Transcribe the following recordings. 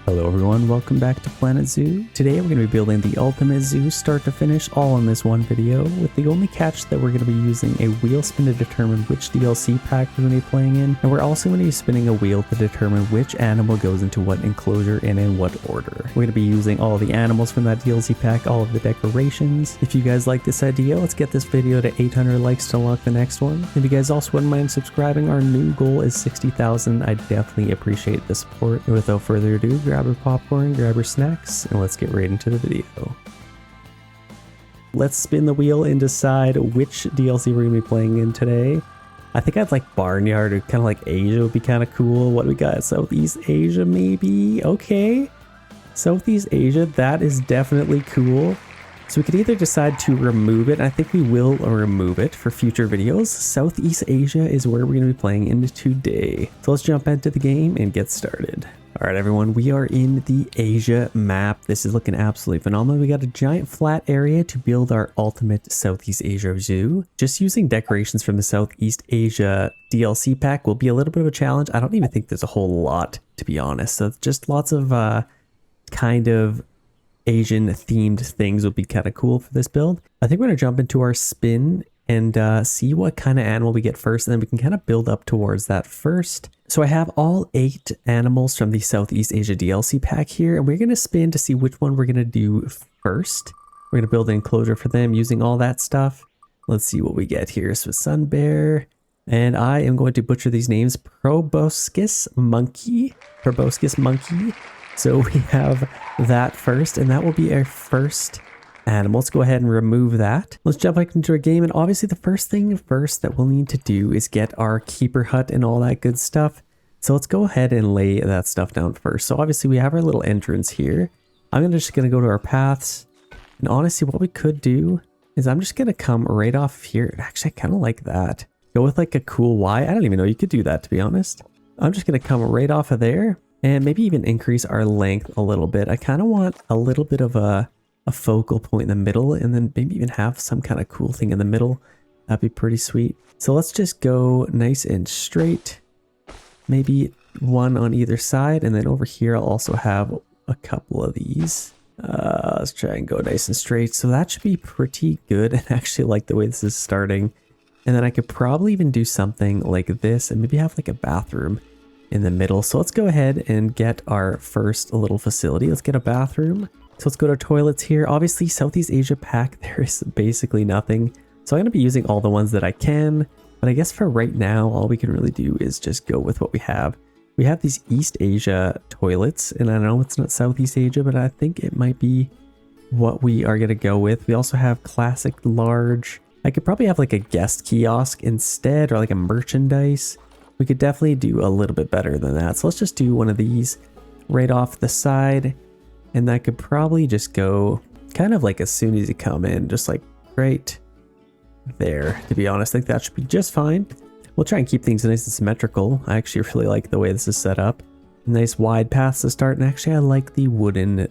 Hello everyone, welcome back to Planet Zoo. Today we're going to be building the ultimate zoo start to finish all in this one video, with the only catch that we're going to be using a wheel spin to determine which DLC pack we're going to be playing in, and we're also going to be spinning a wheel to determine which animal goes into what enclosure and in what order. We're going to be using all the animals from that DLC pack, all of the decorations. If you guys like this idea, let's get this video to 800 likes to unlock the next one. If you guys also wouldn't mind subscribing, our new goal is 60,000. I definitely appreciate the support. And without further ado, grab your popcorn, grab your snacks, and let's get right into the video. Let's spin the wheel and decide which DLC we're going to be playing in today. I think I'd like Barnyard or kind of like Asia would be kind of cool. What do we got? Southeast Asia maybe? Okay. Southeast Asia, that is definitely cool. So we could either decide to remove it. I think we will remove it for future videos. Southeast Asia is where we're going to be playing in today. So let's jump into the game and get started. All right, everyone, we are in the Asia map. This is looking absolutely phenomenal. We got a giant flat area to build our ultimate Southeast Asia zoo. Just using decorations from the Southeast Asia DLC pack will be a little bit of a challenge. I don't even think there's a whole lot, to be honest. So just lots of kind of Asian themed things will be kind of cool for this build. I think we're going to jump into our spin and see what kind of animal we get first, and then we can kind of build up towards that first. So I have all 8 animals from the Southeast Asia DLC pack here, and we're going to spin to see which one we're going to do first. We're going to build an enclosure for them using all that stuff. Let's see what we get here. So Sun Bear, and I am going to butcher these names. Proboscis Monkey. So we have that first, and that will be our first animal. Let's go ahead and remove that. Let's jump back into our game, and obviously the first thing first that we'll need to do is get our keeper hut and all that good stuff. So let's go ahead and lay that stuff down first. So obviously we have our little entrance here. I'm just going to go to our paths, and honestly what we could do is I'm just going to come right off here. Actually, I kind of like that. Go with like a cool Y. I don't even know you could do that, to be honest. I'm just going to come right off of there and maybe even increase our length a little bit. I kind of want a little bit of a focal point in the middle, and then maybe even have some kind of cool thing in the middle. That'd be pretty sweet. So let's just go nice and straight. Maybe one on either side, and then over here I'll also have a couple of these. Let's try and go nice and straight. So that should be pretty good, and I actually like the way this is starting. And then I could probably even do something like this and maybe have like a bathroom in the middle. So let's go ahead and get our first little facility. Let's get a bathroom. So let's go to toilets here. Obviously, Southeast Asia pack, there is basically nothing. So I'm going to be using all the ones that I can. But I guess for right now, all we can really do is just go with what we have. We have these East Asia toilets. And I know it's not Southeast Asia, but I think it might be what we are going to go with. We also have classic large. I could probably have like a guest kiosk instead, or like a merchandise. We could definitely do a little bit better than that. So let's just do one of these right off the side. And that could probably just go kind of like as soon as you come in, just like right there. To be honest, I think that should be just fine. We'll try and keep things nice and symmetrical. I actually really like the way this is set up. Nice wide paths to start, and actually I like the wooden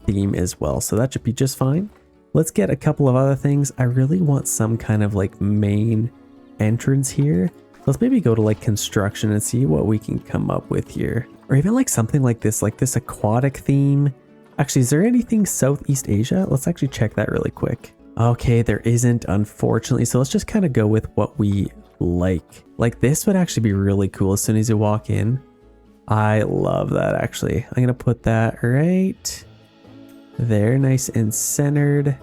theme as well. So that should be just fine. Let's get a couple of other things. I really want some kind of like main entrance here. Let's maybe go to like construction and see what we can come up with here. Or even like something like this aquatic theme. Actually, is there anything Southeast Asia? Let's actually check that really quick. Okay, there isn't, unfortunately. So let's just kind of go with what we like. Like this would actually be really cool as soon as you walk in. I love that, actually. I'm going to put that right there, nice and centered.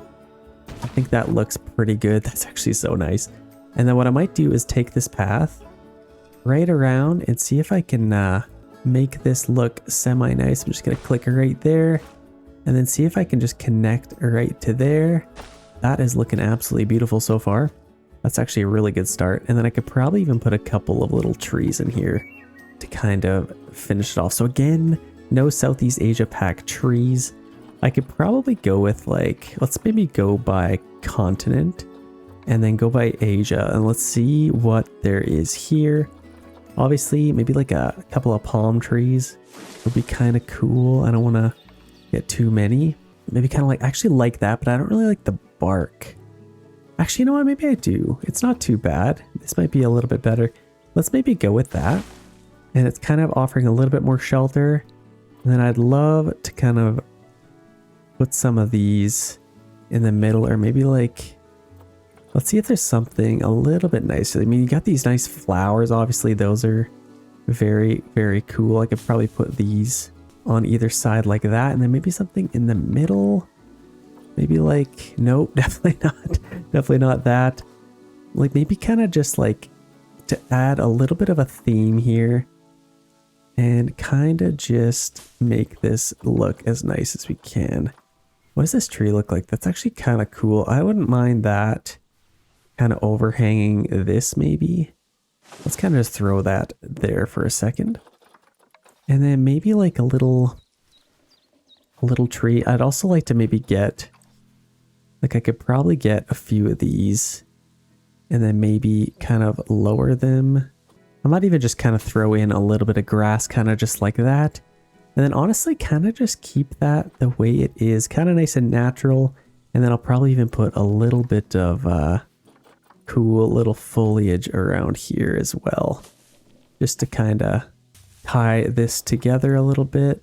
I think that looks pretty good. That's actually so nice. And then what I might do is take this path right around and see if I can make this look semi-nice. I'm just going to click right there. And then see if I can just connect right to there. That is looking absolutely beautiful so far. That's actually a really good start. And then I could probably even put a couple of little trees in here to kind of finish it off. So again, no Southeast Asia pack trees. I could probably go with like, let's maybe go by continent and then go by Asia. And let's see what there is here. Obviously, maybe like a couple of palm trees would be kind of cool. I don't want to get too many. Maybe kind of like, actually like that, but I don't really like the bark. Actually, you know what? Maybe I do. It's not too bad. This might be a little bit better. Let's maybe go with that. And it's kind of offering a little bit more shelter. And then I'd love to kind of put some of these in the middle, or maybe like, let's see if there's something a little bit nicer. I mean, you got these nice flowers. Obviously, those are very, very cool. I could probably put these on either side like that. And then maybe something in the middle. Maybe like, nope, definitely not. Definitely not that. Like maybe kind of just like to add a little bit of a theme here. And kind of just make this look as nice as we can. What does this tree look like? That's actually kind of cool. I wouldn't mind that kind of overhanging this maybe. Let's kind of just throw that there for a second. And then maybe like a little tree. I'd also like to maybe get, like I could probably get a few of these and then maybe kind of lower them. I might even just kind of throw in a little bit of grass, kind of just like that. And then honestly, kind of just keep that the way it is, kind of nice and natural. And then I'll probably even put a little bit of cool little foliage around here as well. Just to kind of tie this together a little bit.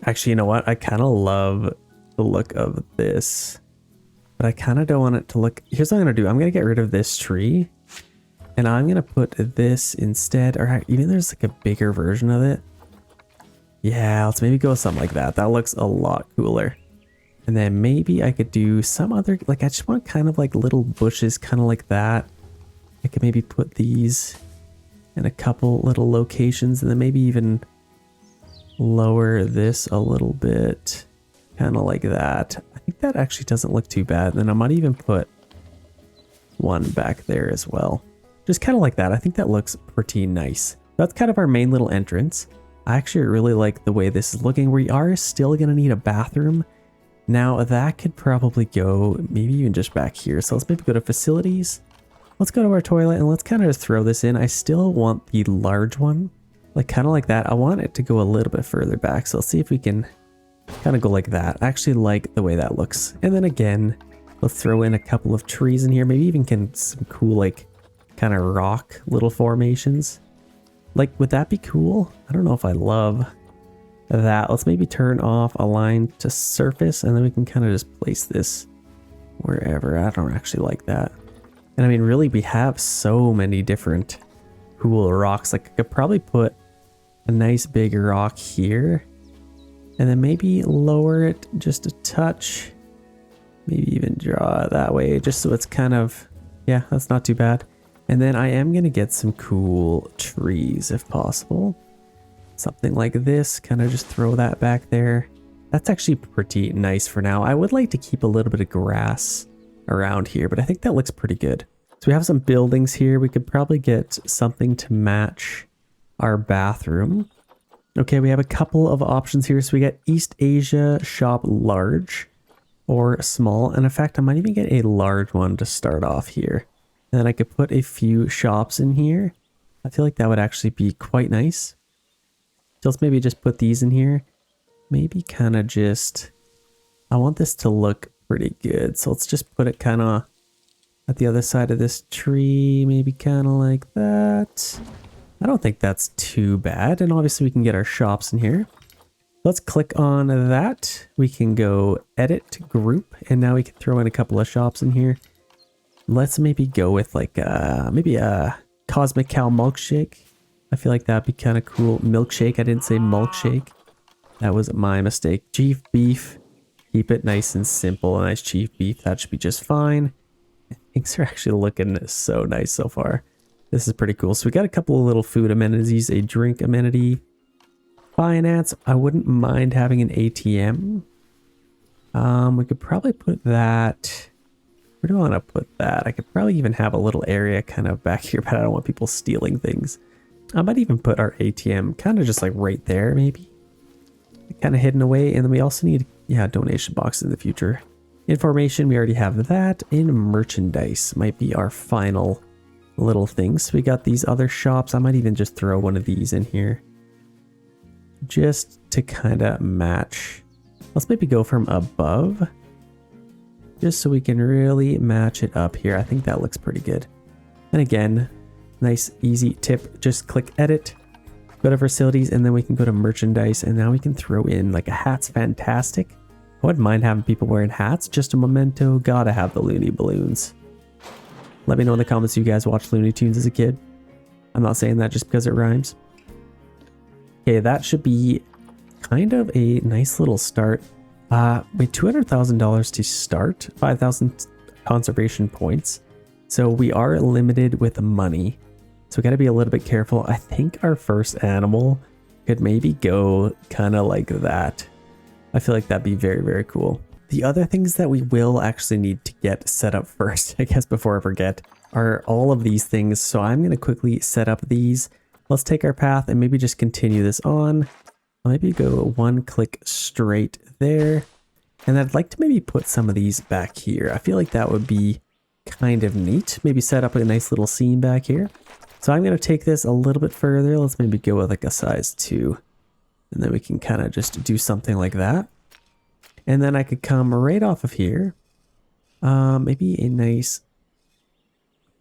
Actually, you know what? I kind of love the look of this. But I kind of don't want it to look... Here's what I'm going to do. I'm going to get rid of this tree. And I'm going to put this instead, or even there's like a bigger version of it. Yeah, let's maybe go with something like that. That looks a lot cooler. And then maybe I could do some other, like I just want kind of like little bushes, kind of like that. I could maybe put these in a couple little locations and then maybe even lower this a little bit, kind of like that. I think that actually doesn't look too bad. And then I might even put one back there as well. Just kind of like that. I think that looks pretty nice. That's kind of our main little entrance. I actually really like the way this is looking. We are still going to need a bathroom. Now that could probably go maybe even just back here. So let's maybe go to facilities. Let's go to our toilet and let's kind of just throw this in. I still want the large one, like kind of like that. I want it to go a little bit further back. So let's see if we can kind of go like that. I actually like the way that looks. And then again, let's throw in a couple of trees in here. Maybe even some cool like kind of rock little formations. Like, would that be cool? I don't know if I love that. Let's maybe turn off align to surface and then we can kind of just place this wherever. I don't actually like that. And I mean, really, we have so many different cool rocks. Like, I could probably put a nice big rock here and then maybe lower it just a touch. Maybe even draw it that way just so it's kind of, yeah, that's not too bad. And then I am going to get some cool trees if possible. Something like this, kind of just throw that back there. That's actually pretty nice for now. I would like to keep a little bit of grass around here, but I think that looks pretty good. So we have some buildings here. We could probably get something to match our bathroom. Okay, we have a couple of options here. So we got East Asia shop large or small. And in fact, I might even get a large one to start off here. And then I could put a few shops in here. I feel like that would actually be quite nice. So let's maybe just put these in here. Maybe kind of just, I want this to look pretty good. So let's just put it kind of at the other side of this tree. Maybe kind of like that. I don't think that's too bad. And obviously we can get our shops in here. Let's click on that. We can go edit group. And now we can throw in a couple of shops in here. Let's maybe go with like maybe a Cosmic Cow milkshake. I feel like that'd be kind of cool. Milkshake. I didn't say milkshake. That was my mistake. Chief beef. Keep it nice and simple. A nice chief beef. That should be just fine. Things are actually looking so nice so far. This is pretty cool. So we got a couple of little food amenities, a drink amenity, finance. I wouldn't mind having an ATM. We could probably put that. Where do I want to put that? I could probably even have a little area kind of back here, but I don't want people stealing things. I might even put our ATM kind of just like right there, maybe. Kind of hidden away. And then we also need, yeah, donation box in the future. Information, we already have that. And merchandise might be our final little things. We got these other shops. I might even just throw one of these in here. Just to kind of match. Let's maybe go from above. Just so we can really match it up here. I think that looks pretty good. And again, nice easy tip. Just click edit Go to facilities, and then we can go to merchandise, and now we can throw in like a hat's fantastic. I wouldn't mind having people wearing hats, just a memento. Gotta have the Looney balloons. Let me know in the comments if you guys watched Looney Tunes as a kid. I'm not saying that just because it rhymes. Okay, that should be kind of a nice little start. Wait, $200,000 to start, 5,000 conservation points. So we are limited with money. So we got to be a little bit careful. I think our first animal could maybe go kind of like that. I feel like that'd be very, very cool. The other things that we will actually need to get set up first, I guess before I forget, are all of these things. So I'm going to quickly set up these. Let's take our path and maybe just continue this on. Maybe go one click straight there. And I'd like to maybe put some of these back here. I feel like that would be kind of neat. Maybe set up a nice little scene back here. So I'm going to take this a little bit further. Let's maybe go with like a size 2. And then we can kind of just do something like that. And then I could come right off of here. Maybe a nice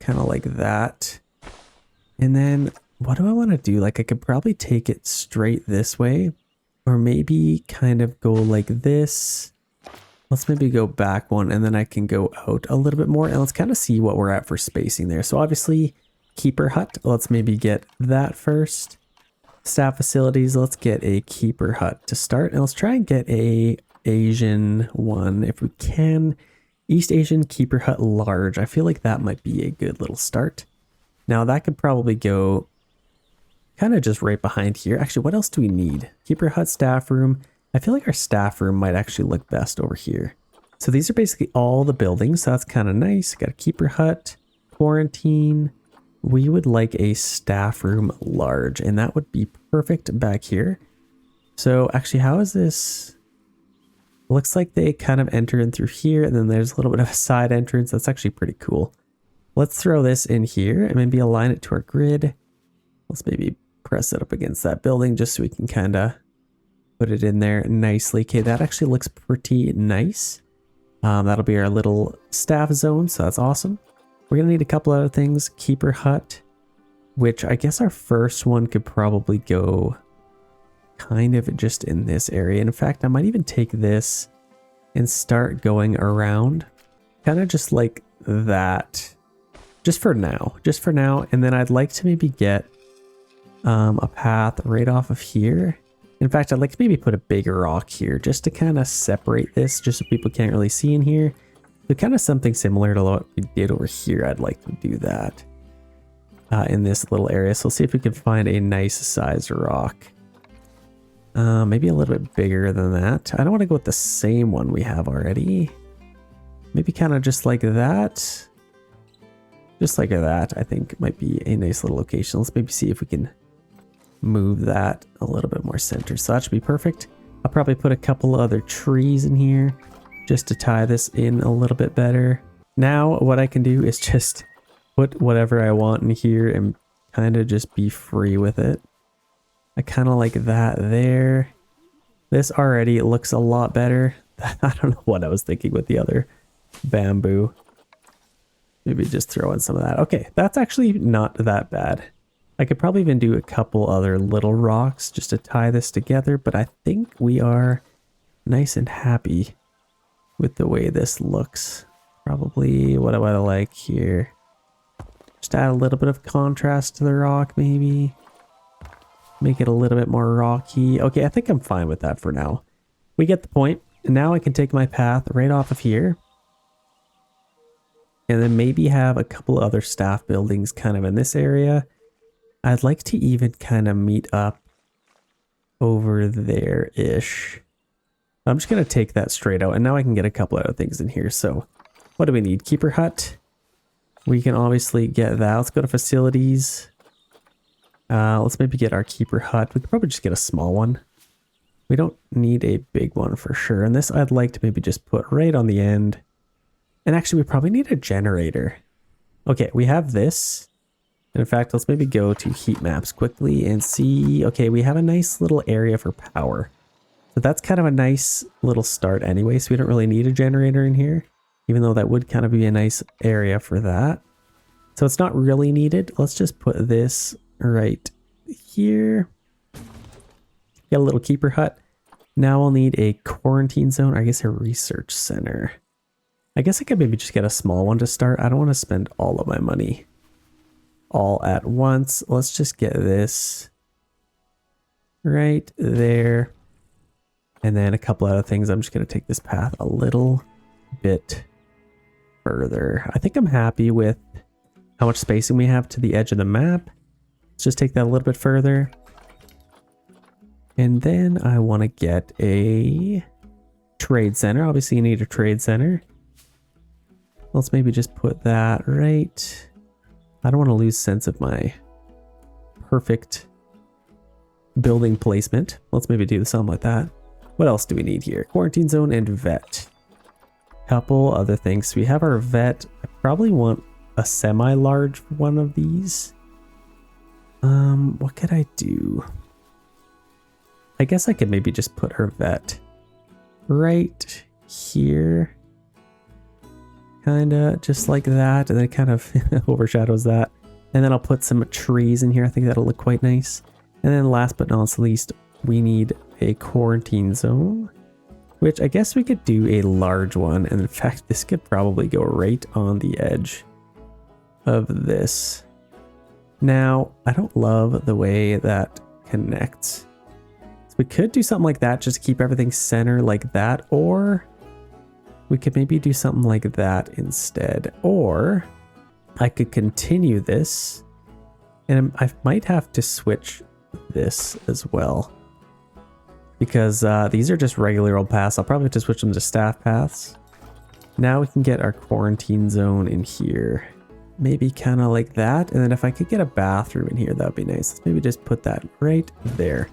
kind of like that. And then what do I want to do? Like I could probably take it straight this way. Or maybe kind of go like this. Let's maybe go back one, and then I can go out a little bit more. And let's kind of see what we're at for spacing there. So obviously, keeper hut. Let's maybe get that first. Staff facilities. Let's get a keeper hut to start. And let's try and get a Asian one if we can. East Asian keeper hut large. I feel like that might be a good little start. Now that could probably go kind of just right behind here. Actually, what else do we need? Keeper hut, staff room. I feel like our staff room might actually look best over here. So these are basically all the buildings. So that's kind of nice. Got a keeper hut, quarantine. We would like a staff room large, and that would be perfect back here. So actually, how is this? Looks like they kind of enter in through here, and then there's a little bit of a side entrance. That's actually pretty cool. Let's throw this in here and maybe align it to our grid. Let's maybe press it up against that building just so we can kind of put it in there nicely. Okay, that actually looks pretty nice. That'll be our little staff zone, so that's awesome. We're going to need a couple other things. Keeper hut, which I guess our first one could probably go kind of just in this area. In fact, I might even take this and start going around kind of just like that. Just for now. And then I'd like to maybe get a path right off of here. In fact, I'd like to maybe put a bigger rock here just to kind of separate this, just so people can't really see in here. So kind of something similar to what we did over here. I'd like to do that in this little area. So let's see if we can find a nice size rock. Maybe a little bit bigger than that. I don't want to go with the same one we have already. Maybe kind of just like that. Just like that, I think might be a nice little location. Let's maybe see if we can move that a little bit more center. So that should be perfect. I'll probably put a couple other trees in here just to tie this in a little bit better. Now what I can do is just put whatever I want in here and kind of just be free with it. I kind of like that there. This already looks a lot better. I don't know what I was thinking with the other bamboo. Maybe just throw in some of that. Okay, that's actually not that bad. I could probably even do a couple other little rocks just to tie this together, but I think we are nice and happy with the way this looks. Probably, what do I like here? Just add a little bit of contrast to the rock, maybe. Make it a little bit more rocky. Okay, I think I'm fine with that for now. We get the point. And now I can take my path right off of here. And then maybe have a couple other staff buildings kind of in this area. I'd like to even kind of meet up over there-ish. I'm just going to take that straight out. And now I can get a couple other things in here. So what do we need? Keeper hut. We can obviously get that. Let's go to facilities. Let's maybe get our keeper hut. We could probably just get a small one. We don't need a big one for sure. And this I'd like to maybe just put right on the end. And actually, we probably need a generator. Okay, we have this. And in fact, let's maybe go to heat maps quickly and see. Okay, we have a nice little area for power. So that's kind of a nice little start anyway. So we don't really need a generator in here, even though that would kind of be a nice area for that. So it's not really needed. Let's just put this right here. Got a little keeper hut. Now I'll need a quarantine zone, or I guess a research center. I guess I could maybe just get a small one to start. I don't want to spend all of my money all at once. Let's just get this right there. And then a couple other things. I'm just going to take this path a little bit further. I think I'm happy with how much spacing we have to the edge of the map. Let's just take that a little bit further. And then I want to get a trade center. Obviously you need a trade center. Let's maybe just put that right. I don't want to lose sense of my perfect building placement. Let's maybe do something like that. What else do we need here? Quarantine zone and vet. Couple other things. We have our vet. I probably want a semi-large one of these. What could I do? I guess I could maybe just put her vet right here. Kinda just like that, and then it kind of overshadows that. And then I'll put some trees in here. I think that'll look quite nice. And then last but not least, we need a quarantine zone, which I guess we could do a large one. And in fact, this could probably go right on the edge of this. Now, I don't love the way that connects. So we could do something like that, just keep everything center like that, or we could maybe do something like that instead. Or I could continue this, and I might have to switch this as well, because these are just regular old paths. I'll probably have to switch them to staff paths. Now we can get our quarantine zone in here. Maybe kind of like that. And then if I could get a bathroom in here, that would be nice. Let's maybe just put that right there.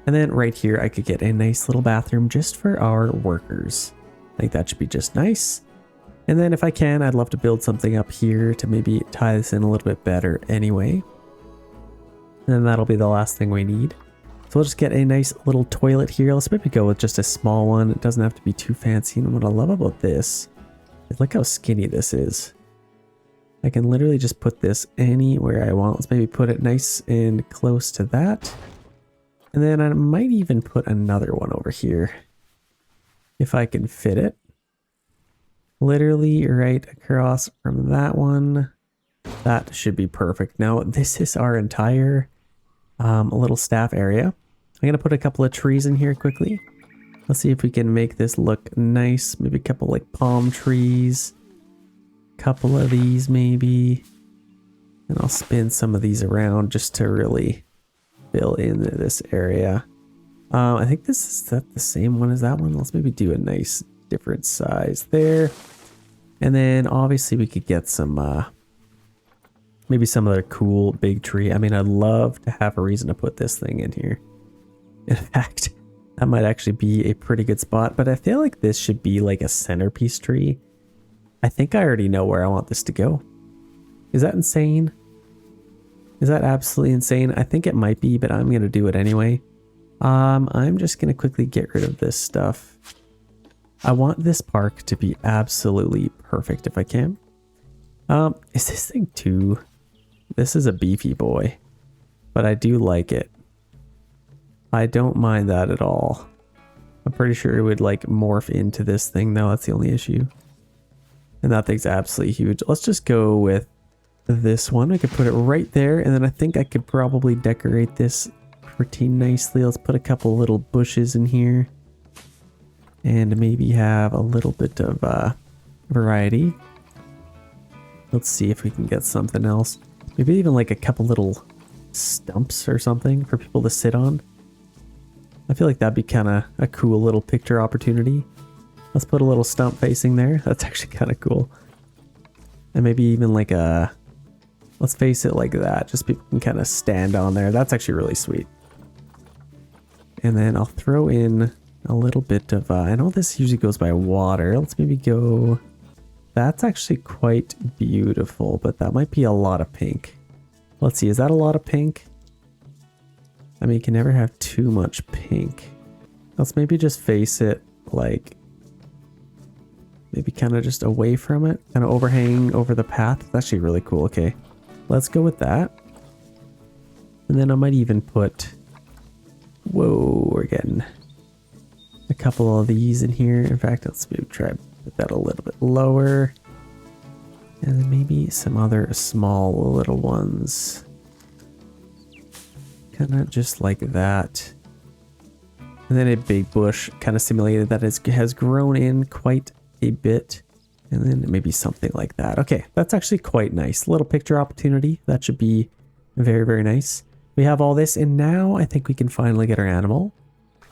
And then right here, I could get a nice little bathroom just for our workers. I think that should be just nice. And then if I can, I'd love to build something up here to maybe tie this in a little bit better anyway. And then that'll be the last thing we need. So we'll just get a nice little toilet here. Let's maybe go with just a small one. It doesn't have to be too fancy. And what I love about this is look how skinny this is. I can literally just put this anywhere I want. Let's maybe put it nice and close to that. And then I might even put another one over here, if I can fit it. Literally right across from that one. That should be perfect. Now, this is our entire little staff area. I'm going to put a couple of trees in here quickly. Let's see if we can make this look nice. Maybe a couple like palm trees. Couple of these maybe. And I'll spin some of these around just to really fill in this area. I think this is that the same one as that one. Let's maybe do a nice different size there. And then obviously we could get some maybe some other cool big tree. I mean, I'd love to have a reason to put this thing in here. In fact, that might actually be a pretty good spot, but I feel like this should be like a centerpiece tree. I think I already know where I want this to go. Is that insane? Is that absolutely insane? I think it might be, but I'm going to do it anyway. I'm just going to quickly get rid of this stuff. I want this park to be absolutely perfect if I can. Is this thing too... This is a beefy boy, but I do like it. I don't mind that at all. I'm pretty sure it would like morph into this thing though. That's the only issue. And that thing's absolutely huge. Let's just go with this one. I could put it right there. And then I think I could probably decorate this pretty nicely. Let's put a couple little bushes in here. And maybe have a little bit of variety. Let's see if we can get something else. Maybe even like a couple little stumps or something for people to sit on. I feel like that'd be kind of a cool little picture opportunity. Let's put a little stump facing there. That's actually kind of cool. And maybe even like a... Let's face it like that. Just people can kind of stand on there. That's actually really sweet. And then I'll throw in a little bit of... I know this usually goes by water. Let's maybe go... That's actually quite beautiful, but that might be a lot of pink. Let's see, is that a lot of pink? I mean, you can never have too much pink. Let's maybe just face it like... Maybe kind of just away from it. Kind of overhang over the path. That's actually really cool. Okay, let's go with that. And then I might even put Whoa, we're getting a couple of these in here. In fact, let's maybe try to put that a little bit lower. And then maybe some other small little ones. Kind of just like that. And then a big bush kind of simulated that has grown in quite a bit. And then maybe something like that. Okay, that's actually quite nice. Little picture opportunity. That should be very, very nice. We have all this, and now I think we can finally get our animal.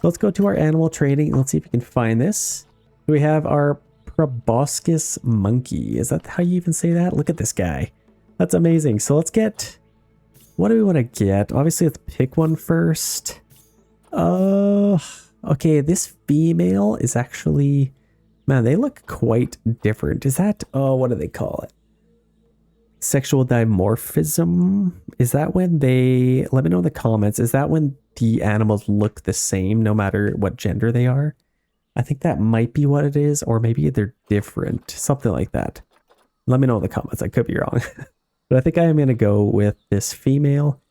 Let's go to our animal trading. Let's see if we can find this. We have our proboscis monkey. Is that how you even say that? Look at this guy. That's amazing. So let's get... What do we want to get? Obviously, let's pick one first. Okay, this female is actually... Man, they look quite different. Is that... Oh, what do they call it? Sexual dimorphism? Is that when they... Let me know in the comments. Is that when the animals look the same no matter what gender they are? I think that might be what it is. Or maybe they're different. Something like that. Let me know in the comments. I could be wrong. But I think I am going to go with this female.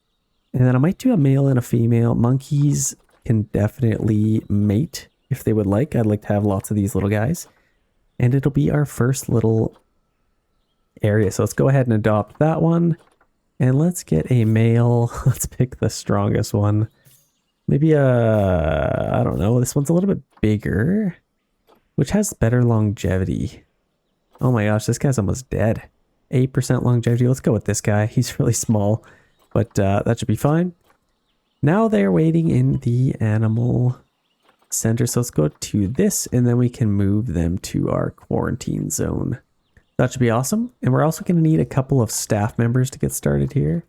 And then I might do a male and a female. Monkeys can definitely mate if they would like. I'd like to have lots of these little guys. And it'll be our first little area. So let's go ahead and adopt that one. And let's get a male. Let's pick the strongest one. Maybe I don't know. This one's a little bit bigger, which has better longevity. Oh my gosh, this guy's almost dead. 8% longevity. Let's go with this guy. He's really small, but that should be fine. Now they're waiting in the animal center. So let's go to this, and then we can move them to our quarantine zone. That should be awesome. And we're also going to need a couple of staff members to get started here.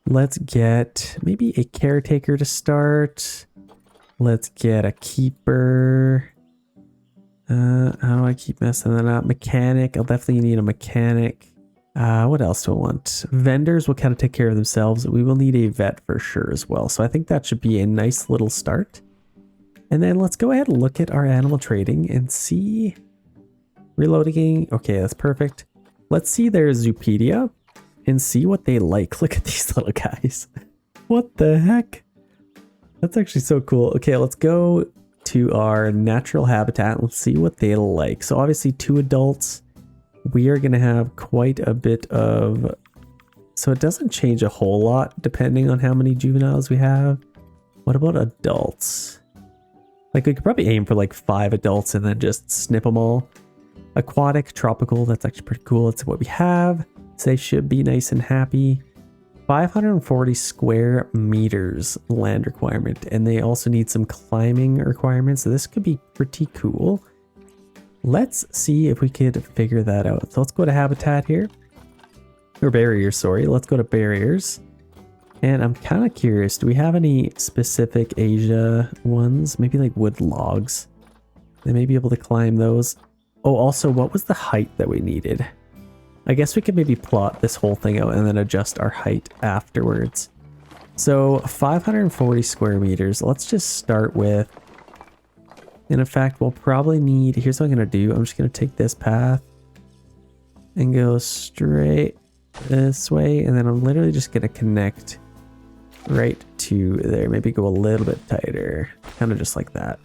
Let's get maybe a caretaker to start. Let's get a keeper. How do I keep messing that up? Mechanic. I'll definitely need a mechanic. What else do I want? Vendors will kind of take care of themselves. We will need a vet for sure as well. So I think that should be a nice little start. And then let's go ahead and look at our animal trading and see. Reloading. Okay, that's perfect. Let's see their Zoopedia and see what they like. Look at these little guys. What the heck? That's actually so cool. Okay, let's go to our natural habitat. Let's see what they like. So obviously 2 adults. We are going to have quite a bit of... So it doesn't change a whole lot depending on how many juveniles we have. What about adults? Like we could probably aim for like 5 adults and then just snip them all. Aquatic, tropical, that's actually pretty cool. It's what we have. So they should be nice and happy. 540 square meters land requirement, and they also need some climbing requirements, so this could be pretty cool. Let's see if we could figure that out. So let's go to habitat here, or barriers, sorry. Let's go to barriers, and I'm kind of curious, do we have any specific Asia ones? Maybe like wood logs. They may be able to climb those. Oh, also, what was the height that we needed? I guess we could maybe plot this whole thing out and then adjust our height afterwards. So 540 square meters. Let's just start with, and in fact, we'll probably need, here's what I'm going to do. I'm just going to take this path and go straight this way. And then I'm literally just going to connect right to there. Maybe go a little bit tighter, kind of just like that.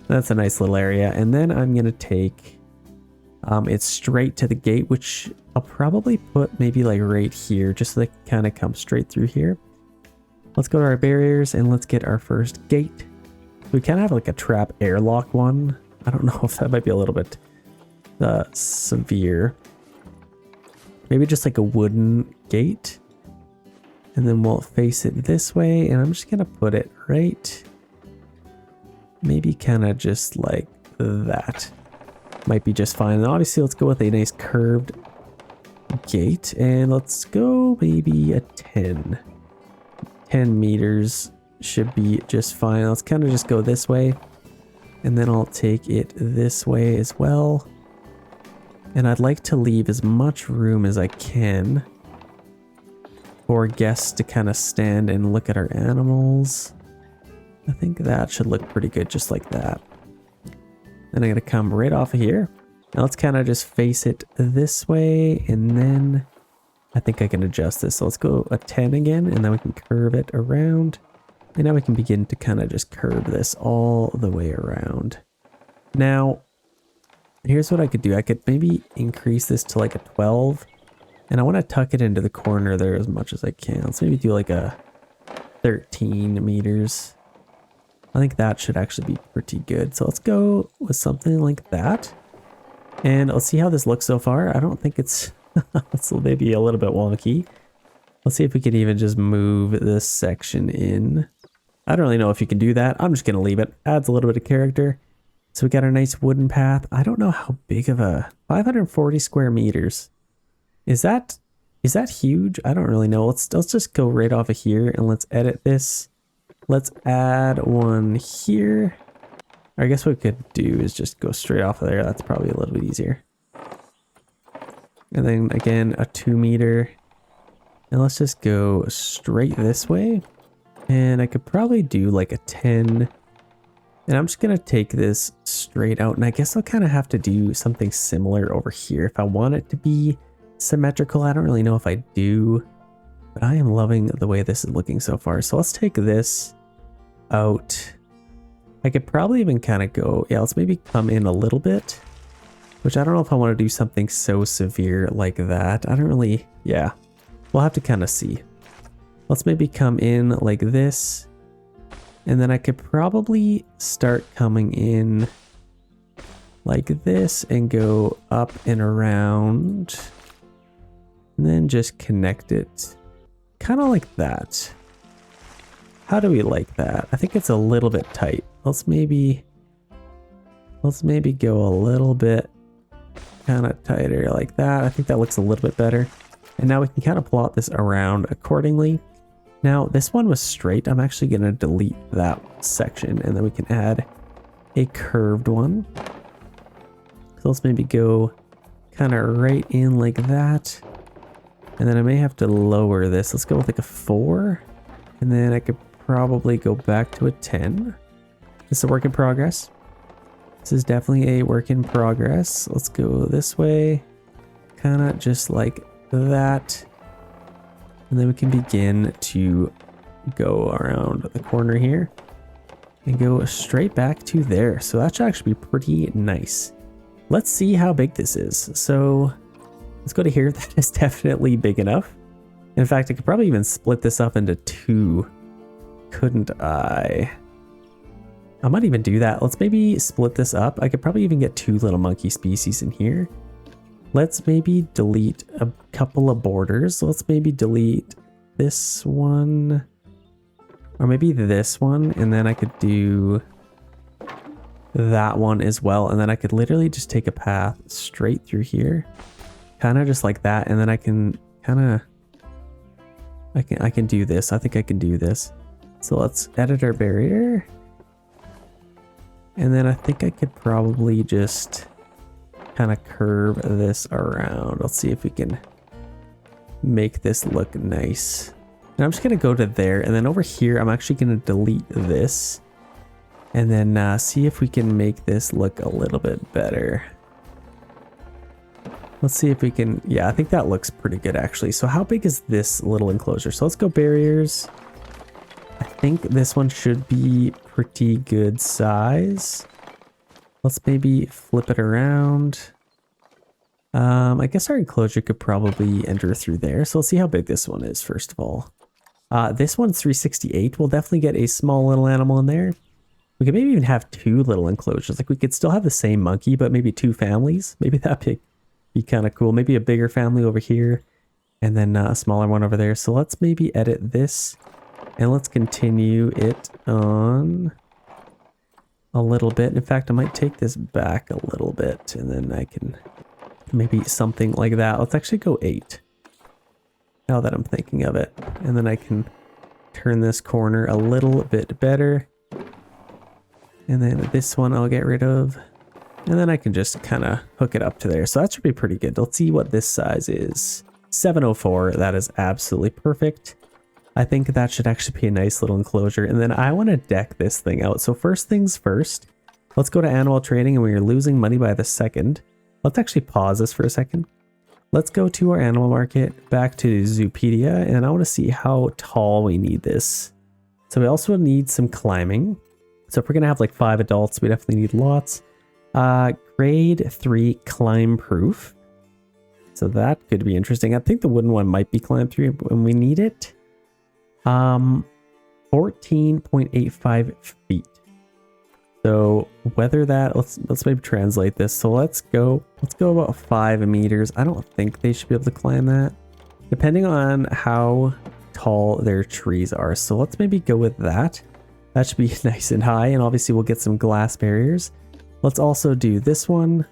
That's a nice little area. And then I'm going to take it straight to the gate, which I'll probably put maybe like right here, just so they can kind of come straight through here. Let's go to our barriers and let's get our first gate. We kind of have like a trap airlock one. I don't know if that might be a little bit severe. Maybe just like a wooden gate. And then we'll face it this way, and I'm just going to put it right. Maybe kind of just like that. Might be just fine. And obviously, let's go with a nice curved gate, and let's go maybe a 10 meters should be just fine. Let's kind of just go this way, and then I'll take it this way as well. And I'd like to leave as much room as I can for guests to kind of stand and look at our animals. I think that should look pretty good just like that. Then I'm going to come right off of here. Now let's kind of just face it this way, and then I think I can adjust this. So let's go a 10 again, and then we can curve it around. And now we can begin to kind of just curve this all the way around. Now, here's what I could do. I could maybe increase this to like a 12. And I want to tuck it into the corner there as much as I can. Let's maybe do like a 13 meters. I think that should actually be pretty good. So let's go with something like that. And let's see how this looks so far. I don't think it's, it's maybe a little bit wonky. Let's see if we can even just move this section in. I don't really know if you can do that. I'm just going to leave it. Adds a little bit of character. So we got our nice wooden path. I don't know how big of a 540 square meters. Is that huge? I don't really know. Let's just go right off of here and let's edit this. Let's add one here. I guess what we could do is just go straight off of there. That's probably a little bit easier. And then again, a 2 meter. And let's just go straight this way. And I could probably do like a 10. And I'm just going to take this straight out. And I guess I'll kind of have to do something similar over here. If I want it to be symmetrical, I don't really know if I do. But I am loving the way this is looking so far. So let's take this out. I could probably even kind of go, yeah, let's maybe come in a little bit. Which I don't know if I want to do something so severe like that. I don't really, yeah. We'll have to kind of see. Let's maybe come in like this. And then I could probably start coming in like this and go up and around. And then just connect it kind of like that. How do we like that? I think it's a little bit tight. Let's maybe go a little bit kind of tighter like that. I think that looks a little bit better. And now we can kind of plot this around accordingly. Now this one was straight. I'm actually going to delete that section and then we can add a curved one. So let's maybe go kind of right in like that. And then I may have to lower this. Let's go with like a 4. And then I could probably go back to a 10. This is a work in progress. This is definitely a work in progress. Let's go this way. Kind of just like that. And then we can begin to go around the corner here. And go straight back to there. So that should actually be pretty nice. Let's see how big this is. So let's go to here. That is definitely big enough. In fact, I could probably even split this up into 2. Couldn't I? I might even do that. Let's maybe split this up. I could probably even get 2 little monkey species in here. Let's maybe delete a couple of borders. Let's maybe delete this one. Or maybe this one. And then I could do that one as well. And then I could literally just take a path straight through here. Kind of just like that. And then I can kind of... I can do this. I think I can do this. So let's edit our barrier. And then I think I could probably just kind of curve this around. Let's see if we can make this look nice. And I'm just going to go to there. And then over here, I'm actually going to delete this. And then see if we can make this look a little bit better. Let's see if we can, yeah, I think that looks pretty good actually. So how big is this little enclosure? So let's go barriers. I think this one should be pretty good size. Let's maybe flip it around. I guess our enclosure could probably enter through there. So let's see how big this one is first of all. This one's 368. We'll definitely get a small little animal in there. We could maybe even have 2 little enclosures. Like we could still have the same monkey, but maybe 2 families. Maybe that'd be kind of cool. Maybe a bigger family over here and then a smaller one over there. So let's maybe edit this and let's continue it on a little bit. In fact, I might take this back a little bit and then I can maybe something like that. Let's actually go 8 now that I'm thinking of it. And then I can turn this corner a little bit better. And then this one I'll get rid of. And then I can just kind of hook it up to there. So that should be pretty good. Let's see what this size is. 704. That is absolutely perfect. I think that should actually be a nice little enclosure. And then I want to deck this thing out. So first things first, let's go to animal trading and we are losing money by the second. Let's actually pause this for a second. Let's go to our animal market, back to Zoopedia, and I want to see how tall we need this. So we also need some climbing. So if we're gonna have like 5 adults, we definitely need lots. Grade 3 climb proof. So that could be interesting. I think the wooden one might be climb 3 when we need it. 14.85 feet. So whether that, let's maybe translate this. So let's go about 5 meters. I don't think they should be able to climb that, depending on how tall their trees are. So let's maybe go with that. That should be nice and high, and obviously we'll get some glass barriers. Let's also do this one,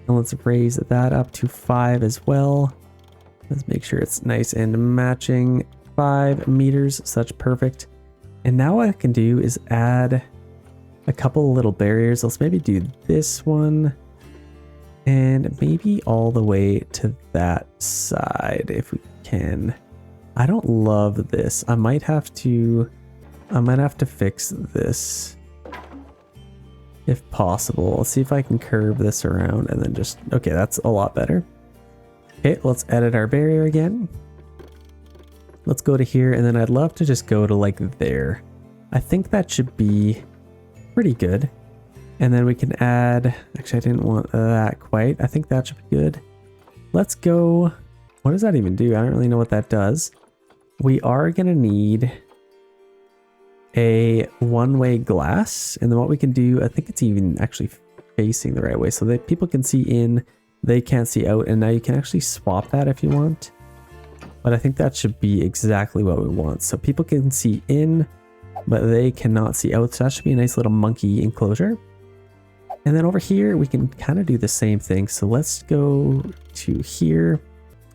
and let's raise that up to 5 as well. Let's make sure it's nice and matching. 5 meters, such perfect. And now what I can do is add a couple little barriers. Let's maybe do this one and maybe all the way to that side if we can. I don't love this. I might have to fix this if possible. Let's see if I can curve this around and then just, okay, that's a lot better. Okay, let's edit our barrier again. Let's go to here, and then I'd love to just go to like there. I think that should be pretty good. And then we can add, actually I didn't want that quite. I think that should be good. Let's go, what does that even do? I don't really know what that does. We are gonna need a one-way glass, and then what we can do, I think it's even actually facing the right way so that people can see in, they can't see out, and now you can actually swap that if you want. But I think that should be exactly what we want. So people can see in, but they cannot see out. So that should be a nice little monkey enclosure. And then over here, we can kind of do the same thing. So let's go to here.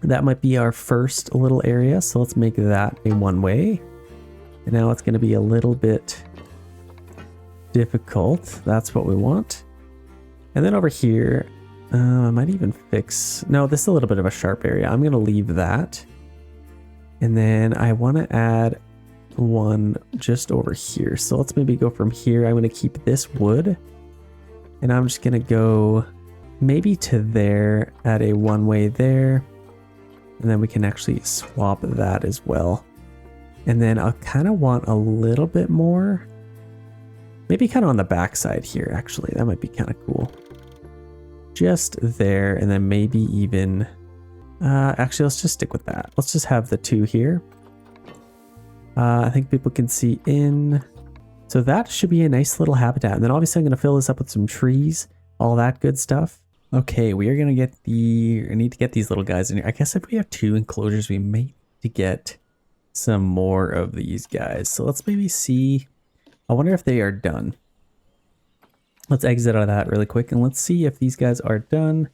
That might be our first little area. So let's make that a one-way. And now it's going to be a little bit difficult. That's what we want. And then over here, I might even fix, no, this is a little bit of a sharp area. I'm going to leave that. And then I want to add one just over here. So let's maybe go from here. I'm going to keep this wood, and I'm just going to go maybe to there, add a one-way there. And then we can actually swap that as well. And then I'll kind of want a little bit more, maybe kind of on the back side here. Actually, that might be kind of cool. Just there, and then maybe even, actually, let's just stick with that. Let's just have the 2 here. I think people can see in. So that should be a nice little habitat. And then obviously I'm going to fill this up with some trees, all that good stuff. Okay, we are going to get need to get these little guys in here. I guess if we have 2 enclosures, we may need to get some more of these guys. So let's maybe see. I wonder if they are done. Let's exit out of that really quick, and let's see if these guys are done.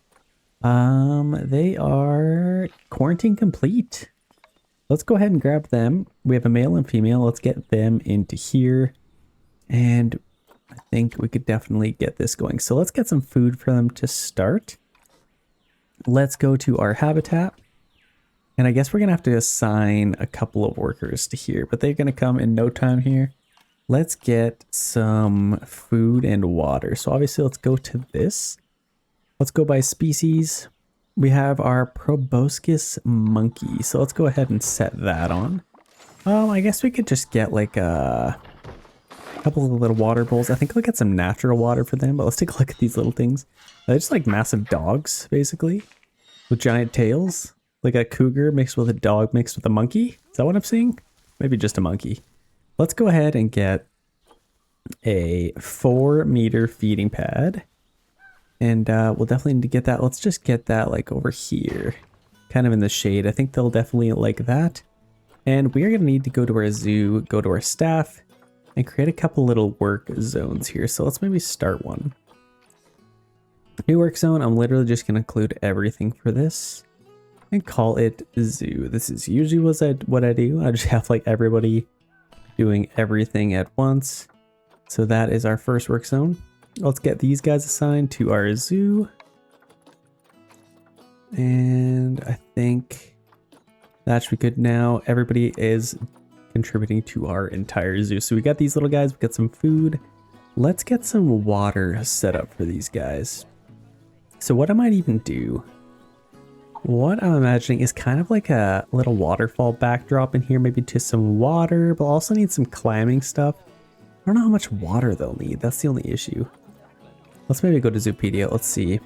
They are quarantine complete. Let's go ahead and grab them. We have a male and female. Let's get them into here. And I think we could definitely get this going. So let's get some food for them to start. Let's go to our habitat. And I guess we're going to have to assign a couple of workers to here, but they're going to come in no time here. Let's get some food and water. So obviously let's go to this. Let's go by species. We have our proboscis monkey. So let's go ahead and set that on. I guess we could just get like a couple of little water bowls. I think we'll get some natural water for them, but let's take a look at these little things. They're just like massive dogs, basically, with giant tails. Like a cougar mixed with a dog mixed with a monkey. Is that what I'm seeing? Maybe just a monkey. Let's go ahead and get a 4-meter feeding pad. And we'll definitely need to get that. Let's just get that like over here, kind of in the shade. I think they'll definitely like that. And we are going to need to go to our zoo, go to our staff, and create a couple little work zones here. So let's maybe start one. New work zone. I'm literally just going to include everything for this and call it zoo. This is usually what I do. I just have like everybody doing everything at once. So that is our first work zone. Let's get these guys assigned to our zoo. And I think that should be good now. Everybody is contributing to our entire zoo. So we got these little guys, we got some food. Let's get some water set up for these guys. So what I might even do What I'm imagining is kind of like a little waterfall backdrop in here, maybe to some water, but also need some climbing stuff. I don't know how much water they'll need. That's the only issue. Let's maybe go to Zoopedia. Let's see.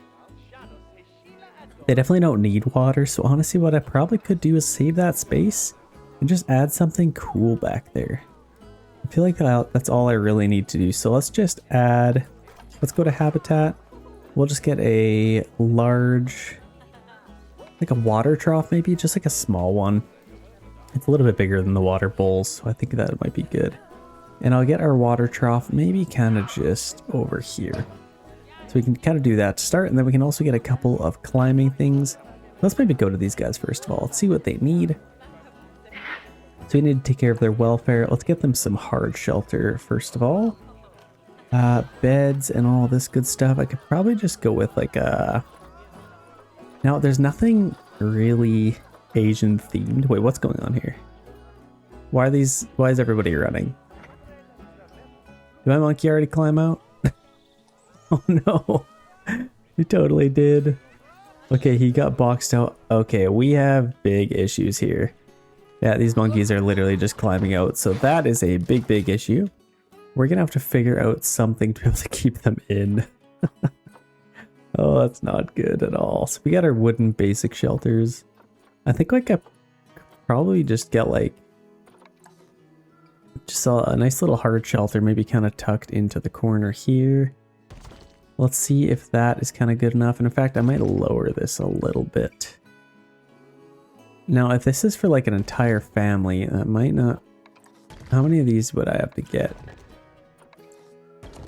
They definitely don't need water, so honestly what I probably could do is save that space and just add something cool back there. I feel like that's all I really need to do. So let's just add, let's go to habitat. We'll just get a large, like a water trough maybe, just like a small one. It's a little bit bigger than the water bowls, so I think that might be good. And I'll get our water trough maybe kind of just over here. So we can kind of do that to start, and then we can also get a couple of climbing things. Let's maybe go to these guys first of all. Let's see what they need. So we need to take care of their welfare. Let's get them some hard shelter first of all. Beds and all this good stuff. I could probably just go with like a... Now there's nothing really Asian themed. Wait, what's going on here? Why is everybody running? Did my monkey already climb out? Oh no, he totally did. Okay, he got boxed out. Okay, we have big issues here. Yeah, these monkeys are literally just climbing out. So that is a big issue. We're gonna have to figure out something to be able to keep them in. Oh, that's not good at all. So we got our wooden basic shelters. I think like I probably just get like just a nice little hard shelter, maybe kind of tucked into the corner here. Let's see if that is kind of good enough. And in fact, I might lower this a little bit. Now, if this is for like an entire family, that might not... How many of these would I have to get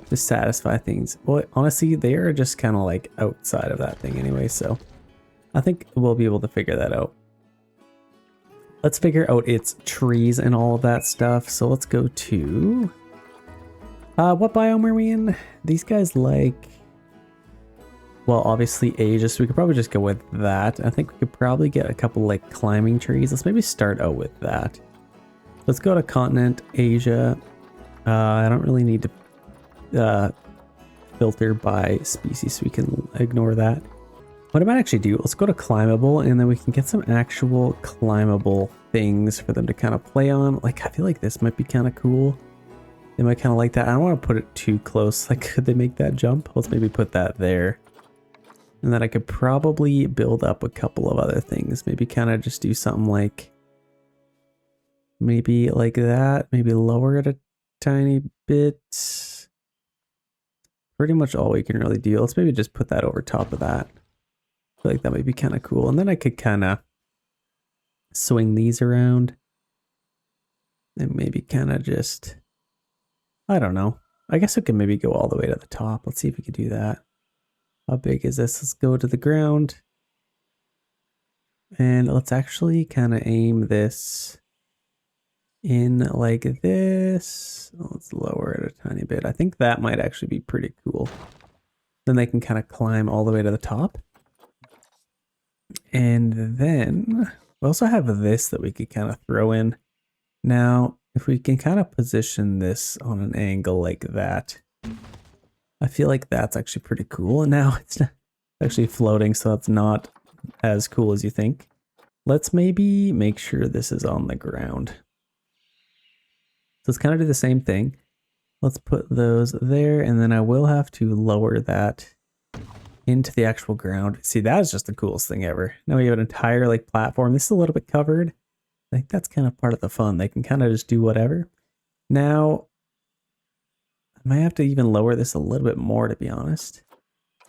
to satisfy things? Well, honestly, they are just kind of like outside of that thing anyway, so I think we'll be able to figure that out. Let's figure out its trees and all of that stuff. So let's go to... what biome are we in? These guys like... Well, obviously Asia, so we could probably just go with that. I think we could probably get a couple like climbing trees. Let's maybe start out with that. Let's go to continent Asia. I don't really need to filter by species, so we can ignore that. What I might actually do, let's go to climbable, and then we can get some actual climbable things for them to kind of play on. Like, I feel like this might be kind of cool. They might kind of like that. I don't want to put it too close. Like, could they make that jump? Let's maybe put that there. And then I could probably build up a couple of other things. Maybe kind of just do something like... Maybe like that. Maybe lower it a tiny bit. Pretty much all we can really do. Let's maybe just put that over top of that. I feel like that might be kind of cool. And then I could kind of swing these around. And maybe kind of just... I don't know. I guess it could maybe go all the way to the top. Let's see if we could do that. How big is this? Let's go to the ground. And let's actually kind of aim this in like this. Let's lower it a tiny bit. I think that might actually be pretty cool. Then they can kind of climb all the way to the top. And then we also have this that we could kind of throw in. Now, if we can kind of position this on an angle like that, I feel like that's actually pretty cool. And now it's actually floating, so that's not as cool as you think. Let's maybe make sure this is on the ground. So let's kind of do the same thing. Let's put those there, and then I will have to lower that into the actual ground. See, that is just the coolest thing ever. Now we have an entire like platform. This is a little bit covered. I think that's kind of part of the fun. They can kind of just do whatever. Now, I might have to even lower this a little bit more, to be honest.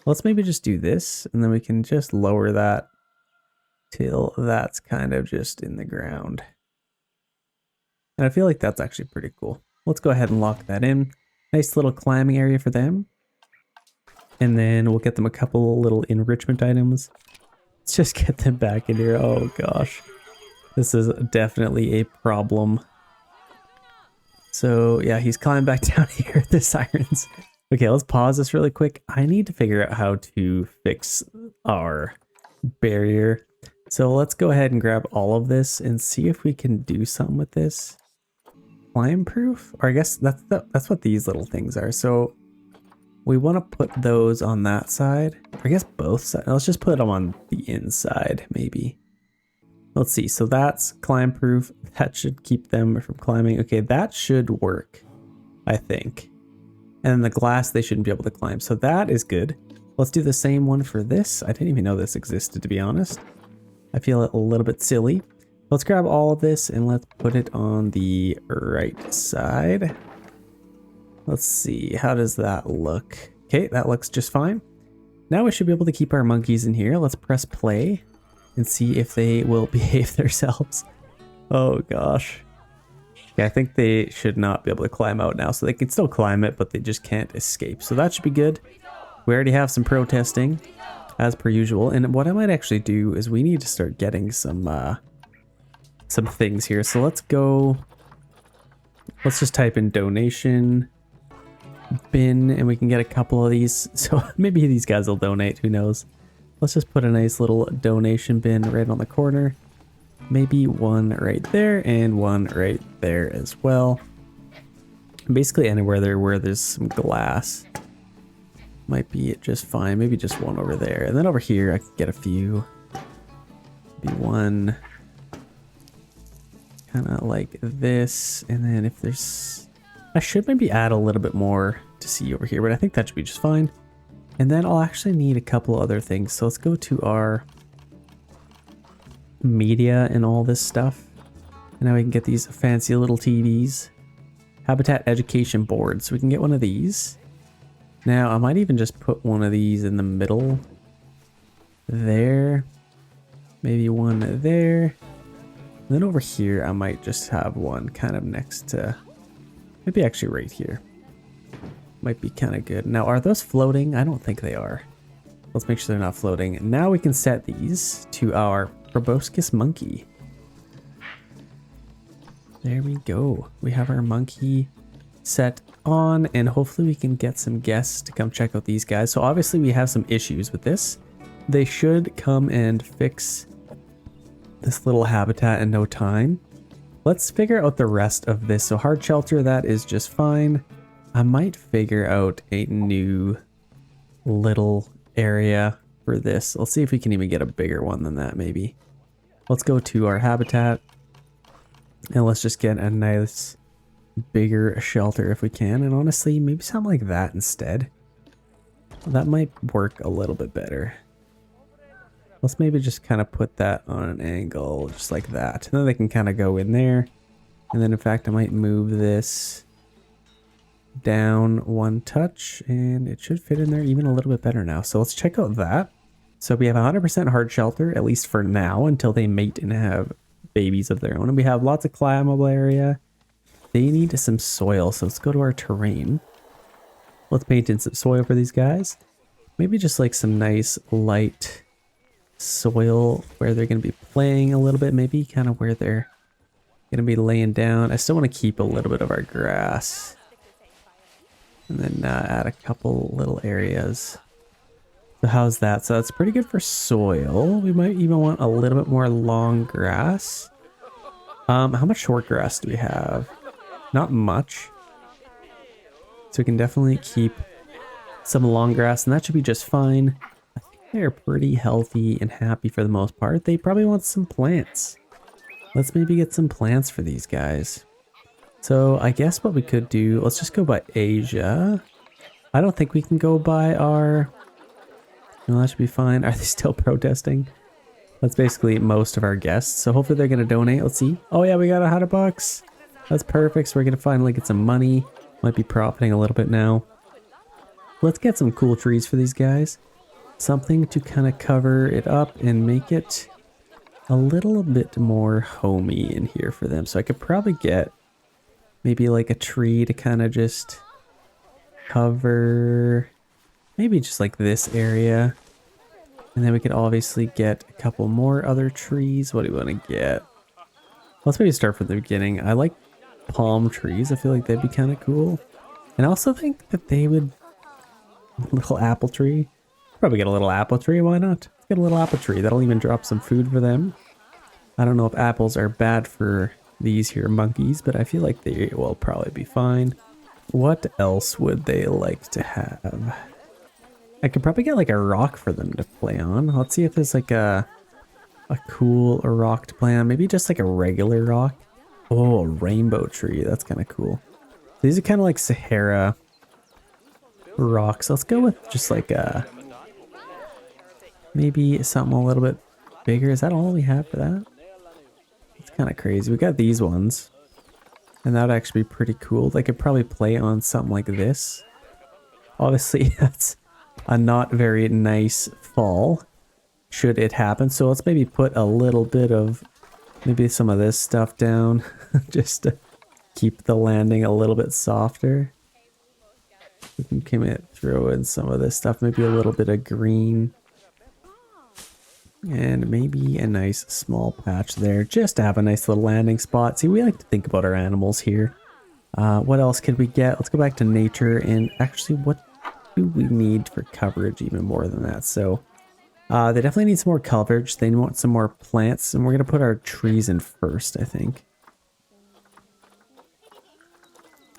Let's maybe just do this, and then we can just lower that till that's kind of just in the ground. And I feel like that's actually pretty cool. Let's go ahead and lock that in. Nice little climbing area for them. And then we'll get them a couple little enrichment items. Let's just get them back in here. Oh gosh. This is definitely a problem. So yeah, he's climbing back down here, the sirens. Okay, let's pause this really quick. I need to figure out how to fix our barrier. So let's go ahead and grab all of this and see if we can do something with this. Climb proof? Or I guess that's what these little things are. So we want to put those on that side. I guess both sides. Let's just put them on the inside, maybe. Let's see. So that's climb proof. That should keep them from climbing. Okay, that should work, I think. And then the glass, they shouldn't be able to climb. So that is good. Let's do the same one for this. I didn't even know this existed, to be honest. I feel a little bit silly. Let's grab all of this and let's put it on the right side. Let's see. How does that look? Okay, that looks just fine. Now we should be able to keep our monkeys in here. Let's press play and see if they will behave themselves. Oh gosh. Yeah, I think they should not be able to climb out now. So they can still climb it, but they just can't escape. So that should be good. We already have some protesting as per usual. And what I might actually do is we need to start getting some things here. So let's go. Let's just type in donation bin and we can get a couple of these. So maybe these guys will donate, who knows. Let's just put a nice little donation bin right on the corner. Maybe one right there and one right there as well. Basically anywhere there where there's some glass might be just fine. Maybe just one over there. And then over here I could get a few. Maybe one kind of like this. And then if there's... I should maybe add a little bit more to see over here, but I think that should be just fine. And then I'll actually need a couple other things. So let's go to our media and all this stuff. And now we can get these fancy little TVs. Habitat education board. So we can get one of these. Now I might even just put one of these in the middle there. Maybe one there. And then over here I might just have one kind of next to... Maybe actually right here. Might be kind of good. Now, are those floating? I don't think they are. Let's make sure they're not floating. Now we can set these to our proboscis monkey. There we go. We have our monkey set on, and hopefully we can get some guests to come check out these guys. So obviously we have some issues with this. They should come and fix this little habitat in no time. Let's figure out the rest of this. So hard shelter, that is just fine. I might figure out a new little area for this. Let's see if we can even get a bigger one than that, maybe. Let's go to our habitat. And let's just get a nice bigger shelter if we can. And honestly, maybe something like that instead. That might work a little bit better. Let's maybe just kind of put that on an angle, just like that. And then they can kind of go in there. And then in fact, I might move this down one touch and it should fit in there even a little bit better now. So let's check out that. So we have 100% hard shelter, at least for now, until they mate and have babies of their own. And we have lots of climbable area. They need some soil. So let's go to our terrain. Let's paint in some soil for these guys. Maybe just like some nice light soil where they're going to be playing a little bit, maybe kind of where they're going to be laying down. I still want to keep a little bit of our grass and then add a couple little areas. So how's that? So that's pretty good for soil. We might even want a little bit more long grass. How much short grass do we have? Not much. So we can definitely keep some long grass and that should be just fine. They're pretty healthy and happy for the most part. They probably want some plants. Let's maybe get some plants for these guys. So I guess what we could do, let's just go by Asia. I don't think we can go by our... No, that should be fine. Are they still protesting? That's basically most of our guests. So hopefully they're going to donate. Let's see. Oh yeah, we got $100. That's perfect. So we're going to finally get some money. Might be profiting a little bit now. Let's get some cool trees for these guys. Something to kind of cover it up and make it a little bit more homey in here for them. So I could probably get maybe like a tree to kind of just cover maybe just like this area. And then we could obviously get a couple more other trees. What do we want to get? Let's maybe start from the beginning. I like palm trees. I feel like they'd be kind of cool. And I also think that they would... Little apple tree. Probably get a little apple tree, why not? Let's get a little apple tree. That'll even drop some food for them. I don't know if apples are bad for these here monkeys, but I feel like they will probably be fine. What else would they like to have? I could probably get like a rock for them to play on. Let's see if there's like a cool rock to play on. Maybe just like a regular rock. Oh, a rainbow tree. That's kind of cool. These are kind of like Sahara rocks. Let's go with just like maybe something a little bit bigger. Is that all we have for that? It's kind of crazy. We got these ones. And that would actually be pretty cool. They could probably play on something like this. Obviously, that's a not very nice fall, should it happen. So let's maybe put a little bit of, maybe some of this stuff down, just to keep the landing a little bit softer. We can throw in some of this stuff, maybe a little bit of green. And maybe a nice small patch there, just to have a nice little landing spot. See, we like to think about our animals here. What else could we get? Let's go back to nature, and actually, what do we need for coverage even more than that? So, they definitely need some more coverage. They want some more plants, and we're going to put our trees in first, I think.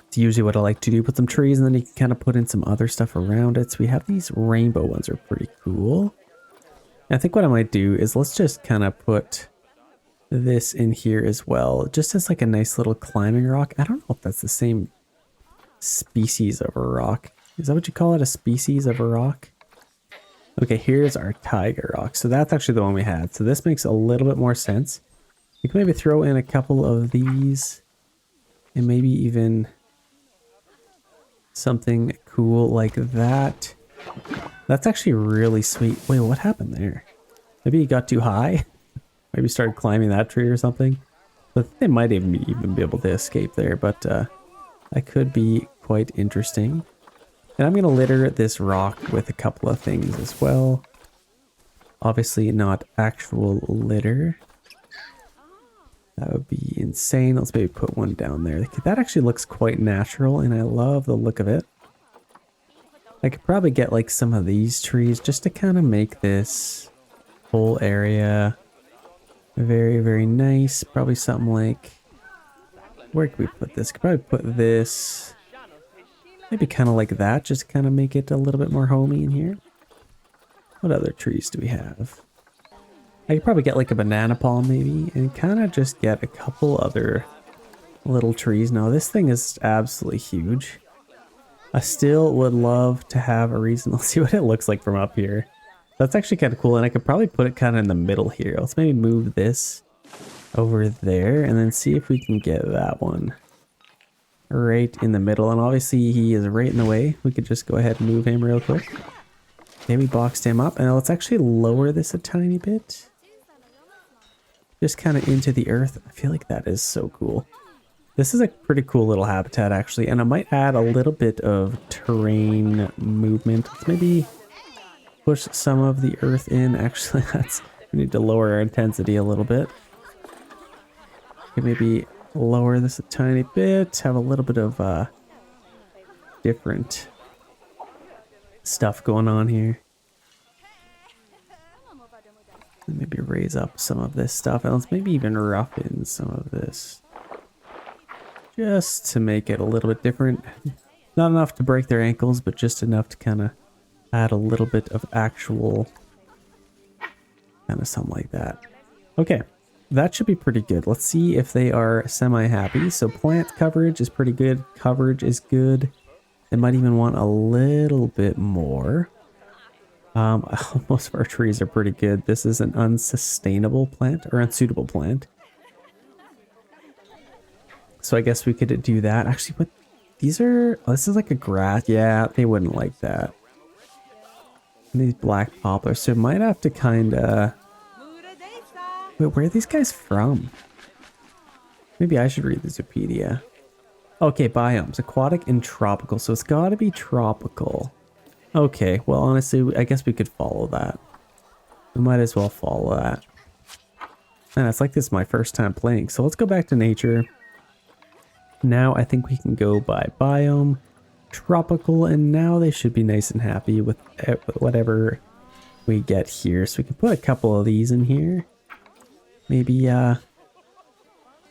It's usually what I like to do, put some trees, and then you can kind of put in some other stuff around it. So we have these rainbow ones are pretty cool. I think what I might do is let's just kind of put this in here as well, just as like a nice little climbing rock. I don't know if that's the same species of a rock. Is that what you call it, a species of a rock? Okay, here's our tiger rock. So that's actually the one we had. So this makes a little bit more sense. We can maybe throw in a couple of these and maybe even something cool like that. That's actually really sweet. Wait, what happened there? Maybe he got too high? Maybe started climbing that tree or something? But they might even be able to escape there, but that could be quite interesting. And I'm going to litter this rock with a couple of things as well. Obviously not actual litter. That would be insane. Let's maybe put one down there. That actually looks quite natural, and I love the look of it. I could probably get like some of these trees just to kind of make this whole area very, very nice. Probably something like, where could we put this? Could probably put this maybe kind of like that, just to kind of make it a little bit more homey in here. What other trees do we have? I could probably get like a banana palm maybe, and kind of just get a couple other little trees. Now this thing is absolutely huge. I still would love to have a reason. Let's see what it looks like from up here. That's actually kind of cool, and I could probably put it kind of in the middle here. Let's maybe move this over there, and then see if we can get that one right in the middle. And obviously he is right in the way. We could just go ahead and move him real quick. Okay, we boxed him up, and let's actually lower this a tiny bit. Just kind of into the earth. I feel like that is so cool. This is a pretty cool little habitat actually, and I might add a little bit of terrain movement. Let's maybe push some of the earth in. Actually, we need to lower our intensity a little bit. Okay, maybe lower this a tiny bit, have a little bit of different stuff going on here. And maybe raise up some of this stuff, and let's maybe even roughen some of this. Just to make it a little bit different. Not enough to break their ankles, but just enough to kind of add a little bit of actual kind of something like that. Okay, that should be pretty good. Let's see if they are semi-happy. So plant coverage is pretty good. Coverage is good. They might even want a little bit more. Most of our trees are pretty good. This is an unsustainable plant, or unsuitable plant. So I guess we could do that. Actually, what these are, oh, this is like a grass. Yeah, they wouldn't like that. And these black poplars. So might have to kind of, wait, where are these guys from? Maybe I should read the Wikipedia. Okay, biomes, aquatic and tropical. So it's got to be tropical. Okay, well, honestly, I guess we could follow that. We might as well follow that. And it's like this is my first time playing. So let's go back to nature. Now I think we can go by biome, tropical, and now they should be nice and happy with whatever we get here. So we can put a couple of these in here. Maybe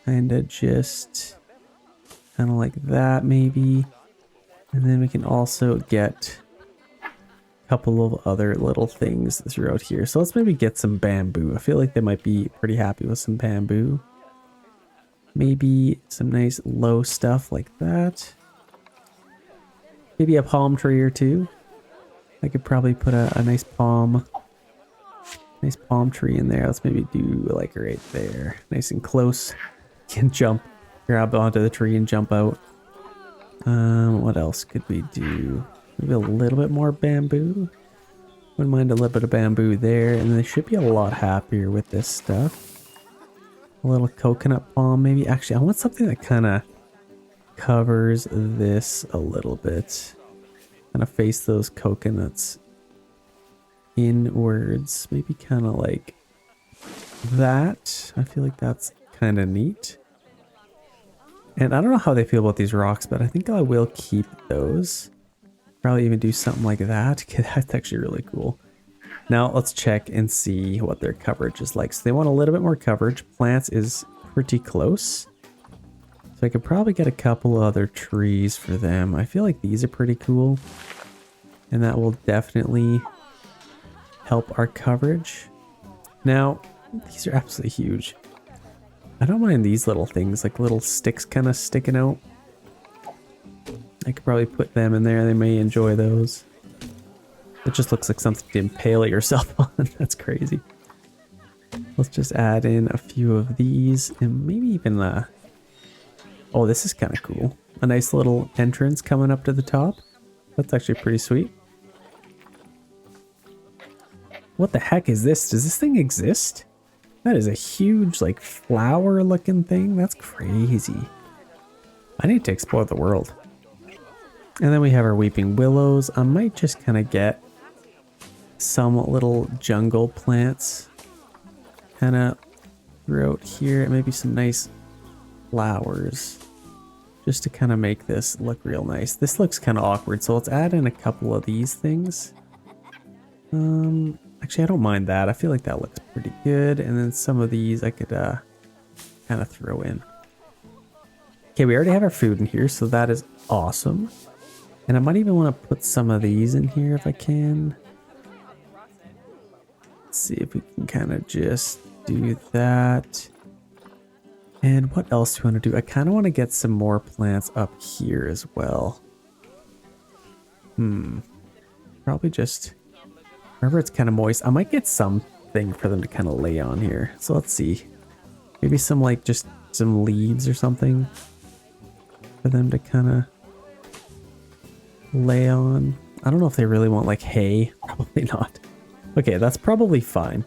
kind of just kind of like that maybe. And then we can also get couple of other little things throughout here. So let's maybe get some bamboo. I feel like they might be pretty happy with some bamboo. Maybe some nice low stuff like that. Maybe a palm tree or two. I could probably put a nice palm tree in there. Let's maybe do like right there. Nice and close. Can jump, grab onto the tree and jump out. What else could we do? Maybe a little bit more bamboo. Wouldn't mind a little bit of bamboo there, and they should be a lot happier with this stuff. A little coconut palm, maybe. Actually, I want something that kind of covers this a little bit. Kind of face those coconuts inwards. Maybe kind of like that. I feel like that's kind of neat. And I don't know how they feel about these rocks, but I think I will keep those. Probably even do something like that. That's actually really cool. Now let's check and see what their coverage is like. So they want a little bit more coverage. Plants is pretty close. So I could probably get a couple other trees for them. I feel like these are pretty cool. And that will definitely help our coverage. Now, these are absolutely huge. I don't mind these little things, like little sticks kind of sticking out. I could probably put them in there. They may enjoy those. It just looks like something to impale yourself on. That's crazy. Let's just add in a few of these and maybe even oh, this is kind of cool. A nice little entrance coming up to the top. That's actually pretty sweet. What the heck is this? Does this thing exist? That is a huge, like, flower looking thing. That's crazy. I need to explore the world. And then we have our weeping willows. I might just kind of get some little jungle plants kind of throughout here, and maybe some nice flowers just to kind of make this look real nice. This looks kind of awkward, so let's add in a couple of these things. Actually, I don't mind that. I feel like that looks pretty good. And then some of these I could kind of throw in. Okay, we already have our food in here, so that is awesome. And I might even want to put some of these in here if I can. Let's see if we can kind of just do that. And what else do we want to do? I kind of want to get some more plants up here as well. Probably just, wherever it's kind of moist, I might get something for them to kind of lay on here. So let's see. Maybe some like just some leaves or something for them to kind of lay on. I don't know if they really want like hay. Probably not. Okay, that's probably fine.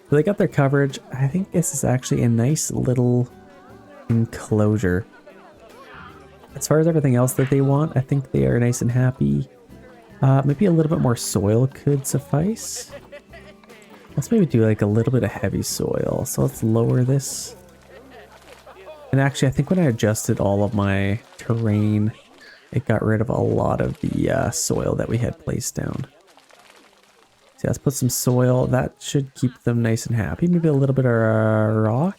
So they got their coverage. I think this is actually a nice little enclosure. As far as everything else that they want, I think they are nice and happy. Maybe a little bit more soil could suffice. Let's maybe do like a little bit of heavy soil. So let's lower this. And actually, I think when I adjusted all of my terrain, it got rid of a lot of the soil that we had placed down. So let's put some soil. That should keep them nice and happy. Maybe a little bit of rock.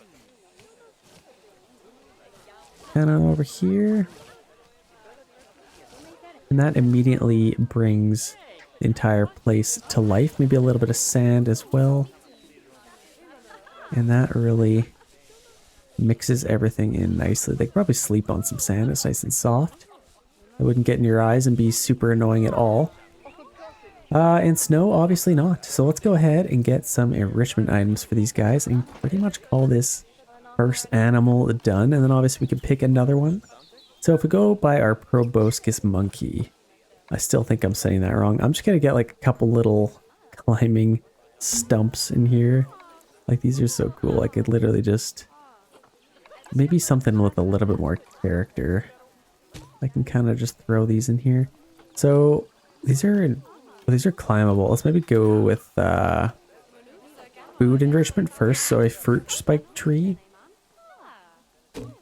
Kind of over here. And that immediately brings the entire place to life. Maybe a little bit of sand as well. And that really mixes everything in nicely. They could probably sleep on some sand. It's nice and soft. It wouldn't get in your eyes and be super annoying at all. And snow, obviously not. So let's go ahead and get some enrichment items for these guys and pretty much call this first animal done. And then obviously we can pick another one. So if we go by our proboscis monkey, I still think I'm saying that wrong. I'm just going to get like a couple little climbing stumps in here. Like these are so cool. I could literally just, maybe something with a little bit more character. I can kind of just throw these in here. So these are climbable. Let's maybe go with food enrichment first. So a fruit spike tree.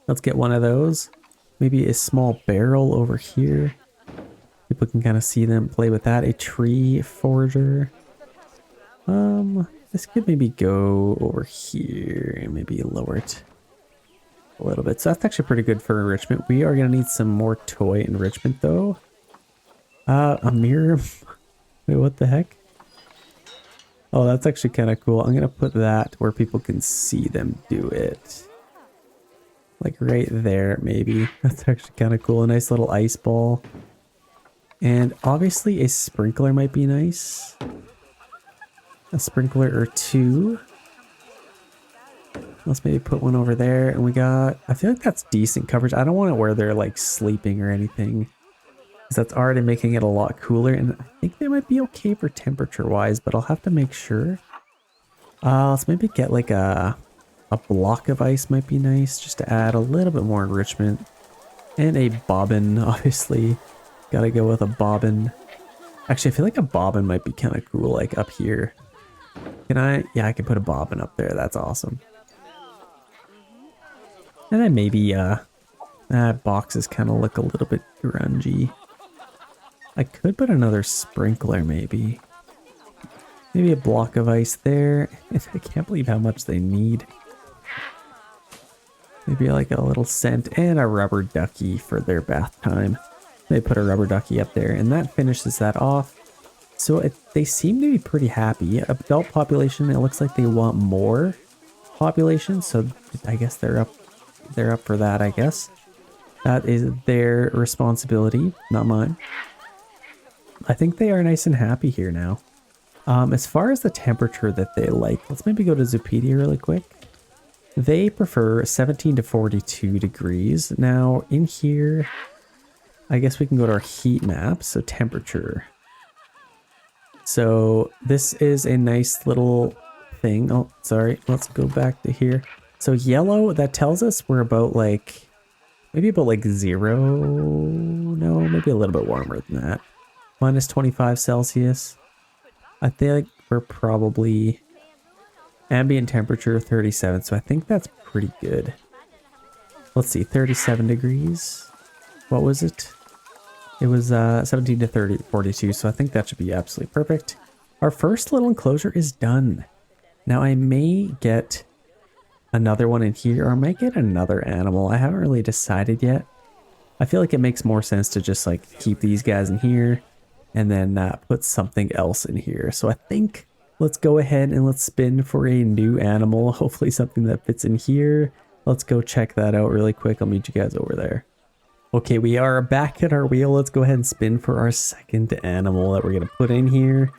Let's get one of those. Maybe a small barrel over here. People can kind of see them play with that. A tree forager. This could maybe go over here and maybe lower it a little bit. So that's actually pretty good for enrichment. We are going to need some more toy enrichment though. A mirror. Wait, what the heck? Oh, that's actually kind of cool. I'm gonna put that where people can see them do it. Like right there, maybe. That's actually kind of cool. A nice little ice ball. And obviously a sprinkler might be nice. A sprinkler or two. Let's maybe put one over there. And we got, I feel like that's decent coverage. I don't want it where they're like sleeping or anything, because that's already making it a lot cooler. And I think they might be okay for temperature wise, but I'll have to make sure. Let's maybe get like a block of ice might be nice, just to add a little bit more enrichment. And a bobbin, obviously. Gotta go with a bobbin. Actually, I feel like a bobbin might be kind of cool, like up here. Can I? Yeah, I can put a bobbin up there. That's awesome. And then maybe, boxes kind of look a little bit grungy. I could put another sprinkler, maybe. Maybe a block of ice there. I can't believe how much they need. Maybe like a little scent and a rubber ducky for their bath time. They put a rubber ducky up there, and that finishes that off. So they seem to be pretty happy. Adult population, it looks like they want more population, so I guess they're up for that, I guess. That is their responsibility, not mine. I think they are nice and happy here now. As far as the temperature that they like, let's maybe go to Zupedia really quick. They prefer 17 to 42 degrees. Now, in here, I guess we can go to our heat map, so temperature. So this is a nice little thing. Oh, sorry, let's go back to here. So yellow, that tells us we're about like, maybe about like 0, no, maybe a little bit warmer than that. Minus 25 Celsius. I think we're probably ambient temperature 37, so I think that's pretty good. Let's see, 37 degrees. What was it? It was 17 to 42, so I think that should be absolutely perfect. Our first little enclosure is done. Now I may get another one in here, or I might get another animal. I haven't really decided yet. I feel like it makes more sense to just like keep these guys in here and then put something else in here. So I think let's go ahead and let's spin for a new animal. Hopefully something that fits in here. Let's go check that out really quick. I'll meet you guys over there. Okay, we are back at our wheel. Let's go ahead and spin for our second animal that we're going to put in here.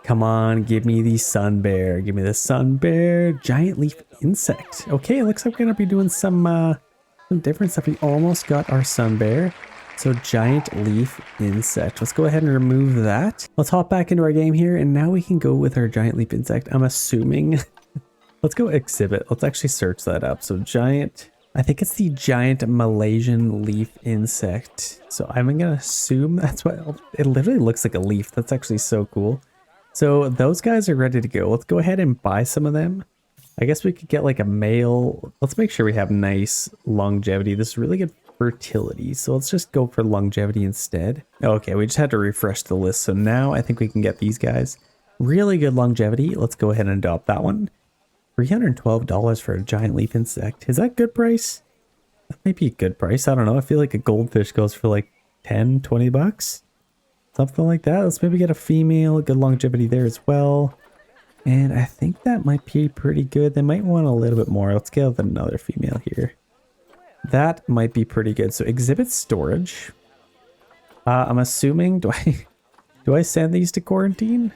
Come on, give me the sun bear. Give me the sun bear. Giant leaf insect. Okay, looks like we're going to be doing some different stuff. We almost got our sun bear. So giant leaf insect. Let's go ahead and remove that. Let's hop back into our game here, and now we can go with our giant leaf insect. I'm assuming. Let's go exhibit. Let's actually search that up. So giant, I think it's the giant Malaysian leaf insect. So I'm going to assume that's what it literally looks like, a leaf. That's actually so cool. So those guys are ready to go. Let's go ahead and buy some of them. I guess we could get like a male. Let's make sure we have nice longevity. This is really good fertility. So let's just go for longevity instead. Okay, we just had to refresh the list. So now I think we can get these guys. Really good longevity. Let's go ahead and adopt that one. $312 for a giant leaf insect. Is that good price? That might be a good price. I don't know. I feel like a goldfish goes for like 10, 20 bucks. Something like that. Let's maybe get a female. Good longevity there as well. And I think that might be pretty good. They might want a little bit more. Let's get another female here. That might be pretty good. So exhibit storage. I'm assuming, do I send these to quarantine?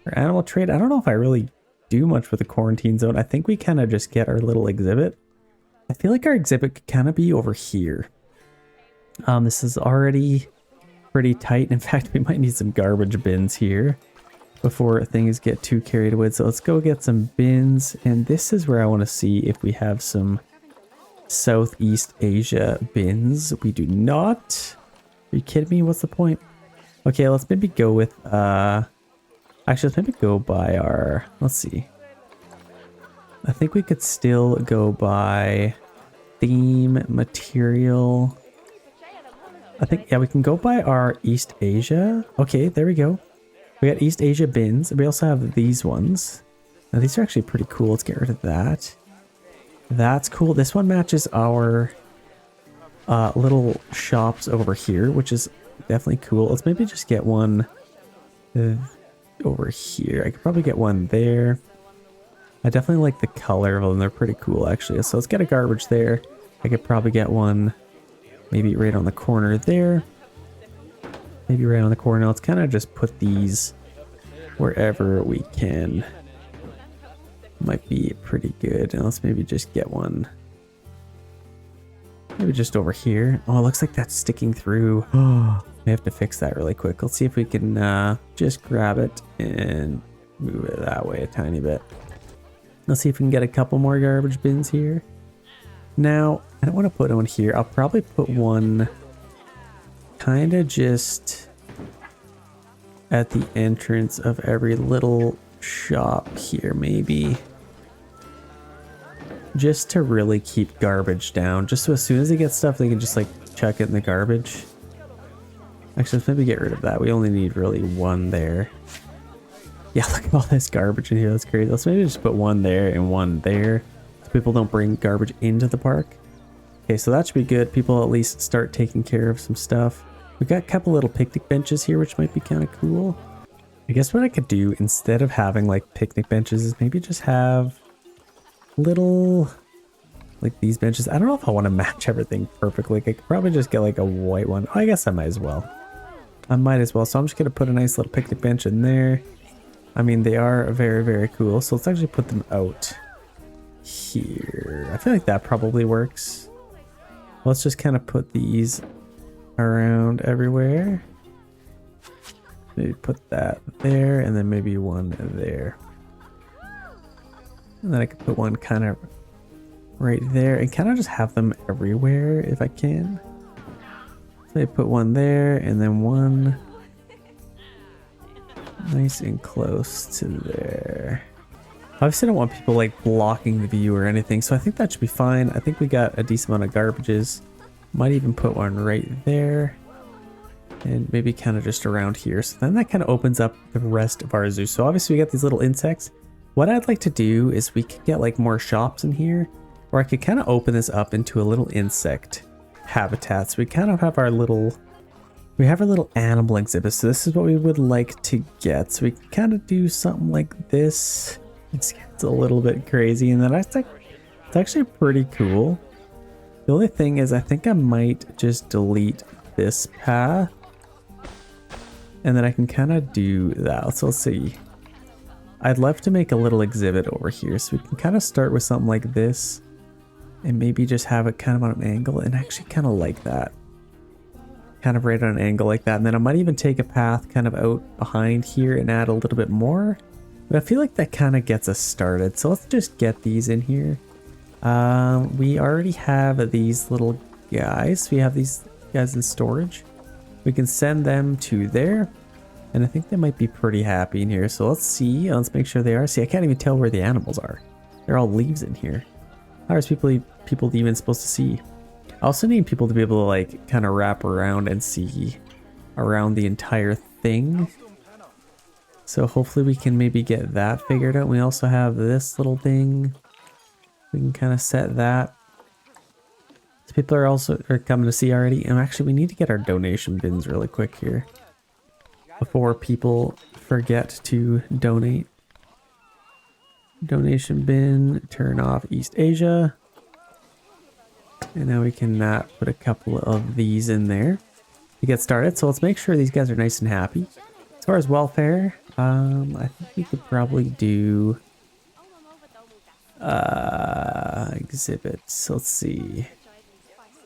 Or animal trade? I don't know if I really do much with the quarantine zone. I think we kind of just get our little exhibit. I feel like our exhibit could kind of be over here. This is already pretty tight. In fact, we might need some garbage bins here before things get too carried away. So let's go get some bins. And this is where I want to see if we have some Southeast Asia bins. We do not. Are you kidding me? What's the point? Okay, let's maybe go with actually, let's maybe go by our, let's see. I think we could still go by theme, material. I think, yeah, we can go by our East Asia. Okay, there we go. We got East Asia bins. We also have these ones. Now, these are actually pretty cool. Let's get rid of that. That's cool. This one matches our little shops over here, which is definitely cool. Let's maybe just get one over here. I could probably get one there. I definitely like the color of them. They're pretty cool, actually. So let's get a garbage there. I could probably get one maybe right on the corner there. Maybe right on the corner. Let's kind of just put these wherever we can. Might be pretty good. And let's maybe just get one. Maybe just over here. Oh, it looks like that's sticking through. Oh, we have to fix that really quick. Let's see if we can just grab it and move it that way a tiny bit. Let's see if we can get a couple more garbage bins here. Now, I don't want to put one here. I'll probably put one kind of just at the entrance of every little shop here, maybe. Just to really keep garbage down. Just so as soon as they get stuff, they can just like chuck it in the garbage. Actually, let's maybe get rid of that. We only need really one there. Yeah, look at all this garbage in here. That's crazy. Let's maybe just put one there and one there. So people don't bring garbage into the park. Okay, so that should be good. People at least start taking care of some stuff. We've got a couple little picnic benches here, which might be kind of cool. I guess what I could do instead of having like picnic benches is maybe just have little like these benches. I don't know if I want to match everything perfectly. Like, I could probably just get like a white one. Oh, I guess I might as well. So I'm just going to put a nice little picnic bench in there. I mean, they are very, very cool. So let's actually put them out here. I feel like that probably works. Let's just kind of put these around everywhere. Maybe put that there and then maybe one there. And then I could put one kind of right there and kind of just have them everywhere if I can. So I put one there and then one nice and close to there. Obviously I don't want people like blocking the view or anything, so I think that should be fine. I think we got a decent amount of garbages. Might even put one right there. And maybe kind of just around here. So then that kind of opens up the rest of our zoo. So obviously we got these little insects. What I'd like to do is we could get like more shops in here, or I could kind of open this up into a little insect habitat. So we kind of have our little animal exhibit. So this is what we would like to get. So we can kind of do something like this. It's a little bit crazy, and then I think it's actually pretty cool. The only thing is I think I might just delete this path, and then I can kind of do that. So let's see. I'd love to make a little exhibit over here, so we can kind of start with something like this and maybe just have it kind of on an angle, and actually kind of like that. Kind of right on an angle like that. And then I might even take a path kind of out behind here and add a little bit more. But I feel like that kind of gets us started. So let's just get these in here. We already have these little guys. We have these guys in storage. We can send them to there. And I think they might be pretty happy in here. So let's see. Let's make sure they are. See, I can't even tell where the animals are. They're all leaves in here. How are people even supposed to see? I also need people to be able to like kind of wrap around and see around the entire thing. So hopefully we can maybe get that figured out. We also have this little thing. We can kind of set that. So people are coming to see already. And actually we need to get our donation bins really quick here before people forget to donate. Donation bin, turn off East Asia. And now we can put a couple of these in there to get started. So let's make sure these guys are nice and happy. As far as welfare, I think we could probably do exhibits. So let's see.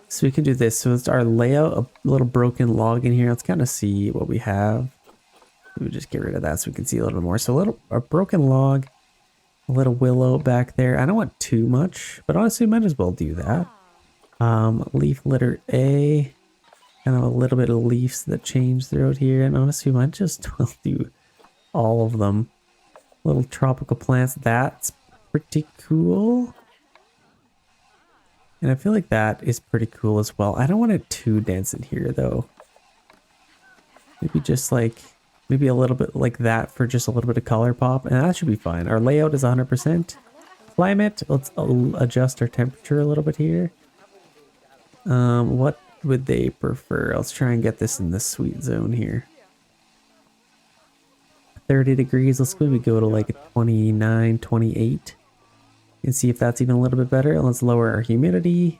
So we can do this. So it's our layout, a little broken log in here. Let's kind of see what we have. We'll just get rid of that so we can see a little bit more. So a broken log, a little willow back there. I don't want too much, but honestly, might as well do that. Leaf litter A, kind of a little bit of leaves that change throughout here, and honestly we might just well do all of them. Little tropical plants, that's pretty cool, and I feel like that is pretty cool as well. I don't want it too dense in here though. Maybe just like maybe a little bit like that for just a little bit of color pop, and that should be fine. Our layout is 100%. Climate, let's adjust our temperature a little bit here. What would they prefer? Let's try and get this in the sweet zone here. 30 degrees. Let's maybe go to like a 29, 28 and see if that's even a little bit better. Let's lower our humidity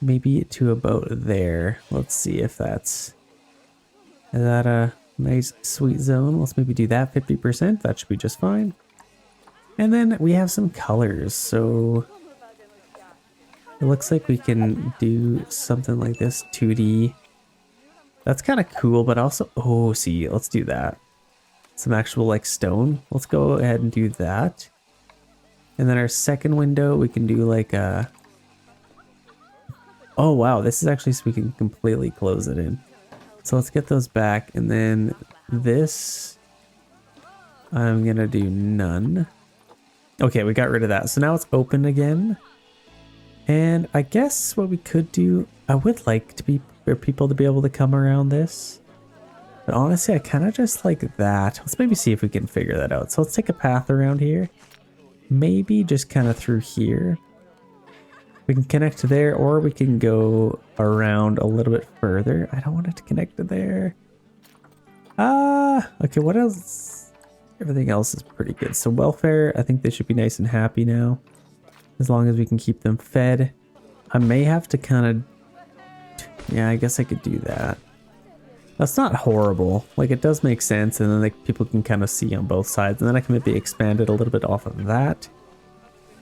maybe to about there. Let's see if that's, is that a nice sweet zone? Let's maybe do that 50%. That should be just fine. And then we have some colors. So it looks like we can do something like this 2D. That's kind of cool, but also, oh, see, let's do that. Some actual like stone. Let's go ahead and do that. And then our second window, we can do like a, oh wow, this is actually so we can completely close it in. So let's get those back. And then this, I'm gonna do none. Okay, we got rid of that. So now it's open again. And I guess what we could do, I would like to be for people to be able to come around this. But honestly, I kind of just like that. Let's maybe see if we can figure that out. So let's take a path around here. Maybe just kind of through here. We can connect to there, or we can go around a little bit further. I don't want it to connect to there. Okay, what else? Everything else is pretty good. So welfare, I think they should be nice and happy now. As long as we can keep them fed. I may have to kind of, yeah, I guess I could do that. That's not horrible. Like, it does make sense, and then like people can kind of see on both sides, and then I can maybe expand it a little bit off of that.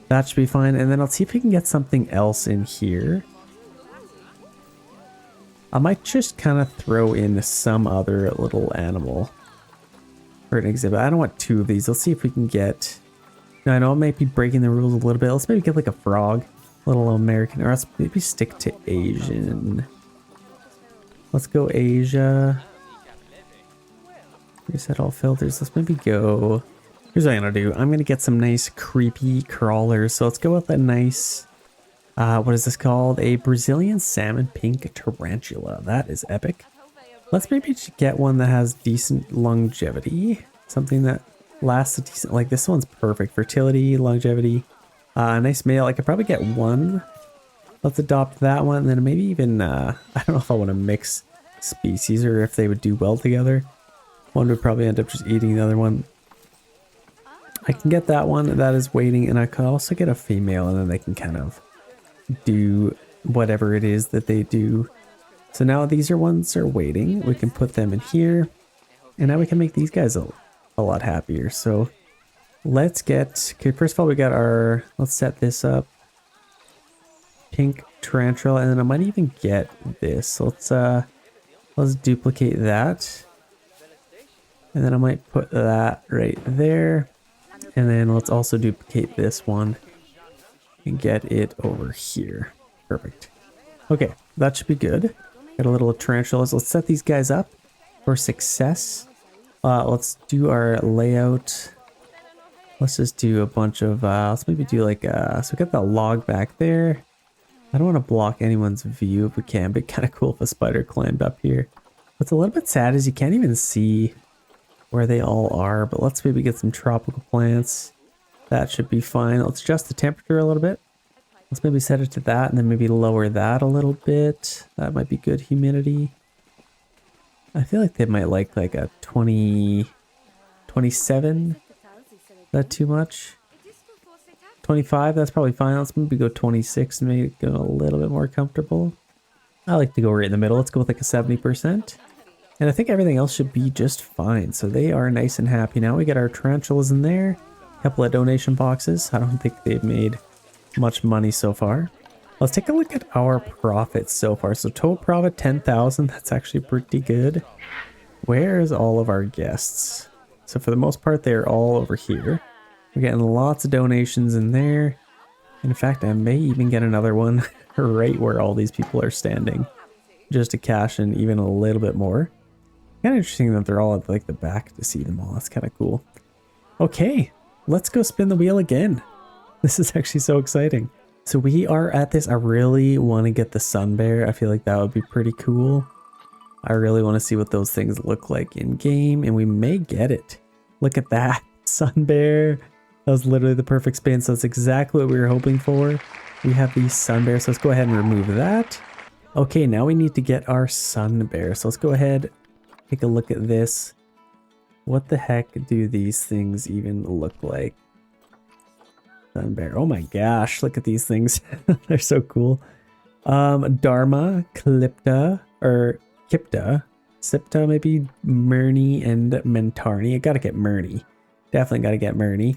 That should be fine. And then I'll see if we can get something else in here. I might just kind of throw in some other little animal for an exhibit. I don't want two of these. Let's see if we can get, now I know I might be breaking the rules a little bit. Let's maybe get like a frog, little American, or let's maybe stick to Asian. Let's go Asia. Reset all filters. Let's maybe go, here's what I'm gonna do. I'm gonna get some nice creepy crawlers. So let's go with a nice, what is this called? A Brazilian salmon pink tarantula. That is epic. Let's maybe get one that has decent longevity. Something that lasts a decent, like this one's perfect. Fertility, longevity. Nice male. I could probably get one. Let's adopt that one. And then maybe even, I don't know if I want to mix species or if they would do well together. One would probably end up just eating the other one. I can get that one that is waiting, and I could also get a female, and then they can kind of do whatever it is that they do. So now these are ones that are waiting. We can put them in here, and now we can make these guys a lot happier. So let's get, okay, first of all, we got our, let's set this up. Pink tarantula, and then I might even get this. So let's duplicate that. And then I might put that right there. And then let's also duplicate this one and get it over here. Perfect. Okay, that should be good. Got a little tarantulas. Let's set these guys up for success. Let's do our layout. Let's just do a bunch of, let's maybe do like, so we got the log back there. I don't want to block anyone's view if we can, but kind of cool if a spider climbed up here. What's a little bit sad is you can't even see where they all are, but let's maybe get some tropical plants. That should be fine. Let's adjust the temperature a little bit. Let's maybe set it to that, and then maybe lower that a little bit. That might be good humidity. I feel like they might like a 20, 27. Is that too much? 25, that's probably fine. Let's maybe go 26 and make it a little bit more comfortable. I like to go right in the middle. Let's go with like a 70%. And I think everything else should be just fine. So they are nice and happy now. We got our tarantulas in there. A couple of donation boxes. I don't think they've made much money so far. Let's take a look at our profits so far. So total profit 10,000. That's actually pretty good. Where's all of our guests? So for the most part, they're all over here. We're getting lots of donations in there. In fact, I may even get another one right where all these people are standing, just to cash in even a little bit more. Kind of interesting that they're all at like the back to see them all. That's kind of cool. Okay, let's go spin the wheel again. This is actually so exciting. So we are at this. I really want to get the sun bear. I feel like that would be pretty cool. I really want to see what those things look like in game, and we may get it. Look at that sun bear. That was literally the perfect spin. So that's exactly what we were hoping for. We have the sun bear. So let's go ahead and remove that. Okay, now we need to get our sun bear. So let's go ahead, take a look at this. What the heck do these things even look like? Sun bear. Oh my gosh, look at these things. They're so cool. Dharma, Clipta, or Kipta, Sipta, maybe Murni and Mentarni. I gotta get Murni. Definitely gotta get Murni.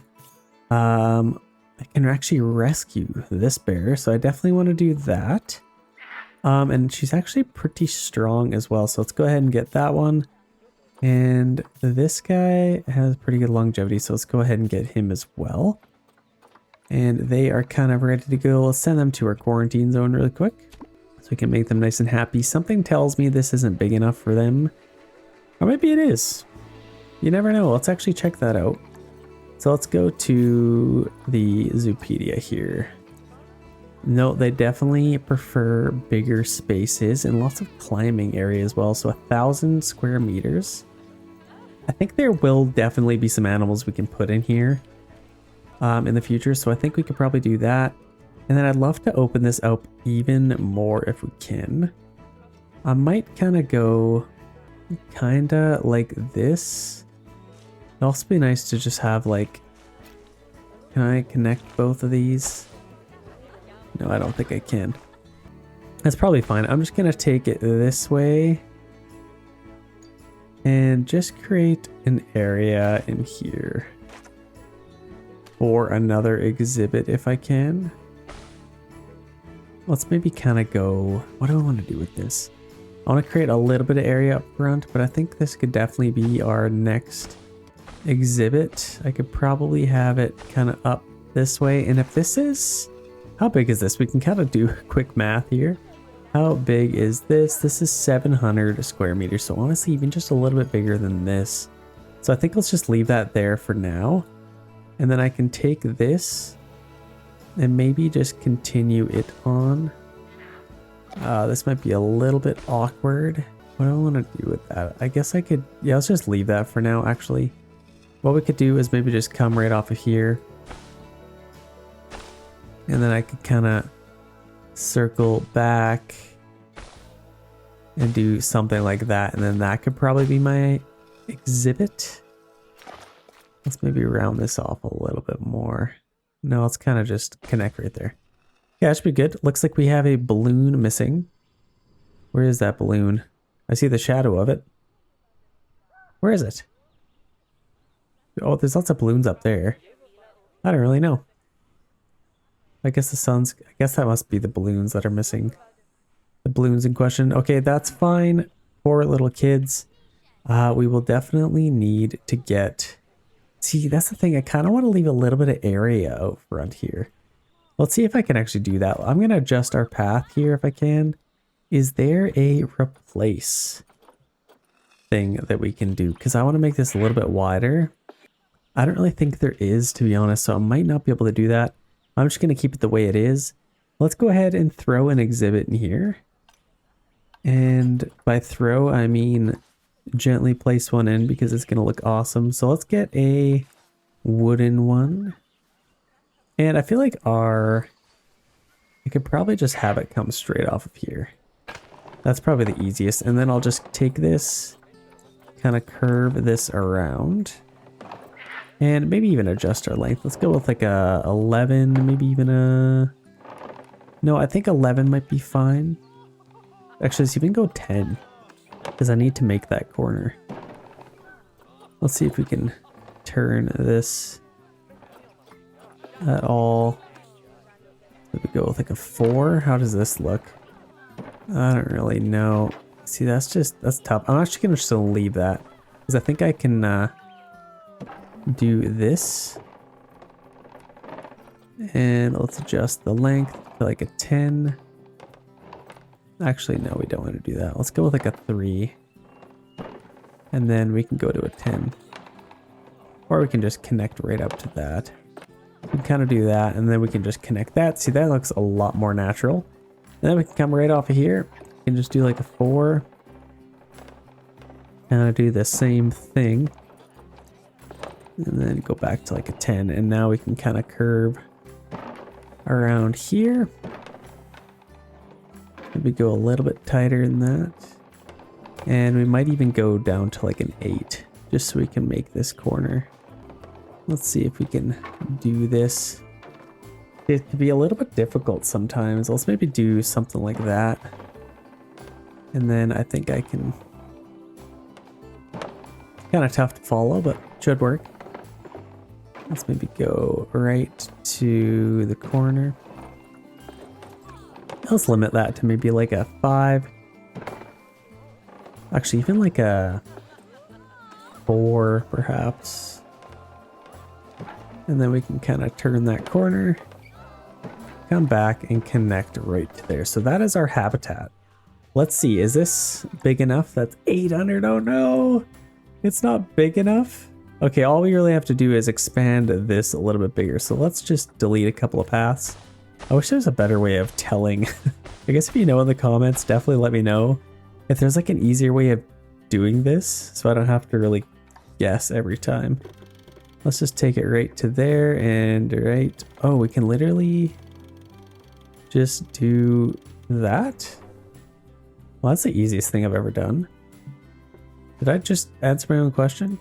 I can actually rescue this bear, so I definitely want to do that. And she's actually pretty strong as well, so let's go ahead and get that one. And this guy has pretty good longevity, so let's go ahead and get him as well. And they are kind of ready to go. Let's send them to our quarantine zone really quick so we can make them nice and happy. Something tells me this isn't big enough for them. Or maybe it is. You never know. Let's actually check that out. So let's go to the Zoopedia here. No, they definitely prefer bigger spaces and lots of climbing area as well. So 1,000 square meters. I think there will definitely be some animals we can put in here in the future. So I think we could probably do that. And then I'd love to open this up even more if we can. I might kind of go kind of like this. It'd also be nice to just have like, can I connect both of these? No, I don't think I can. That's probably fine. I'm just gonna take it this way and just create an area in here for another exhibit if I can. Let's maybe kind of go, what do I want to do with this? I want to create a little bit of area up front, but I think this could definitely be our next exhibit. I could probably have it kind of up this way. And if this is, how big is this? We can kind of do quick math here. How big is this? This is 700 square meters. So honestly, even just a little bit bigger than this. So I think let's just leave that there for now. And then I can take this and maybe just continue it on. This might be a little bit awkward. What do I want to do with that? I guess I could, yeah, let's just leave that for now, actually. What we could do is maybe just come right off of here. And then I could kind of circle back and do something like that. And then that could probably be my exhibit. Let's maybe round this off a little bit more. No, let's kind of just connect right there. Yeah, that should be good. Looks like we have a balloon missing. Where is that balloon? I see the shadow of it. Where is it? Oh, there's lots of balloons up there. I don't really know. I guess the sun's, I guess that must be the balloons that are missing. The balloons in question. Okay, that's fine. Poor little kids. We will definitely need to get, see, that's the thing. I kind of want to leave a little bit of area out front here. Let's see if I can actually do that. I'm going to adjust our path here if I can. Is there a replace thing that we can do? Because I want to make this a little bit wider. I don't really think there is, to be honest, so I might not be able to do that. I'm just going to keep it the way it is. Let's go ahead and throw an exhibit in here. And by throw, I mean gently place one in because it's going to look awesome. So let's get a wooden one. And I feel like I could probably just have it come straight off of here. That's probably the easiest. And then I'll just take this, kind of curve this around. And maybe even adjust our length. Let's go with like a 11, maybe even a... No, I think 11 might be fine. Actually, let's even go 10. Because I need to make that corner. Let's see if we can turn this at all. Maybe go with like a 4. How does this look? I don't really know. See, that's tough. I'm actually going to just leave that. Because I think I can... do this, and let's adjust the length to like a 10. Actually, no, we don't want to do that. Let's go with like a 3, and then we can go to a 10, or we can just connect right up to that. We can kind of do that, and then we can just connect that. See, that looks a lot more natural. And then we can come right off of here and just do like a 4, kind of do the same thing. And then go back to like a 10. And now we can kind of curve around here. Maybe go a little bit tighter than that. And we might even go down to like an 8. just so we can make this corner. Let's see if we can do this. It can be a little bit difficult sometimes. Let's maybe do something like that. And then I think I can... Kind of tough to follow, but should work. Let's maybe go right to the corner. Let's limit that to maybe like a 5. Actually, even like a 4, perhaps. And then we can kind of turn that corner, come back and connect right to there. So that is our habitat. Let's see, is this big enough? That's 800, oh no, it's not big enough. Okay, all we really have to do is expand this a little bit bigger. So let's just delete a couple of paths. I wish there was a better way of telling. I guess if you know in the comments, definitely let me know if there's like an easier way of doing this so I don't have to really guess every time. Let's just take it right to there and right. Oh, we can literally just do that. Well, that's the easiest thing I've ever done. Did I just answer my own question?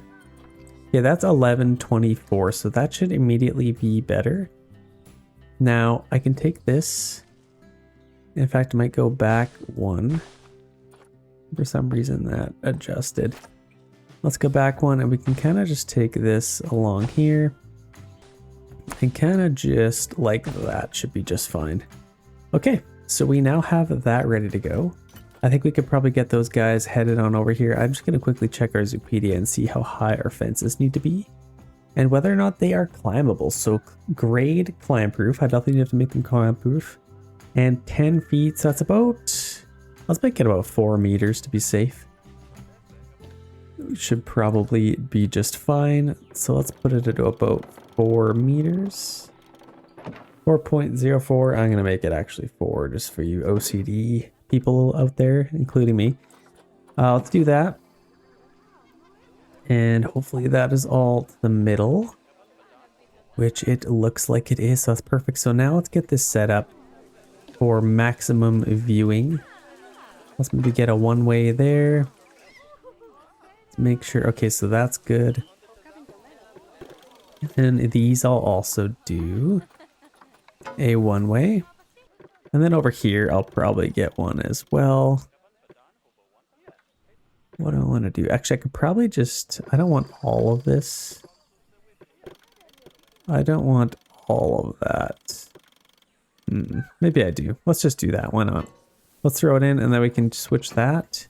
Yeah, that's 1124, so that should immediately be better. Now, I can take this. In fact, I might go back 1. For some reason that adjusted. Let's go back 1 and we can kind of just take this along here. And kind of just like that should be just fine. Okay, so we now have that ready to go. I think we could probably get those guys headed on over here. I'm just going to quickly check our Zupedia and see how high our fences need to be. And whether or not they are climbable. So grade climb proof. I definitely have to make them climb proof. And 10 feet, so that's about... Let's make it about 4 meters to be safe. We should probably be just fine. So let's put it at about 4 meters. 4.04. I'm going to make it actually 4 just for you OCD people out there, including me. Let's do that. And hopefully that is all to the middle, which it looks like it is. So that's perfect. So now let's get this set up for maximum viewing. Let's maybe get a one-way there. Let's make sure. Okay, so that's good. And these I'll also do a one-way. And then over here, I'll probably get one as well. What do I want to do? Actually, I could probably just... I don't want all of this. I don't want all of that. Maybe I do. Let's just do that. Why not? Let's throw it in and then we can switch that.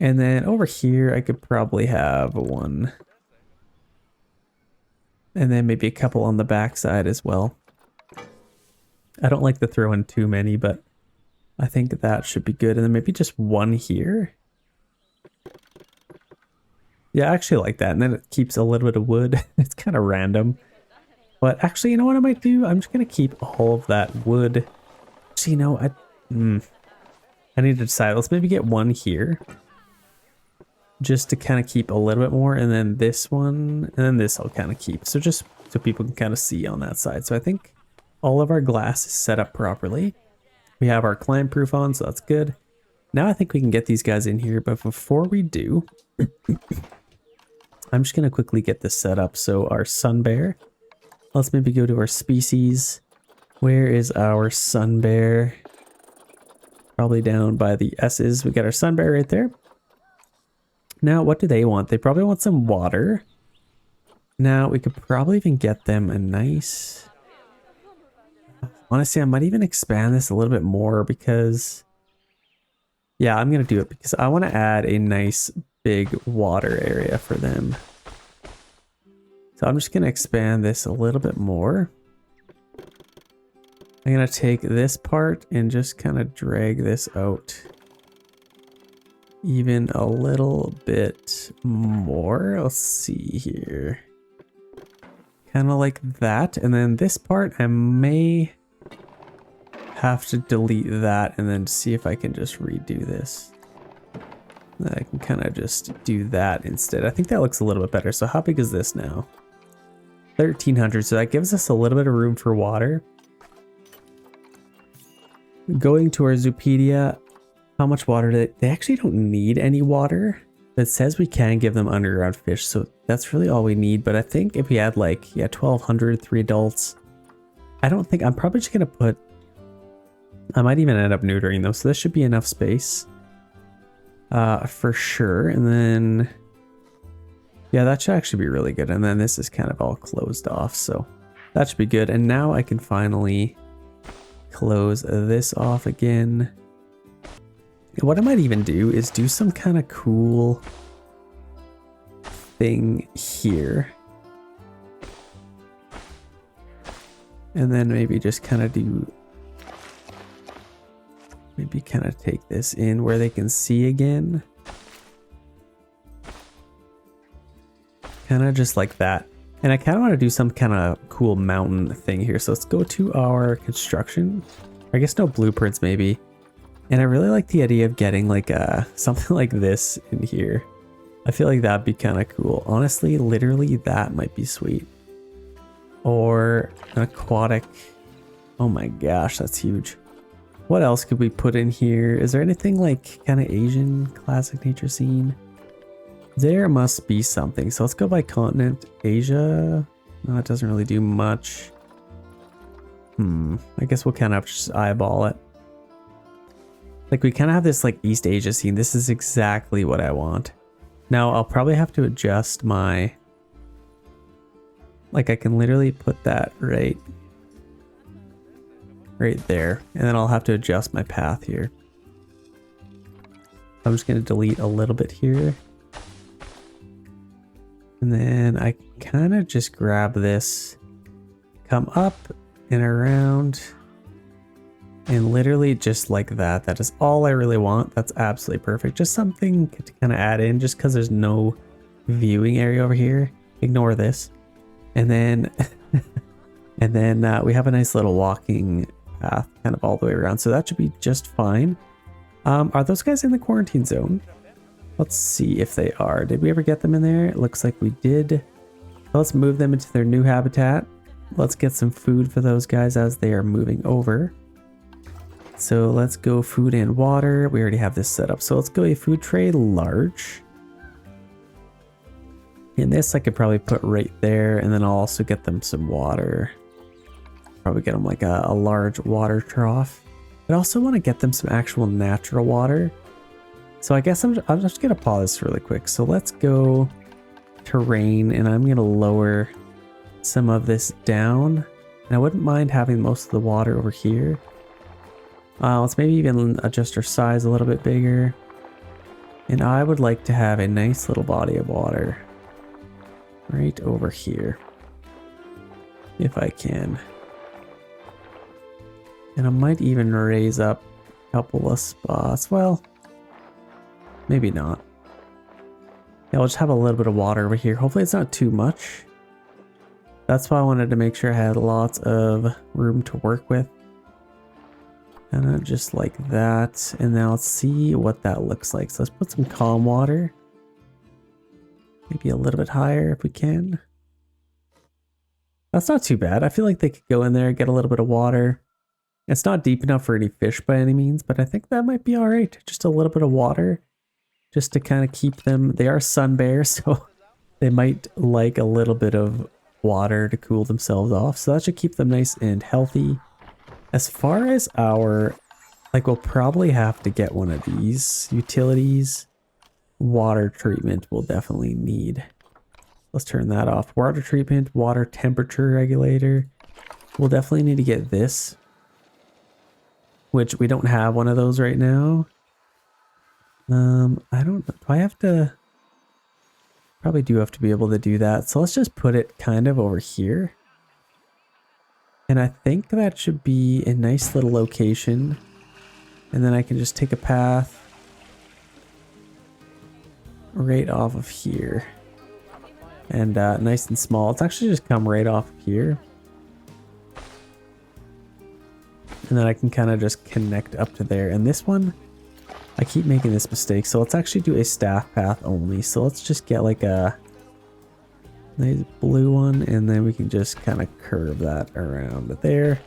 And then over here, I could probably have one. And then maybe a couple on the back side as well. I don't like to throw in too many, but I think that should be good. And then maybe just one here. Yeah, I actually like that. And then it keeps a little bit of wood. It's kind of random. But actually, you know what I might do? I'm just going to keep all of that wood. Actually, you know, I need to decide. Let's maybe get one here. Just to kind of keep a little bit more. And then this one. And then this I'll kind of keep. So just so people can kind of see on that side. So I think all of our glass is set up properly. We have our climb proof on, so that's good. Now I think we can get these guys in here. But before we do... I'm just going to quickly get this set up. So our sun bear. Let's maybe go to our species. Where is our sun bear? Probably down by the S's. We got our sun bear right there. Now, what do they want? They probably want some water. Now, we could probably even get them a nice... Honestly, I might even expand this a little bit more because... Yeah, I'm going to do it because I want to add a nice big water area for them. So I'm just going to expand this a little bit more. I'm going to take this part and just kind of drag this out even a little bit more. Let's see here. Kind of like that. And then this part, I may have to delete that and then see if I can just redo this. I can kind of just do that instead. I think that looks a little bit better. So how big is this now? 1300. So that gives us a little bit of room for water. Going to our Zupedia, how much water do they actually don't need any water. It says we can give them underground fish, so that's really all we need. But I think if we had like, yeah, 1,200, 3 adults, I don't think, I'm probably just going to put, I might even end up neutering them. So this should be enough space for sure. And then, yeah, that should actually be really good. And then this is kind of all closed off. So that should be good. And now I can finally close this off again. What I might even do is do some kind of cool thing here. And then maybe just kind of do, maybe kind of take this in where they can see again. Kind of just like that. And I kind of want to do some kind of cool mountain thing here. So let's go to our construction. I guess no blueprints maybe. And I really like the idea of getting like something like this in here. I feel like that'd be kind of cool. Honestly, literally that might be sweet. Or an aquatic. Oh my gosh, that's huge. What else could we put in here? Is there anything like kind of Asian classic nature scene? There must be something. So let's go by continent. Asia. No, it doesn't really do much. I guess we'll kind of just eyeball it. Like we kind of have this like East Asia scene. This is exactly what I want. Now I'll probably have to adjust my, like I can literally put that right there. And then I'll have to adjust my path here. I'm just going to delete a little bit here. And then I kind of just grab this, come up and around. And literally just like that. That is all I really want. That's absolutely perfect. Just something to kind of add in just because there's no viewing area over here. Ignore this. And then and then we have a nice little walking path kind of all the way around. So that should be just fine. Are those guys in the quarantine zone? Let's see if they are. Did we ever get them in there? It looks like we did. Let's move them into their new habitat. Let's get some food for those guys as they are moving over. So let's go food and water. We already have this set up. So let's go a food tray large. And this I could probably put right there. And then I'll also get them some water. Probably get them like a large water trough. But I also want to get them some actual natural water. So I guess I'm just going to pause this really quick. So let's go terrain and I'm going to lower some of this down. And I wouldn't mind having most of the water over here. Let's maybe even adjust our size a little bit bigger. And I would like to have a nice little body of water right over here, if I can. And I might even raise up a couple of spots. Well, maybe not. Yeah, I'll just have a little bit of water over here. Hopefully it's not too much. That's why I wanted to make sure I had lots of room to work with. And just like that. And now let's see what that looks like. So let's put some calm water. Maybe a little bit higher if we can. That's not too bad. I feel like they could go in there, get a little bit of water. It's not deep enough for any fish by any means, but I think that might be all right. Just a little bit of water just to kind of keep them. They are sun bears, so they might like a little bit of water to cool themselves off. So that should keep them nice and healthy. As far as our, like we'll probably have to get one of these utilities. Water treatment we'll definitely need. Let's turn that off. Water treatment, water temperature regulator. We'll definitely need to get this, which we don't have one of those right now. I don't know. Do I have to? Probably do have to be able to do that. So let's just put it kind of over here. And I think that should be a nice little location. And then I can just take a path right off of here. And nice and small. It's actually just come right off of here. And then I can kind of just connect up to there. And this one, I keep making this mistake. So let's actually do a staff path only. So let's just get like a nice blue one. And then we can just kind of curve that around there.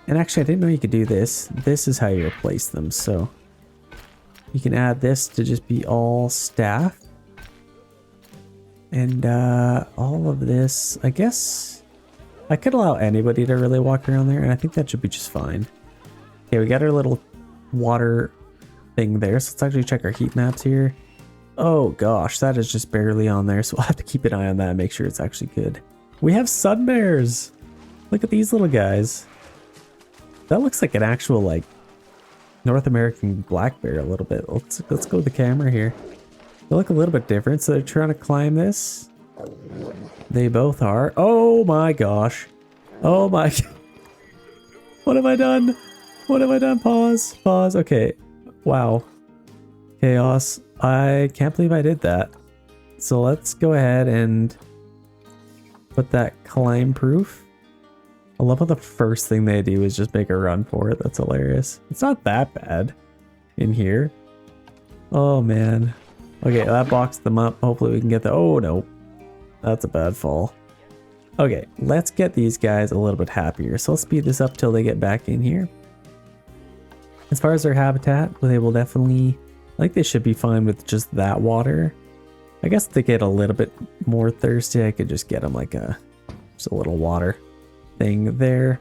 And actually, I didn't know you could do this. This is how you replace them. So You can add this to just be all staff. And all of this, I guess I could allow anybody to really walk around there, and I think that should be just fine. Okay, we got our little water thing there, so let's actually check our heat maps here. Oh gosh, that is just barely on there, so we'll have to keep an eye on that and make sure it's actually good. We have sun bears! Look at these little guys. That looks like an actual, like, North American black bear a little bit. Let's go with the camera here. They look a little bit different, so they're trying to climb this. They both are. Oh my gosh. Oh my. What have I done? What have I done? Pause. Pause. Okay. Wow. Chaos. I can't believe I did that. So let's go ahead and put that climb proof. I love how the first thing they do is just make a run for it. That's hilarious. It's not that bad in here. Oh man. Okay, that boxed them up. Hopefully we can get the... Oh no. That's a bad fall. Okay, let's get these guys a little bit happier. So let's speed this up till they get back in here. As far as their habitat, they will definitely... I think they should be fine with just that water. I guess if they get a little bit more thirsty, I could just get them like just a little water thing there.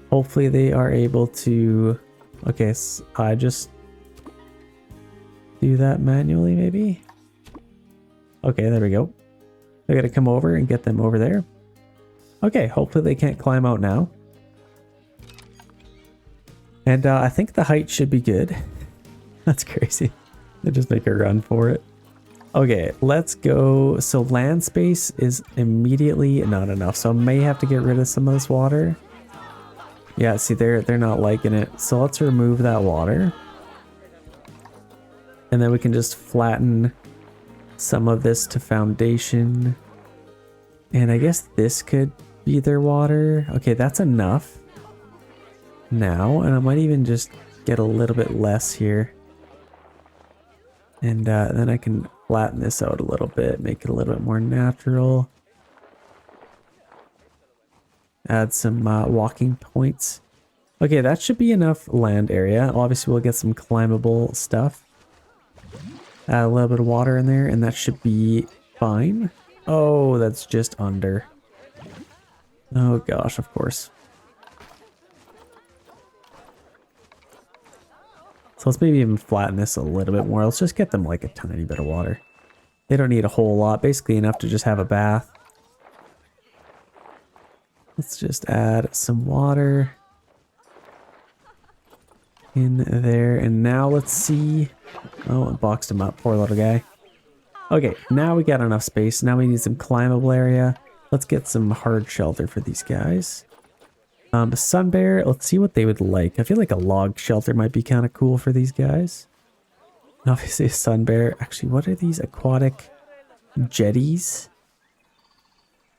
Hopefully they are able to... Okay, so I just do that manually maybe. Okay, there we go. I gotta come over and get them over there. Okay, hopefully they can't climb out now. And I think the height should be good. That's crazy. They just make a run for it. Okay, let's go. So land space is immediately not enough, so I may have to get rid of some of this water. Yeah, see, they're not liking it. So let's remove that water. And then we can just flatten some of this to foundation. And I guess this could be their water. Okay, that's enough now. And I might even just get a little bit less here. And then I can flatten this out a little bit, make it a little bit more natural. Add some walking points. Okay, that should be enough land area. Obviously, we'll get some climbable stuff. Add a little bit of water in there, and that should be fine. Oh, that's just under. Oh gosh, of course. So let's maybe even flatten this a little bit more. Let's just get them like a tiny bit of water. They don't need a whole lot, basically enough to just have a bath. Let's just add some water in there, and now let's see. Oh, it boxed him up, poor little guy. Okay, now we got enough space. Now we need some climbable area. Let's get some hard shelter for these guys. Sun bear, let's see what they would like. I feel like a log shelter might be kind of cool for these guys. Obviously a sun bear. Actually, what are these? Aquatic jetties?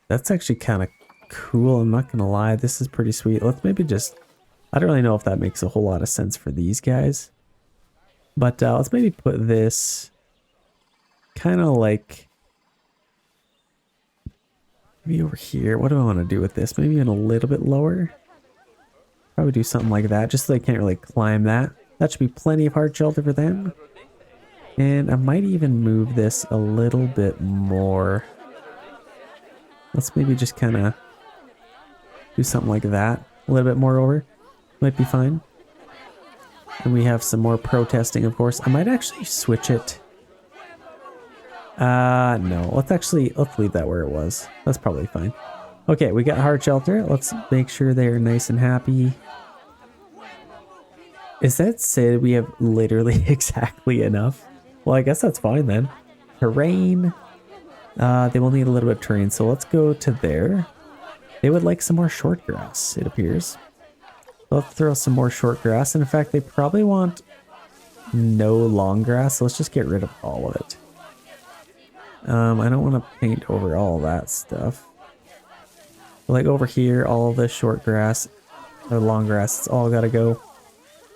That's actually kind of cool. I'm not gonna lie, this is pretty sweet. Let's maybe just... I don't really know if that makes a whole lot of sense for these guys. But let's maybe put this kind of like... maybe over here. What do I want to do with this? Maybe even a little bit lower? Probably do something like that, just so they can't really climb that. That should be plenty of hard shelter for them. And I might even move this a little bit more. Let's maybe just kind of do something like that. A little bit more over. Might be fine. And we have some more protesting, of course. I might actually switch it. No. Let's leave that where it was. That's probably fine. Okay, we got hard shelter. Let's make sure they're nice and happy. Is that said we have literally exactly enough? Well, I guess that's fine then. Terrain. They will need a little bit of terrain, so let's go to there. They would like some more short grass, it appears. Let's throw some more short grass, and in fact, they probably want no long grass, so let's just get rid of all of it. I don't want to paint over all that stuff. But like over here, all the short grass, or long grass, it's all gotta go.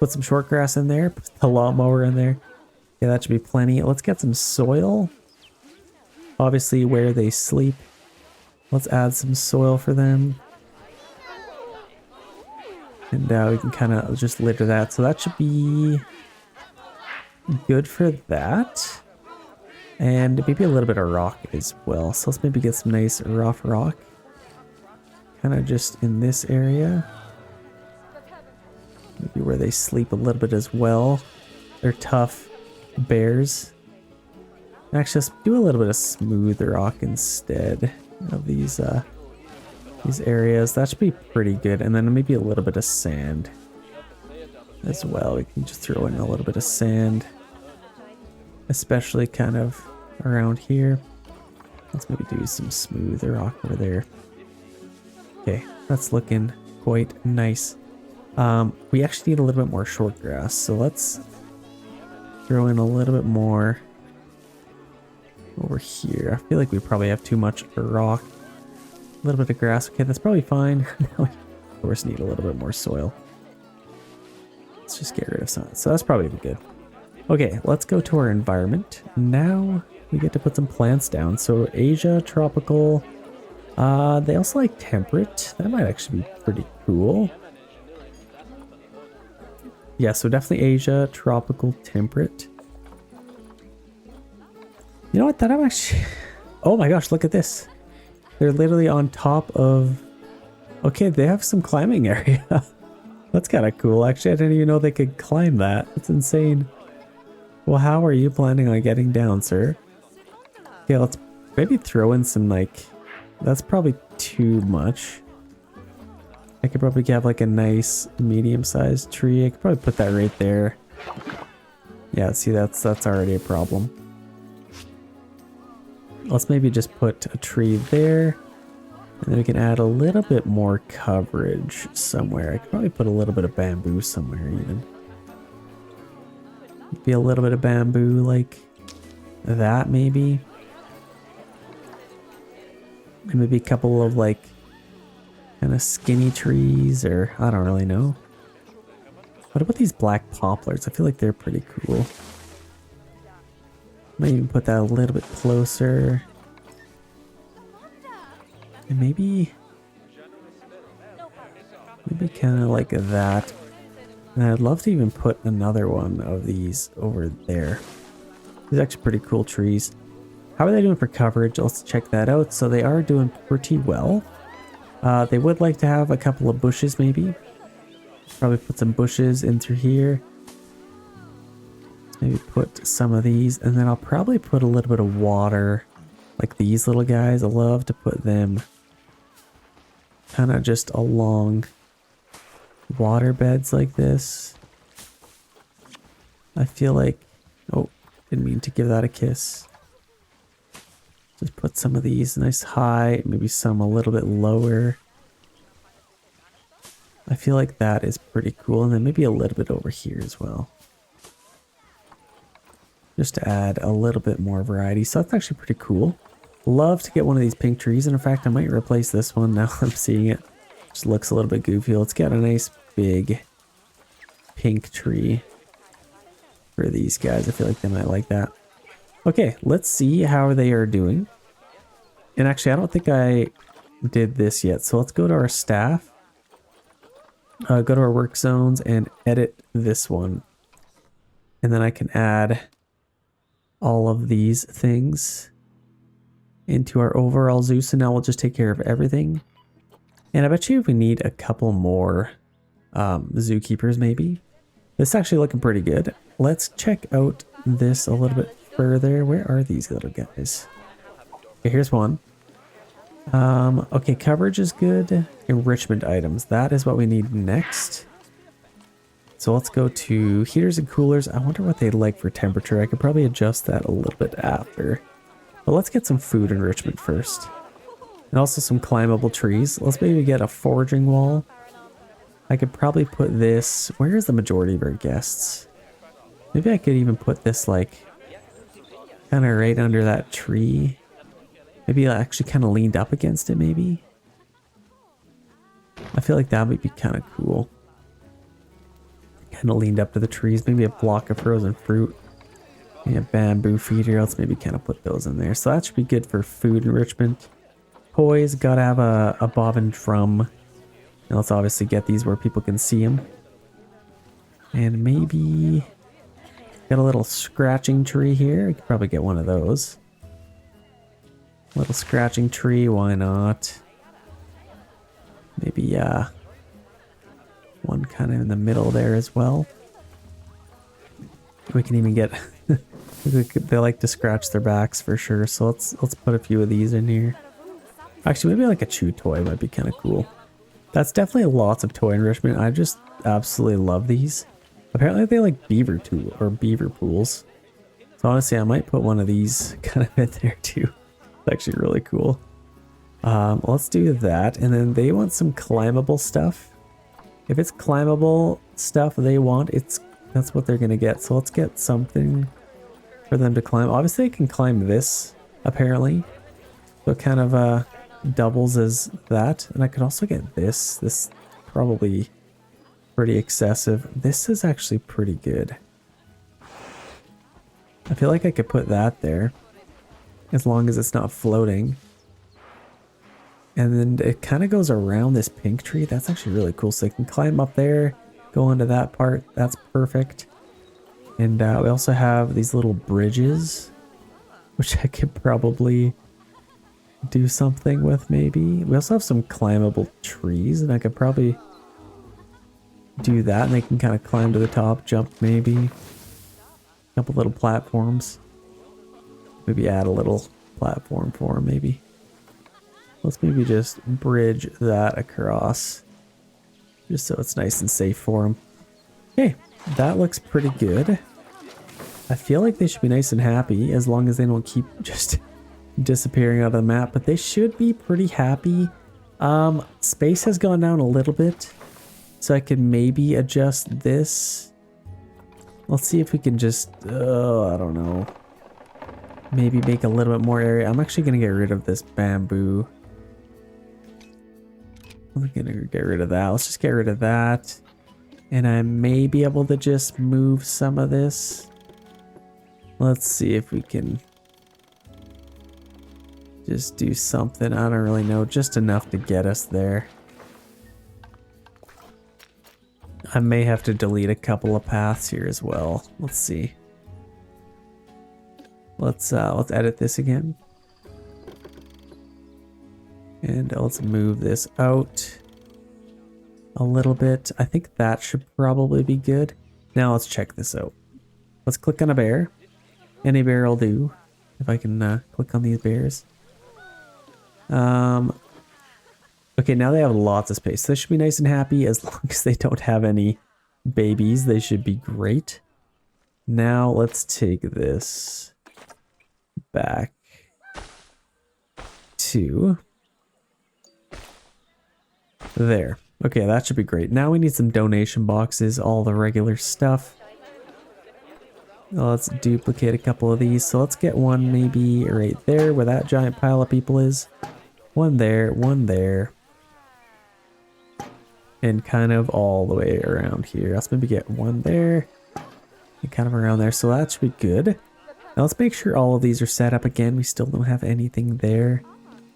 Put some short grass in there, put the lawnmower in there. Yeah, that should be plenty. Let's get some soil. Obviously, where they sleep. Let's add some soil for them. And we can kind of just litter that. So that should be good for that. And maybe a little bit of rock as well. So let's maybe get some nice rough rock. Kind of just in this area. Maybe where they sleep a little bit as well. They're tough bears. Actually, let's do a little bit of smooth rock instead of these areas. That should be pretty good. And then maybe a little bit of sand as well. We can just throw in a little bit of sand, especially kind of around here. Let's maybe do some smooth rock over there. Okay, that's looking quite nice. We actually need a little bit more short grass, so let's throw in a little bit more over here. I feel like we probably have too much rock. A little bit of grass. Okay, that's probably fine. Now we, of course, need a little bit more soil. Let's just get rid of some. So that's probably good. Okay, let's go to our environment. Now we get to put some plants down. So Asia, tropical. They also like temperate. That might actually be pretty cool. Yeah, so definitely Asia, tropical, temperate. You know what? That I'm actually... Oh my gosh, look at this. They're literally on top of... Okay, they have some climbing area. That's kind of cool. Actually, I didn't even know they could climb that. That's insane. Well, how are you planning on getting down, sir? Okay, let's maybe throw in some, like... That's probably too much. I could probably have like a nice medium-sized tree. I could probably put that right there. Yeah, see, that's already a problem. Let's maybe just put a tree there. And then we can add a little bit more coverage somewhere. I could probably put a little bit of bamboo somewhere even. Maybe a little bit of bamboo like that maybe. And maybe a couple of like kind of skinny trees, or I don't really know. What about these black poplars? I feel like they're pretty cool. Might even put that a little bit closer. And maybe kind of like that. And I'd love to even put another one of these over there. These are actually pretty cool trees. How are they doing for coverage? Let's check that out. So they are doing pretty well. They would like to have a couple of bushes maybe. Probably put some bushes in through here. Maybe put some of these, and then I'll probably put a little bit of water, like these little guys. I love to put them kind of just along water beds like this. I feel like, oh, didn't mean to give that a kiss. Just put some of these nice high, maybe some a little bit lower. I feel like that is pretty cool, and then maybe a little bit over here as well. Just to add a little bit more variety. So that's actually pretty cool. Love to get one of these pink trees, and in fact I might replace this one now I'm seeing it. Just looks a little bit goofy. Let's get a nice big pink tree for these guys. I feel like they might like that. Okay, let's see how they are doing. And actually, I don't think I did this yet. So let's go to our staff. Go to our work zones and edit this one. And then I can add all of these things into our overall zoo. So now we'll just take care of everything. And I bet you we need a couple more zookeepers maybe. This is actually looking pretty good. Let's check out this a little bit further. Where are these little guys? Okay, here's one. Okay, coverage is good. Enrichment items. That is what we need next. So let's go to heaters and coolers. I wonder what they'd like for temperature. I could probably adjust that a little bit after. But let's get some food enrichment first. And also some climbable trees. Let's maybe get a foraging wall. I could probably put this... Where is the majority of our guests? Maybe I could even put this like... kind of right under that tree. Maybe actually kind of leaned up against it maybe. I feel like that might be kind of cool. Kind of leaned up to the trees. Maybe a block of frozen fruit. Maybe a bamboo feeder. Let's maybe kind of put those in there. So that should be good for food enrichment. Toys, gotta have a bobbin drum. And let's obviously get these where people can see them. And maybe Got a little scratching tree here. We could probably get one of those. Little scratching tree, why not? Maybe one kind of in the middle there as well. We can even get they like to scratch their backs for sure, so let's put a few of these in here. Actually, maybe like a chew toy might be kind of cool. That's definitely lots of toy enrichment. I just absolutely love these. Apparently they like beaver pools. So honestly, I might put one of these kind of in there too. It's actually really cool. Let's do that. And then they want some climbable stuff. If it's climbable stuff they want, that's what they're gonna get. So let's get something for them to climb. Obviously they can climb this, apparently. So it kind of doubles as that. And I could also get this. This probably pretty excessive. This is actually pretty good. I feel like I could put that there as long as it's not floating. And then it kind of goes around this pink tree. That's actually really cool. So they can climb up there, go into that part. That's perfect. And we also have these little bridges, which I could probably do something with maybe. We also have some climbable trees, and I could probably do that, and they can kind of climb to the top, jump maybe. A couple little platforms. Maybe add a little platform for them, maybe. Let's maybe just bridge that across, just so it's nice and safe for them. Okay, that looks pretty good. I feel like they should be nice and happy as long as they don't keep just disappearing out of the map, but they should be pretty happy. Space has gone down a little bit, so I could maybe adjust this. Let's see if we can just, I don't know, maybe make a little bit more area. I'm actually gonna get rid of this bamboo. I'm gonna get rid of that. Let's just get rid of that. And I may be able to just move some of this. Let's see if we can just do something. I don't really know, just enough to get us there. I may have to delete a couple of paths here as well. Let's see. Let's edit this again. And let's move this out a little bit. I think that should probably be good. Now let's check this out. Let's click on a bear. Any bear will do. If I can click on these bears. Okay, now they have lots of space. So they should be nice and happy as long as they don't have any babies. They should be great. Now let's take this back to there. Okay, that should be great. Now we need some donation boxes, all the regular stuff. Let's duplicate a couple of these. So let's get one maybe right there where that giant pile of people is. One there, and kind of all the way around here. Let's maybe get one there and kind of around there. So that should be good. Now let's make sure all of these are set up again. We still don't have anything there.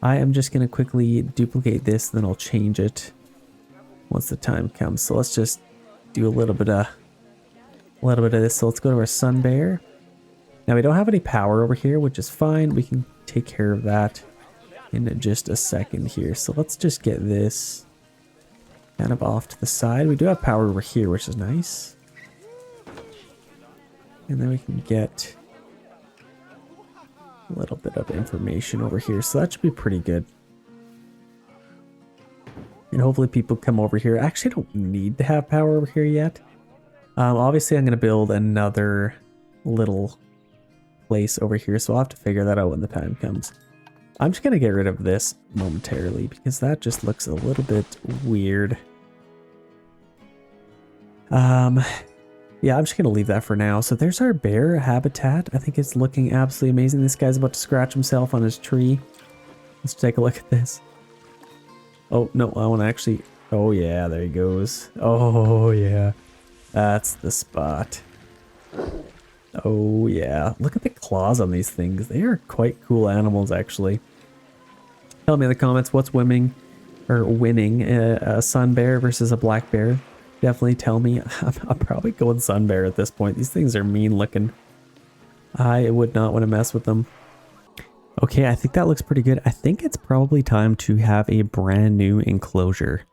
I am just going to quickly duplicate this, then I'll change it once the time comes. So let's just do a little bit of this. So let's go to our sun bear. Now we don't have any power over here, which is fine. We can take care of that in just a second here. So let's just get this kind of off to the side. We do have power over here, which is nice. And then we can get a little bit of information over here. So that should be pretty good. And hopefully people come over here. I actually don't need to have power over here yet. Obviously I'm going to build another little place over here. So I'll have to figure that out when the time comes. I'm just going to get rid of this momentarily because that just looks a little bit weird. Yeah, I'm just going to leave that for now. So there's our bear habitat. I think it's looking absolutely amazing. This guy's about to scratch himself on his tree. Let's take a look at this. Oh, no, I want to actually... Oh, yeah, there he goes. Oh, yeah. That's the spot. Oh, yeah. Look at the claws on these things. They are quite cool animals, actually. Tell me in the comments what's winning, a sun bear versus a black bear. definitely tell me. I'm probably going Sun Bear at this point. These things are mean looking. I would not want to mess with them. Okay, I think that looks pretty good. I think it's probably time to have a brand new enclosure.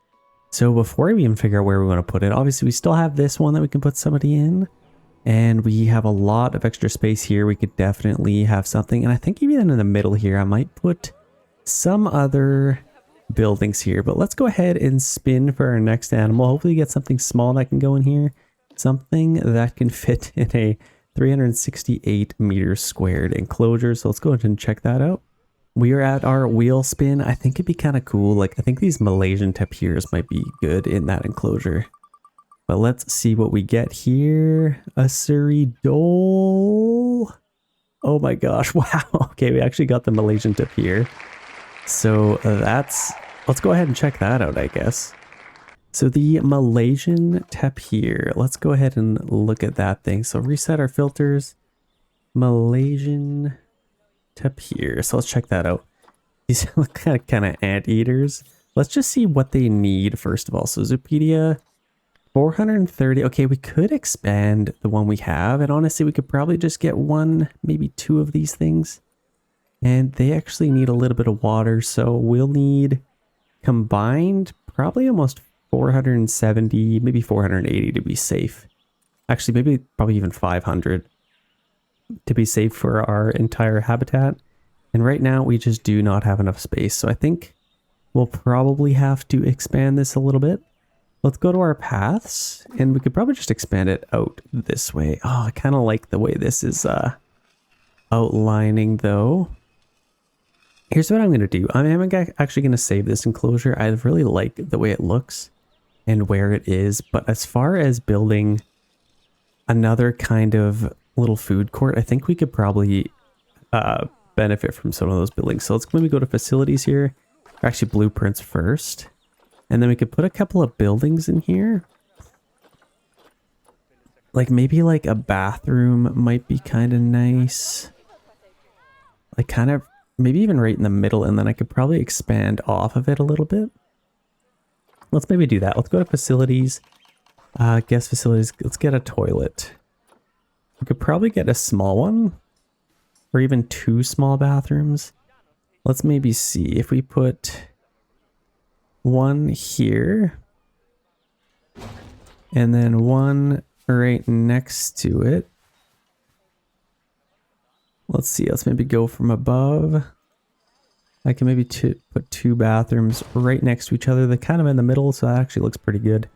So before we even figure out where we want to put it, obviously we still have this one that we can put somebody in. And we have a lot of extra space here. We could definitely have something. And I think even in the middle here, I might put some other buildings here. But let's go ahead and spin for our next animal. Hopefully get something small that can go in here. Something that can fit in a 368 meters squared enclosure. So let's go ahead and check that out. We are at our wheel spin. I think it'd be kind of cool. Like, I think these Malaysian tapirs might be good in that enclosure. But let's see what we get here. A Suridol. Oh my gosh, wow. Okay, we actually got the Malaysian tapir. So let's go ahead and check that out, I guess. So the Malaysian tapir, let's go ahead and look at that thing. So reset our filters. Malaysian tapir. So let's check that out. These look kind of anteaters. Let's just see what they need first of all. So Zoopedia. 430. Okay, we could expand the one we have, and honestly we could probably just get one, maybe two of these things, and they actually need a little bit of water, so we'll need combined probably almost 470, maybe 480 to be safe. Actually, maybe probably even 500 to be safe for our entire habitat. And right now we just do not have enough space, so I think we'll probably have to expand this a little bit. Let's go to our paths, and we could probably just expand it out this way. Oh, I kind of like the way this is outlining though. Here's what I'm going to do. I am actually going to save this enclosure. I really like the way it looks and where it is. But as far as building another kind of little food court, I think we could probably benefit from some of those buildings. So let's maybe go to facilities here. Or actually blueprints first. And then we could put a couple of buildings in here. Like maybe like a bathroom might be kind of nice. Like kind of maybe even right in the middle, and then I could probably expand off of it a little bit. Let's maybe do that. Let's go to facilities. Guest facilities. Let's get a toilet. We could probably get a small one. Or even two small bathrooms. Let's maybe see if we put one here and then one right next to it. Let's see, let's maybe go from above. I can maybe put two bathrooms right next to each other. They're kind of in the middle, so that actually looks pretty good.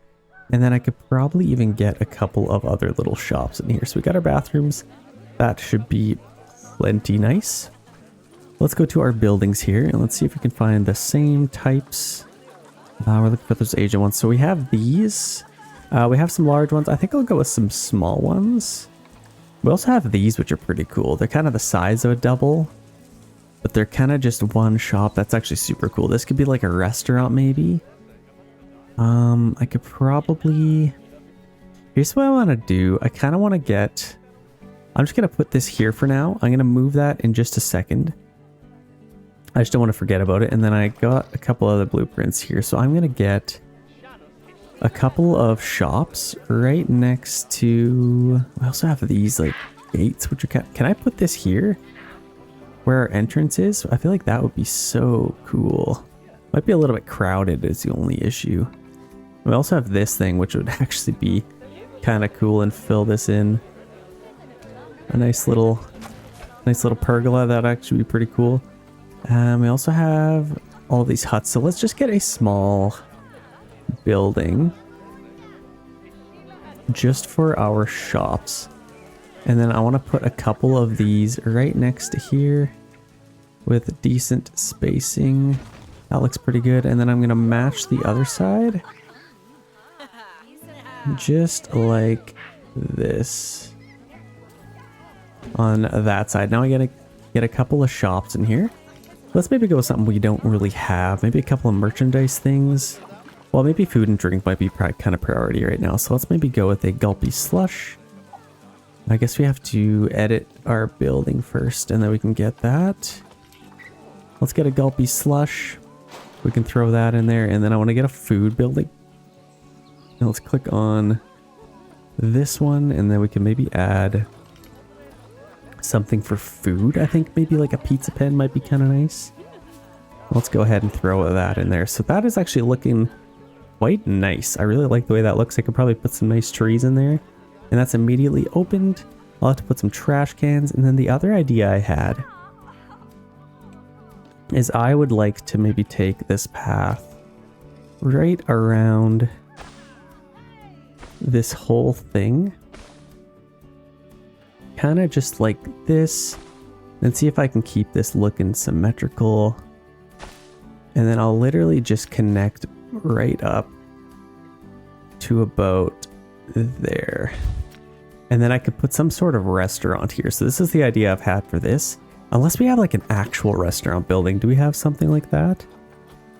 And then I could probably even get a couple of other little shops in here. So we got our bathrooms. That should be plenty nice. Let's go to our buildings here and let's see if we can find the same types. We're looking for those Asian ones. So we have these. We have some large ones. I think I'll go with some small ones. We also have these, which are pretty cool. They're kind of the size of a double, but they're kind of just one shop. That's actually super cool. This could be like a restaurant maybe. I could probably... Here's what I want to do. I kind of want to get... I'm just going to put this here for now. I'm going to move that in just a second. I just don't want to forget about it. And then I got a couple other blueprints here. So I'm going to get a couple of shops right next to... I also have these like gates, which are... Can I put this here where our entrance is? I feel like that would be so cool. Might be a little bit crowded is the only issue. We also have this thing, which would actually be kind of cool and fill this in. A nice little pergola. That'd actually be pretty cool. We also have all these huts, so let's just get a small building just for our shops, and then I want to put a couple of these right next to here with decent spacing. That looks pretty good. And then I'm gonna match the other side just like this on that side. Now I gotta get a couple of shops in here. Let's maybe go with something we don't really have. Maybe a couple of merchandise things. Well, maybe food and drink might be kind of priority right now. So let's maybe go with a gulpy slush. I guess we have to edit our building first and then we can get that. Let's get a gulpy slush. We can throw that in there, and then I want to get a food building. Now let's click on this one, and then we can maybe add something for food. I think maybe like a pizza pen might be kind of nice. Let's go ahead and throw that in there. So that is actually looking quite nice. I really like the way that looks. I could probably put some nice trees in there. And that's immediately opened. I'll have to put some trash cans. And then the other idea I had is I would like to maybe take this path right around this whole thing. Kind of just like this. And see if I can keep this looking symmetrical. And then I'll literally just connect right up to about there. And then I could put some sort of restaurant here. So this is the idea I've had for this. Unless we have like an actual restaurant building. Do we have something like that?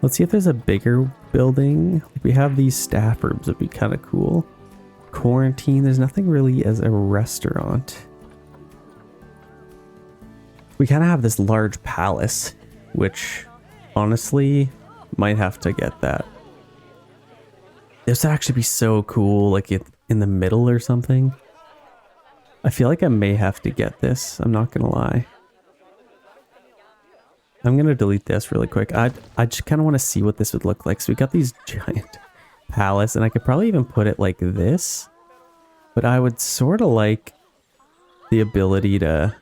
Let's see if there's a bigger building. Like we have these staff rooms. Would be kind of cool. Quarantine. There's nothing really as a restaurant. We kind of have this large palace, which honestly might have to get that. This would actually be so cool, like in the middle or something. I feel like I may have to get this. I'm not gonna lie. I'm gonna delete this really quick. I just kind of want to see what this would look like. So we got these giant palace, and I could probably even put it like this. But I would sort of like the ability to...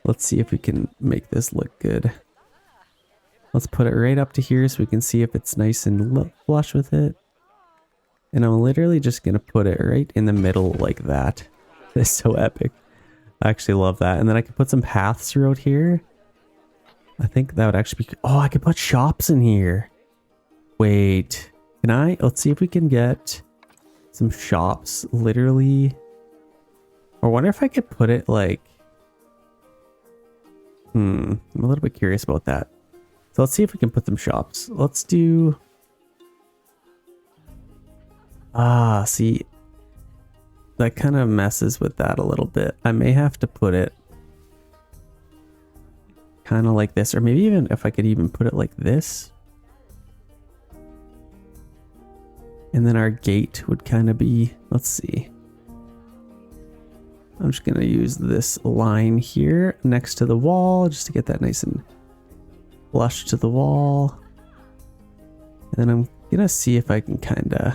Let's see if we can make this look good. Let's put it right up to here so we can see if it's nice and flush with it. And I'm literally just going to put it right in the middle like that. It's so epic. I actually love that. And then I can put some paths throughout here. I think that would actually be... Oh, I could put shops in here. Wait. Can I? Let's see if we can get some shops literally. Or I wonder if I could put it like... I'm a little bit curious about that. So let's see if we can put some shops. Let's do... see... That kind of messes with that a little bit. I may have to put it kind of like this, or maybe even if I could even put it like this. And then our gate would kind of be, let's see. I'm just going to use this line here next to the wall just to get that nice and flush to the wall. And then I'm going to see if I can kind of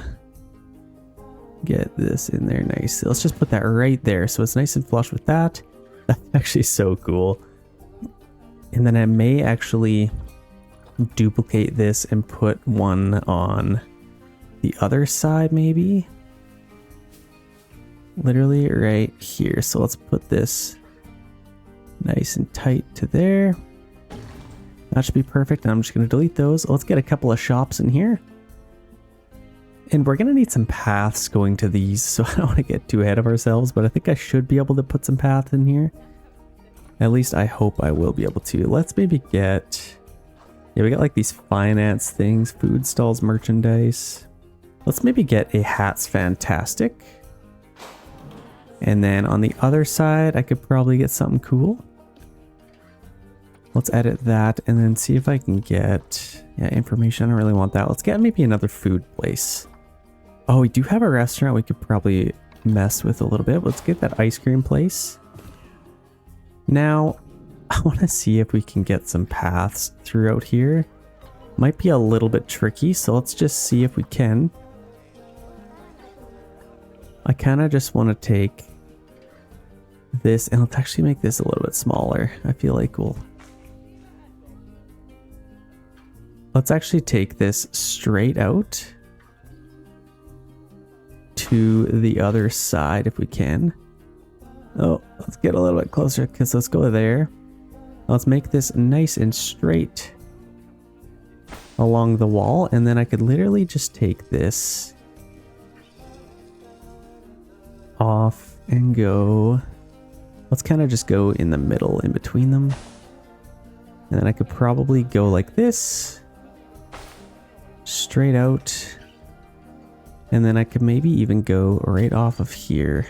get this in there nice. Let's just put that right there so it's nice and flush with that. That's actually so cool. And then I may actually duplicate this and put one on the other side maybe. Literally right here. So let's put this nice and tight to there. That should be perfect. And I'm just going to delete those. Let's get a couple of shops in here. And we're going to need some paths going to these, so I don't want to get too ahead of ourselves, but I think I should be able to put some paths in here. At least I hope I will be able to. Let's maybe get... Yeah, we got like these finance things, food stalls, merchandise. Let's maybe get a Hats Fantastic. And then on the other side, I could probably get something cool. Let's edit that and then see if I can get... Yeah, information. I don't really want that. Let's get maybe another food place. Oh, we do have a restaurant we could probably mess with a little bit. Let's get that ice cream place. Now, I want to see if we can get some paths throughout here. Might be a little bit tricky, so let's just see if we can. I kind of just want to take this, and let's actually make this a little bit smaller. I feel like we'll... Let's actually take this straight out to the other side if we can. Oh, let's get a little bit closer because let's go there. Let's make this nice and straight along the wall, and then I could literally just take this off and go. Let's kind of just go in the middle in between them. And then I could probably go like this. Straight out. And then I could maybe even go right off of here.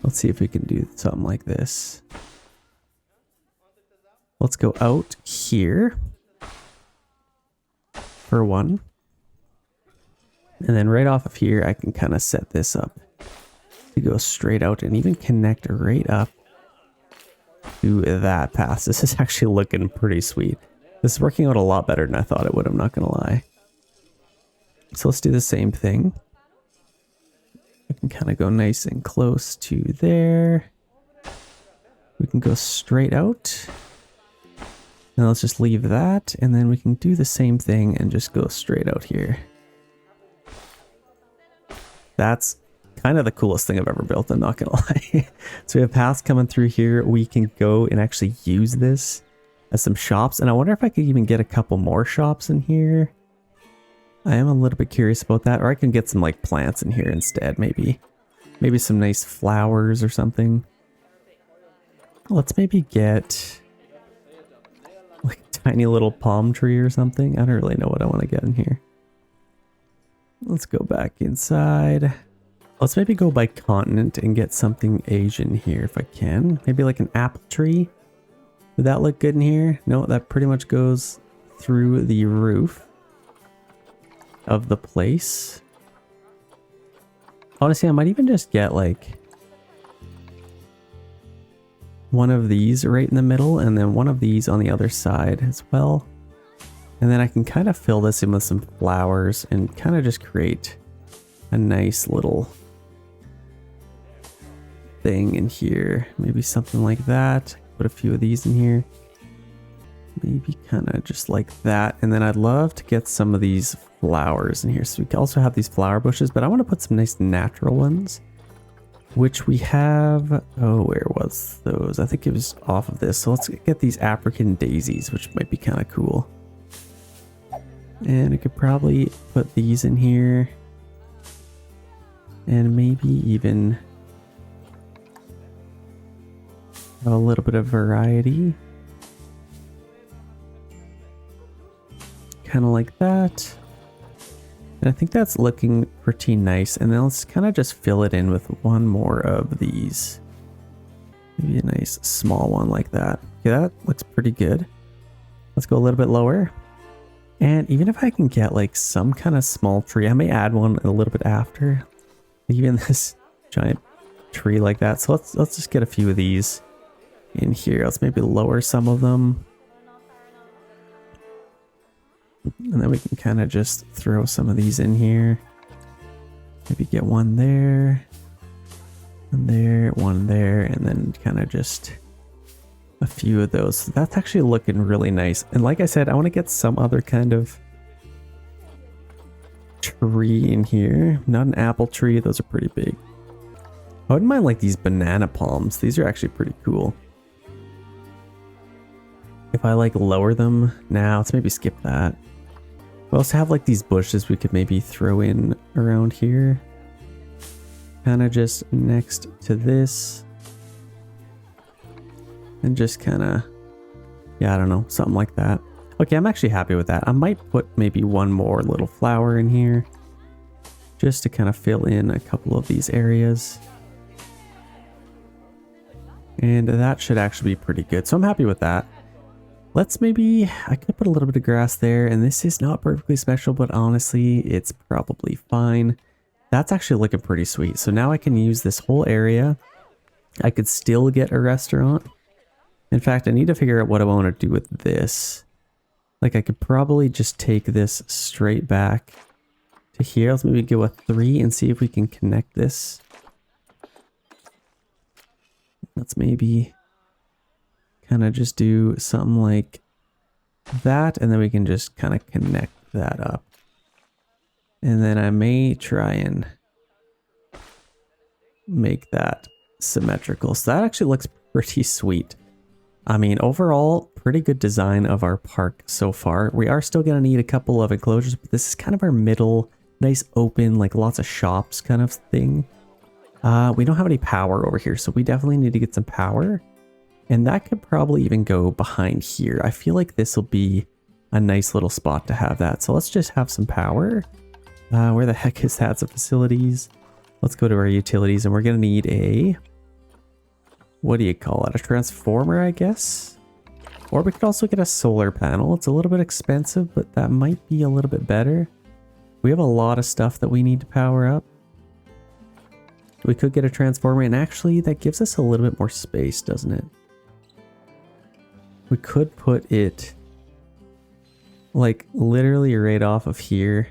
Let's see if we can do something like this. Let's go out here for one. And then right off of here, I can kind of set this up to go straight out and even connect right up to that path. This is actually looking pretty sweet. This is working out a lot better than I thought it would, I'm not gonna lie. So let's do the same thing. I can kind of go nice and close to there. We can go straight out. Now let's just leave that, and then we can do the same thing and just go straight out here. That's kind of the coolest thing I've ever built, I'm not gonna lie. So we have paths coming through here. We can go and actually use this as some shops, and I wonder if I could even get a couple more shops in here. I am a little bit curious about that, or I can get some like plants in here instead, maybe. Maybe some nice flowers or something. Let's maybe get like a tiny little palm tree or something. I don't really know what I want to get in here. Let's go back inside. Let's maybe go by continent and get something Asian here if I can. Maybe like an apple tree. Would that look good in here? No, that pretty much goes through the roof of the place. Honestly, I might even just get like one of these right in the middle and then one of these on the other side as well. And then I can kind of fill this in with some flowers and kind of just create a nice little thing in here. Maybe something like that. Put a few of these in here. Maybe kind of just like that. And then I'd love to get some of these flowers in here. So we can also have these flower bushes, but I want to put some nice natural ones, which we have. Oh, where was those? I think it was off of this. So let's get these African daisies, which might be kind of cool. And I could probably put these in here. And maybe even have a little bit of variety. Kind of like that. And I think that's looking pretty nice. And then let's kind of just fill it in with one more of these. Maybe a nice small one like that. Okay, that looks pretty good. Let's go a little bit lower. And even if I can get like some kind of small tree, I may add one a little bit after. Even this giant tree like that. So let's just get a few of these in here. Let's maybe lower some of them. And then we can kind of just throw some of these in here. Maybe get one there, one there, and then kind of just a few of those. So that's actually looking really nice. And like I said, I want to get some other kind of tree in here. Not an apple tree, those are pretty big. I wouldn't mind like these banana palms. These are actually pretty cool. If I like lower them now, let's maybe skip that. We also have like these bushes we could maybe throw in around here. Kind of just next to this. And just kind of, yeah, I don't know, something like that. Okay, I'm actually happy with that. I might put maybe one more little flower in here. Just to kind of fill in a couple of these areas. And that should actually be pretty good. So I'm happy with that. Let's maybe, I could put a little bit of grass there, and this is not perfectly special, but honestly, it's probably fine. That's actually looking pretty sweet. So now I can use this whole area. I could still get a restaurant. In fact, I need to figure out what I want to do with this. Like I could probably just take this straight back to here. Let's maybe go a 3 and see if we can connect this. Let's maybe kind of just do something like that, and then we can just kind of connect that up. And then I may try and make that symmetrical. So that actually looks pretty sweet. I mean, overall, pretty good design of our park so far. We are still going to need a couple of enclosures, but this is kind of our middle, nice open, like lots of shops kind of thing. We don't have any power over here, so we definitely need to get some power. And that could probably even go behind here. I feel like this will be a nice little spot to have that. So let's just have some power. Where the heck is that? Some facilities. Let's go to our utilities, and we're going to need a, what do you call it? A transformer, I guess? Or we could also get a solar panel. It's a little bit expensive, but that might be a little bit better. We have a lot of stuff that we need to power up. We could get a transformer, and actually that gives us a little bit more space, doesn't it? We could put it like literally right off of here,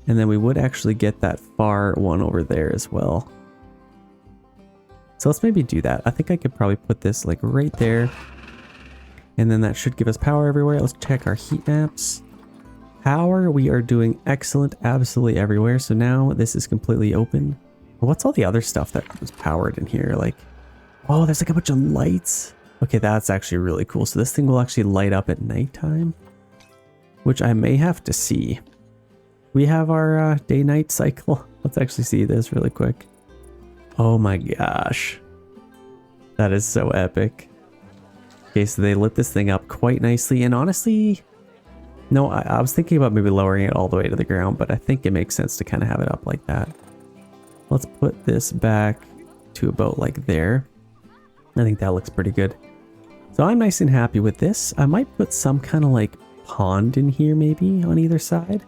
and then we would actually get that far one over there as well. So let's maybe do that. I think I could probably put this like right there, and then that should give us power everywhere. Let's check our heat maps. Power, we are doing excellent absolutely everywhere. So now this is completely open. What's all the other stuff that was powered in here? Like, oh, there's like a bunch of lights. Okay, that's actually really cool. So this thing will actually light up at nighttime, which I may have to see. We have our day-night cycle. Let's actually see this really quick. Oh my gosh. That is so epic. Okay, so they lit this thing up quite nicely. And honestly, no, I was thinking about maybe lowering it all the way to the ground, but I think it makes sense to kind of have it up like that. Let's put this back to about like there. I think that looks pretty good. So I'm nice and happy with this. I might put some kind of like pond in here maybe on either side.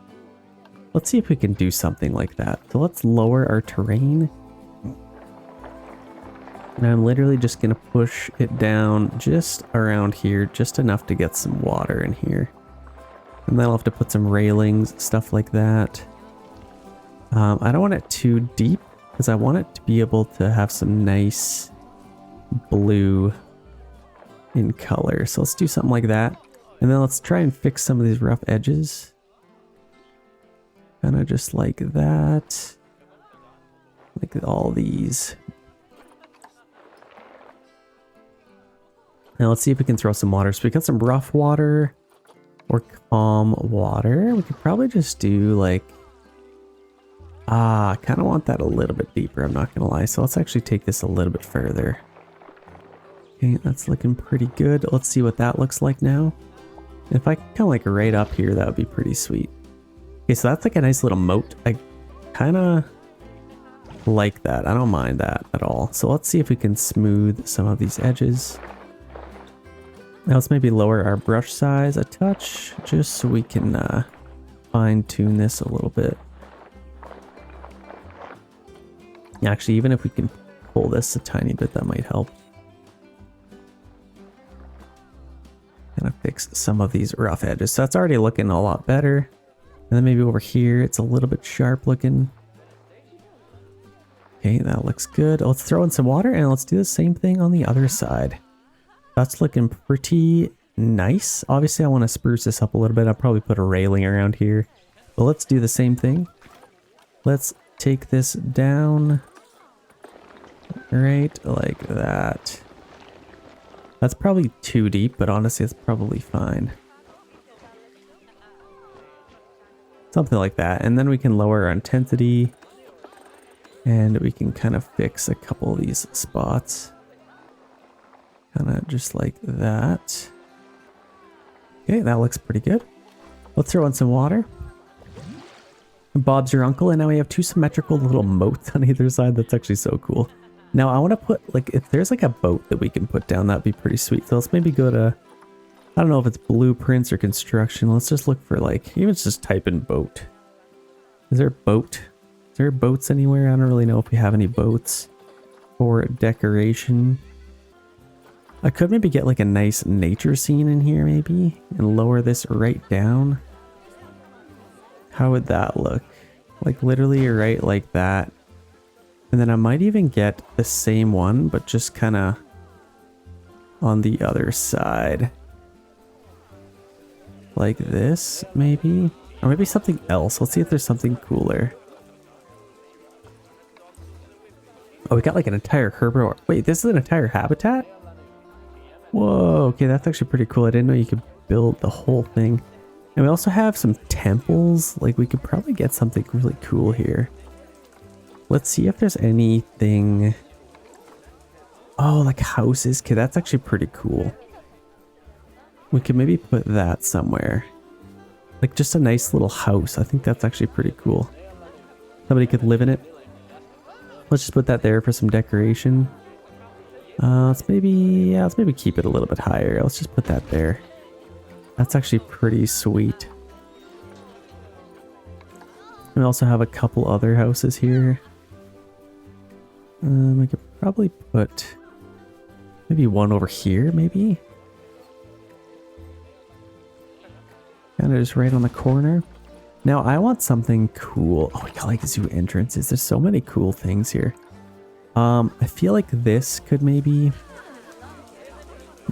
Let's see if we can do something like that. So let's lower our terrain. And I'm literally just going to push it down just around here, just enough to get some water in here. And then I'll have to put some railings, stuff like that. I don't want it too deep because I want it to be able to have some nice blue in color. So let's do something like that. And then let's try and fix some of these rough edges. Kind of just like that. Like all these. Now let's see if we can throw some water. So we got some rough water or calm water. We could probably just do like, I kind of want that a little bit deeper, I'm not gonna lie. So let's actually take this a little bit further. Okay, that's looking pretty good. Let's see what that looks like now. If I kind of like right up here, that would be pretty sweet. Okay, so that's like a nice little moat. I kind of like that. I don't mind that at all. So let's see if we can smooth some of these edges. Now let's maybe lower our brush size a touch, just so we can fine tune this a little bit. Actually, even if we can pull this a tiny bit, that might help. Kind of fix some of these rough edges. So that's already looking a lot better. And then maybe over here, it's a little bit sharp looking. Okay, that looks good. Let's throw in some water and let's do the same thing on the other side. That's looking pretty nice. Obviously, I want to spruce this up a little bit. I'll probably put a railing around here. But let's do the same thing. Let's take this down right like that. That's probably too deep, but honestly, it's probably fine. Something like that. And then we can lower our intensity. And we can kind of fix a couple of these spots. Kind of just like that. Okay, that looks pretty good. Let's throw in some water. Bob's your uncle, and now we have two symmetrical little moats on either side. That's actually so cool. Now I want to put, like, if there's like a boat that we can put down, that'd be pretty sweet. So let's maybe go to, I don't know if it's blueprints or construction. Let's just look for like, even just type in boat. Is there a boat? Is there boats anywhere? I don't really know if we have any boats for decoration. I could maybe get like a nice nature scene in here maybe and lower this right down. How would that look? Like literally right like that. And then I might even get the same one, but just kind of on the other side. Like this maybe? Or maybe something else. Let's see if there's something cooler. Oh, we got like an entire herbivore. Wait, this is an entire habitat? Whoa, okay, that's actually pretty cool. I didn't know you could build the whole thing. And we also have some temples. Like, we could probably get something really cool here. Let's see if there's anything. Oh, like houses. Okay, that's actually pretty cool. We could maybe put that somewhere. Like, just a nice little house. I think that's actually pretty cool. Somebody could live in it. Let's just put that there for some decoration. Let's maybe keep it a little bit higher. Let's just put that there. That's actually pretty sweet. We also have a couple other houses here. I could probably put maybe one over here, maybe. Kind of just right on the corner. Now I want something cool. Oh, we got like zoo entrances. There's so many cool things here. I feel like this could maybe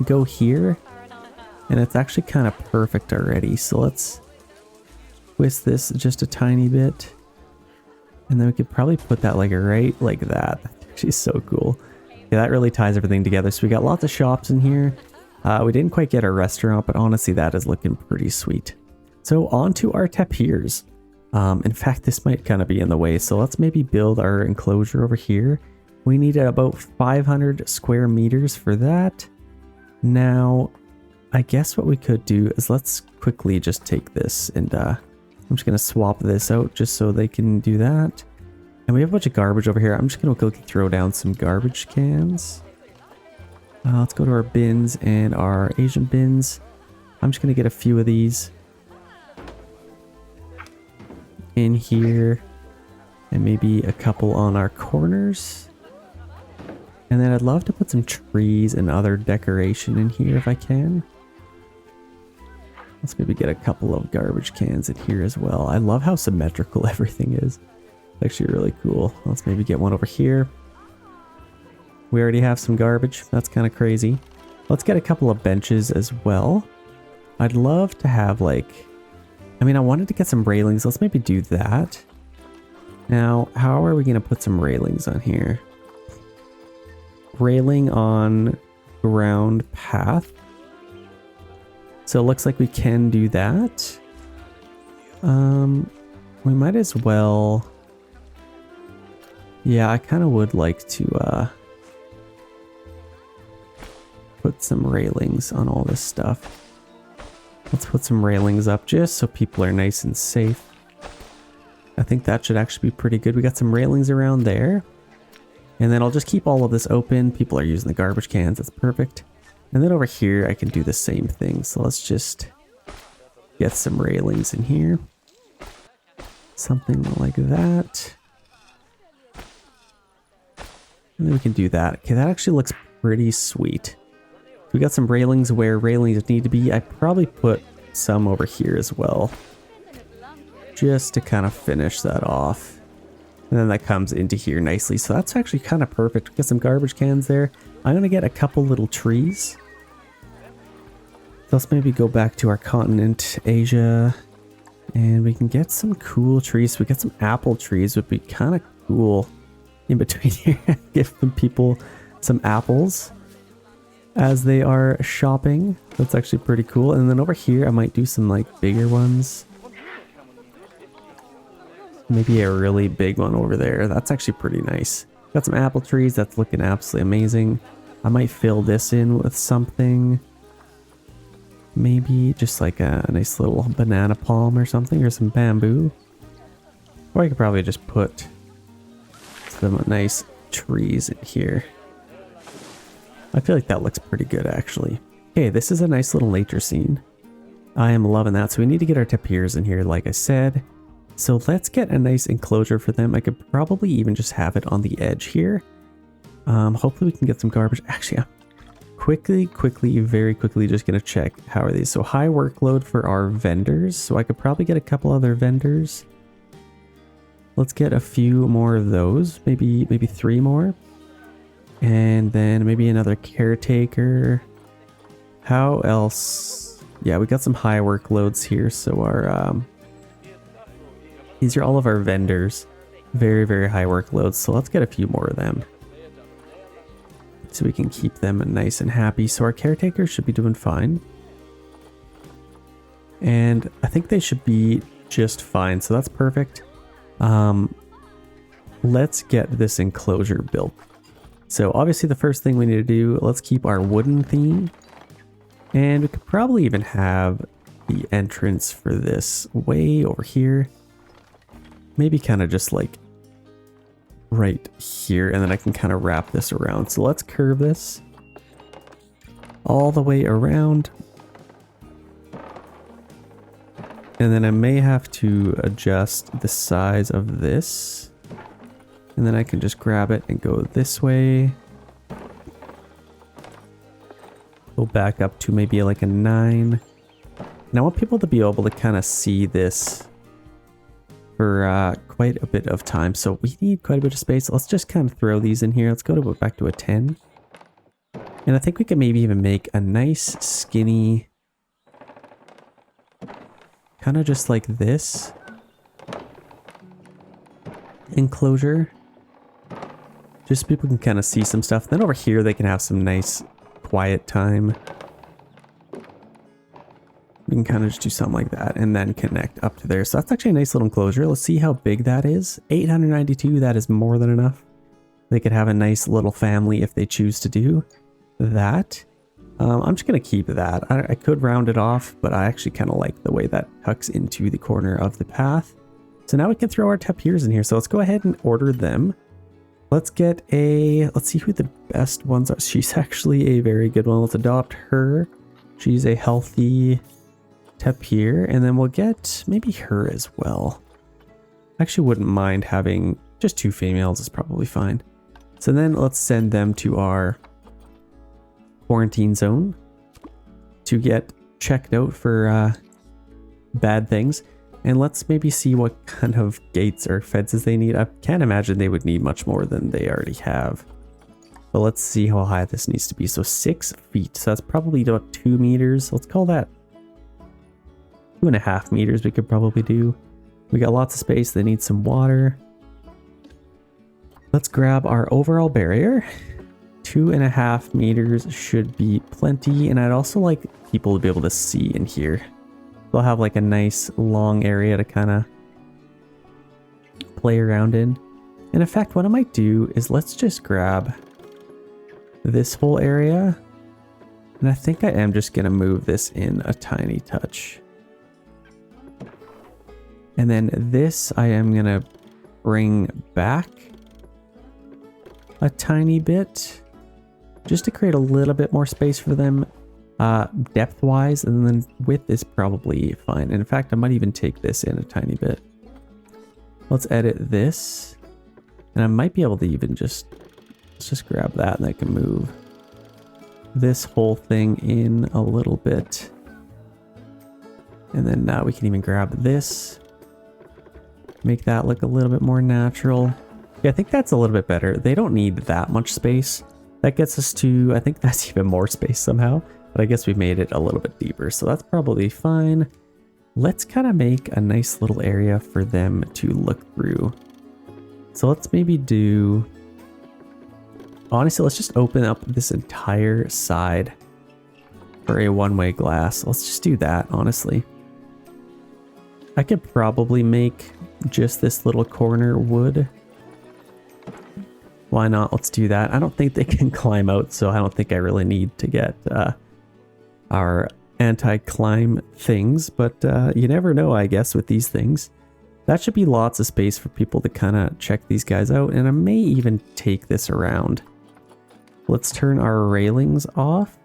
go here. And it's actually kind of perfect already. So let's twist this just a tiny bit. And then we could probably put that like right like that. She's so cool. Yeah, that really ties everything together. So we got lots of shops in here. We didn't quite get a restaurant, but honestly, that is looking pretty sweet. So on to our tapirs. In fact, this might kind of be in the way. So let's maybe build our enclosure over here. We need about 500 square meters for that. Now, I guess what we could do is let's quickly just take this and I'm just going to swap this out just so they can do that. And we have a bunch of garbage over here. I'm just going to quickly throw down some garbage cans. Let's go to our bins and our Asian bins. I'm just going to get a few of these in here and maybe a couple on our corners. And then I'd love to put some trees and other decoration in here if I can. Let's maybe get a couple of garbage cans in here as well. I love how symmetrical everything is. It's actually really cool. Let's maybe get one over here. We already have some garbage. That's kind of crazy. Let's get a couple of benches as well. I'd love to have like... I mean, I wanted to get some railings. Let's maybe do that. Now, how are we going to put some railings on here? Railing on ground path. So it looks like we can do that. We might as well... Yeah, I kind of would like to put some railings on all this stuff. Let's put some railings up just so people are nice and safe. I think that should actually be pretty good. We got some railings around there. And then I'll just keep all of this open. People are using the garbage cans. That's perfect. And then over here, I can do the same thing. So let's just get some railings in here. Something like that. And then we can do that. Okay, that actually looks pretty sweet. We got some railings where railings need to be. I probably put some over here as well. Just to kind of finish that off. And then that comes into here nicely. So that's actually kind of perfect. We got some garbage cans there. I'm going to get a couple little trees. Let's maybe go back to our continent, Asia. And we can get some cool trees. We got some apple trees. Would be kind of cool in between here. Give some people some apples as they are shopping. That's actually pretty cool. And then over here, I might do some like bigger ones. Maybe a really big one over there. That's actually pretty nice. Got some apple trees. That's looking absolutely amazing. I might fill this in with something. Maybe just like a nice little banana palm or something, or some bamboo. Or I could probably just put some nice trees in here. I feel like that looks pretty good actually. Okay, this is a nice little nature scene. I am loving that. So we need to get our tapirs in here, like I said. So let's get a nice enclosure for them. I could probably even just have it on the edge here. Hopefully we can get some garbage. Actually, I'm very quickly just gonna check how are these. So high workload for our vendors. So I could probably get a couple other vendors. Let's get a few more of those. Maybe 3 more. And then maybe another caretaker. How else? Yeah, we got some high workloads here. So our these are all of our vendors. Very, very high workloads. So let's get a few more of them, so we can keep them nice and happy. So our caretakers should be doing fine. And I think they should be just fine. So that's perfect. Let's get this enclosure built. So obviously the first thing we need to do, let's keep our wooden theme. And we could probably even have the entrance for this way over here. Maybe kind of just like right here, and then I can kind of wrap this around. So let's curve this all the way around. And then I may have to adjust the size of this. And then I can just grab it and go this way. Go back up to maybe like a 9. And I want people to be able to kind of see this for quite a bit of time. So we need quite a bit of space. Let's just kind of throw these in here. Let's go to back to a 10. And I think we can maybe even make a nice skinny, kind of just like this enclosure. Just so people can kind of see some stuff. Then over here they can have some nice quiet time. We can kind of just do something like that and then connect up to there. So that's actually a nice little enclosure. Let's see how big that is. 892, that is more than enough. They could have a nice little family if they choose to do that. I'm just going to keep that. I could round it off, but I actually kind of like the way that tucks into the corner of the path. So now we can throw our tapirs in here. So let's go ahead and order them. Let's get let's see who the best ones are. She's actually a very good one. Let's adopt her. She's a healthy tapir. And then we'll get maybe her as well. I actually wouldn't mind having just 2 females is probably fine. So then let's send them to our quarantine zone to get checked out for bad things. And let's maybe see what kind of gates or fences they need. I can't imagine they would need much more than they already have. But let's see how high this needs to be. So 6 feet. So that's probably about 2 meters. Let's call that 2.5 meters we could probably do. We got lots of space. They need some water. Let's grab our overall barrier. 2.5 meters should be plenty. And I'd also like people to be able to see in here. They'll have like a nice long area to kind of play around in. And in fact, what I might do is let's just grab this whole area. And I think I am just going to move this in a tiny touch. And then this I am going to bring back a tiny bit just to create a little bit more space for them. Depth wise, and then width is probably fine. And in fact, I might even take this in a tiny bit. Let's edit this, and I might be able to even let's just grab that, and I can move this whole thing in a little bit. And then now we can even grab this, make that look a little bit more natural. Yeah, I think that's a little bit better. They don't need that much space. That gets us to, I think that's even more space somehow. But I guess we made it a little bit deeper, so that's probably fine. Let's kind of make a nice little area for them to look through. So let's maybe do... Honestly, let's just open up this entire side for a one-way glass. Let's just do that, honestly. I could probably make just this little corner wood. Why not? Let's do that. I don't think they can climb out, so I don't think I really need to get... our anti-climb things, but you never know, I guess, with these things. That should be lots of space for people to kind of check these guys out, and I may even take this around. Let's turn our railings off.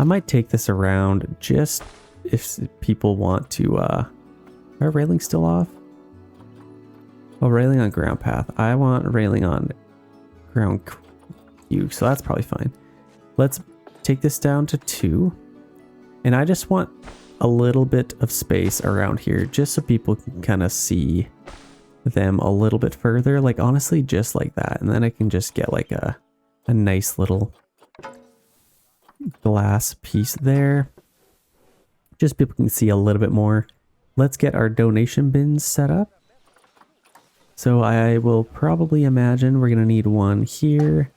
I might take this around just if people want to... Are our railings still off? Oh, railing on ground path. I want railing on ground cube, so that's probably fine. Let's take this down to 2, and I just want a little bit of space around here just so people can kind of see them a little bit further, like honestly just like that, and then I can just get like a nice little glass piece there just people can see a little bit more. Let's get our donation bins set up. So I will probably imagine we're gonna need one here,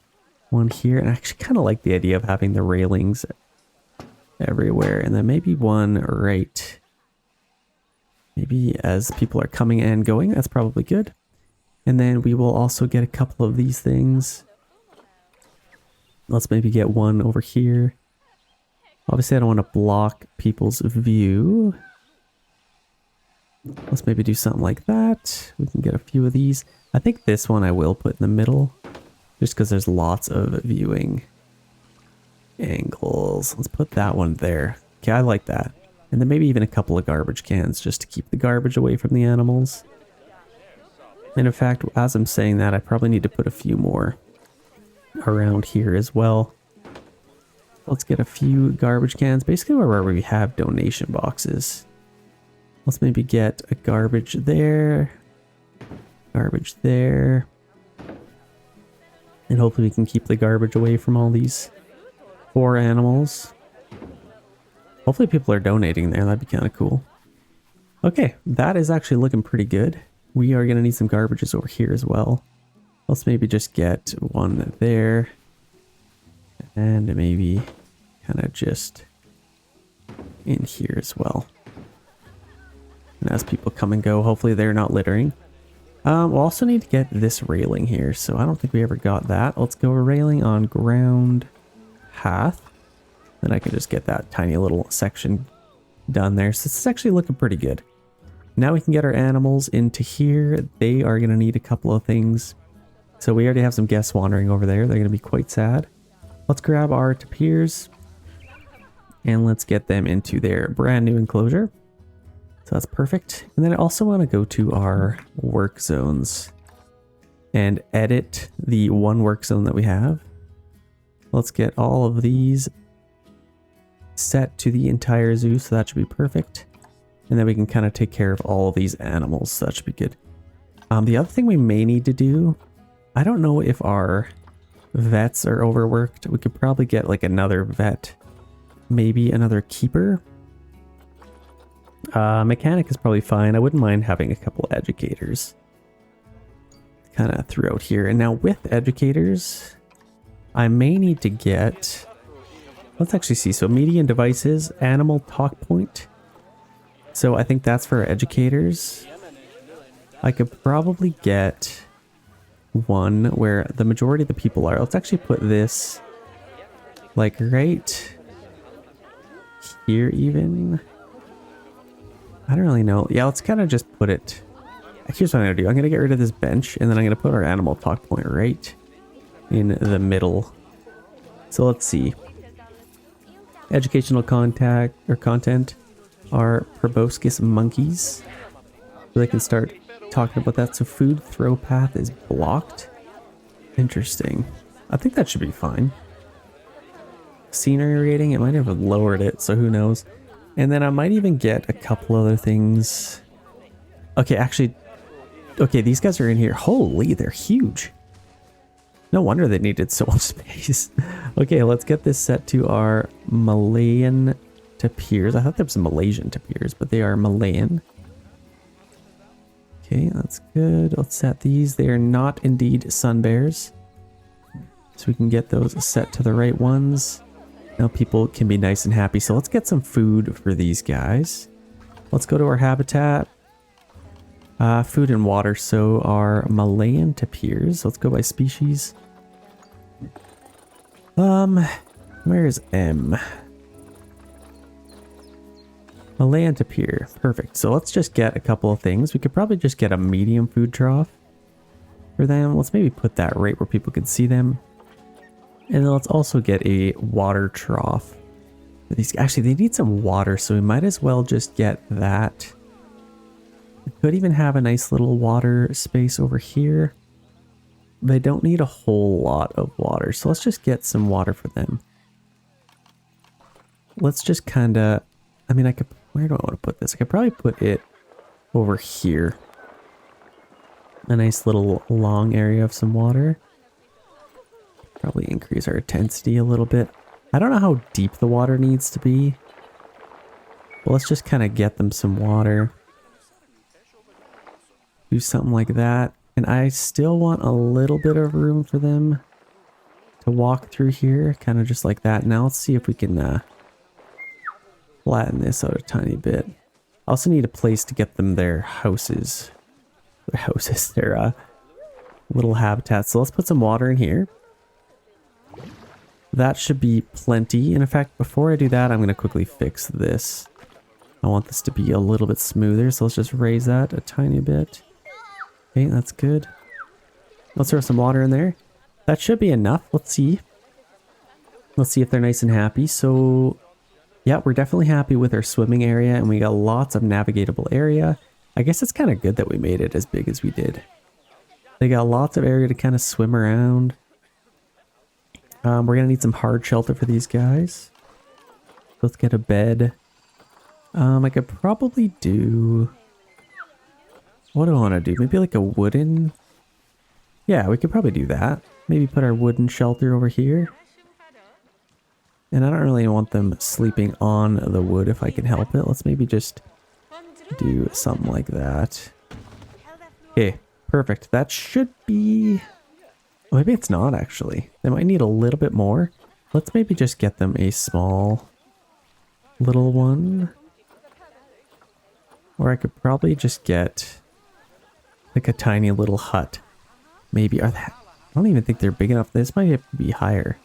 and I actually kind of like the idea of having the railings everywhere, and then maybe one right, maybe as people are coming and going. That's probably good. And then we will also get a couple of these things. Let's maybe get one over here. Obviously I don't want to block people's view. Let's maybe do something like that. We can get a few of these. I think this one I will put in the middle, just because there's lots of viewing angles. Let's put that one there. Okay, I like that. And then maybe even a couple of garbage cans just to keep the garbage away from the animals. And in fact, as I'm saying that, I probably need to put a few more around here as well. Let's get a few garbage cans, basically wherever we have donation boxes. Let's maybe get a garbage there, garbage there. And hopefully we can keep the garbage away from all these poor animals. Hopefully people are donating there, that'd be kind of cool. Okay, that is actually looking pretty good. We are going to need some garbages over here as well. Let's maybe just get one there. And maybe kind of just in here as well. And as people come and go, hopefully they're not littering. We'll also need to get this railing here. So I don't think we ever got that. Let's go railing on ground path. Then I can just get that tiny little section done there. So this is actually looking pretty good. Now we can get our animals into here. They are going to need a couple of things. So we already have some guests wandering over there. They're going to be quite sad. Let's grab our tapirs and let's get them into their brand new enclosure. So that's perfect. And then I also want to go to our work zones and edit the one work zone that we have. Let's get all of these set to the entire zoo. So that should be perfect. And then we can kind of take care of all of these animals. So that should be good. The other thing we may need to do, I don't know if our vets are overworked. We could probably get like another vet, maybe another keeper. Mechanic is probably fine. I wouldn't mind having a couple educators kind of throughout here. And now with educators, I may need to get, let's actually see. So median devices, animal talk point. So I think that's for our educators. I could probably get one where the majority of the people are. Let's actually put this like right here even. I don't really know. Yeah, let's kind of just put it. Here's what I'm going to do. I'm going to get rid of this bench and then I'm going to put our animal talk point right in the middle. So let's see. Educational content are proboscis monkeys. So they can start talking about that. So food throw path is blocked. Interesting. I think that should be fine. Scenery rating, it might have lowered it, so who knows. And then I might even get a couple other things. Okay, actually, okay, these guys are in here. Holy, they're huge. No wonder they needed so much space. Okay, let's get this set to our Malayan tapirs. I thought there was some Malaysian tapirs, but they are Malayan. Okay, that's good. Let's set these. They are not indeed sun bears. So we can get those set to the right ones. Now people can be nice and happy. So let's get some food for these guys. Let's go to our habitat. Food and water. So our Malayan tapirs. Let's go by species. Where is M? Malayan tapir. Perfect. So let's just get a couple of things. We could probably just get a medium food trough for them. Let's maybe put that right where people can see them. And then let's also get a water trough. Actually, they need some water, so we might as well just get that. We could even have a nice little water space over here. They don't need a whole lot of water, so let's just get some water for them. Let's just kind of, I mean, where do I want to put this? I could probably put it over here. A nice little long area of some water. Probably increase our intensity a little bit. I don't know how deep the water needs to be. But let's just kind of get them some water. Do something like that. And I still want a little bit of room for them to walk through here. Kind of just like that. Now let's see if we can flatten this out a tiny bit. I also need a place to get them their houses. Their little habitats. So let's put some water in here. That should be plenty. And in fact, before I do that, I'm going to quickly fix this. I want this to be a little bit smoother, so let's just raise that a tiny bit. Okay, that's good. Let's throw some water in there. That should be enough. Let's see. Let's see if they're nice and happy. So Yeah, we're definitely happy with our swimming area, and we got lots of navigatable area. I guess it's kind of good that we made it as big as we did. They got lots of area to kind of swim around. We're going to need some hard shelter for these guys. Let's get a bed. I could probably do... What do I want to do? Maybe like a wooden... Yeah, we could probably do that. Maybe put our wooden shelter over here. And I don't really want them sleeping on the wood if I can help it. Let's maybe just do something like that. Okay, perfect. That should be... Oh, maybe it's not actually. They might need a little bit more. Let's maybe just get them a small little one. Or I could probably just get like a tiny little hut. Maybe. I don't even think they're big enough. This might have to be higher.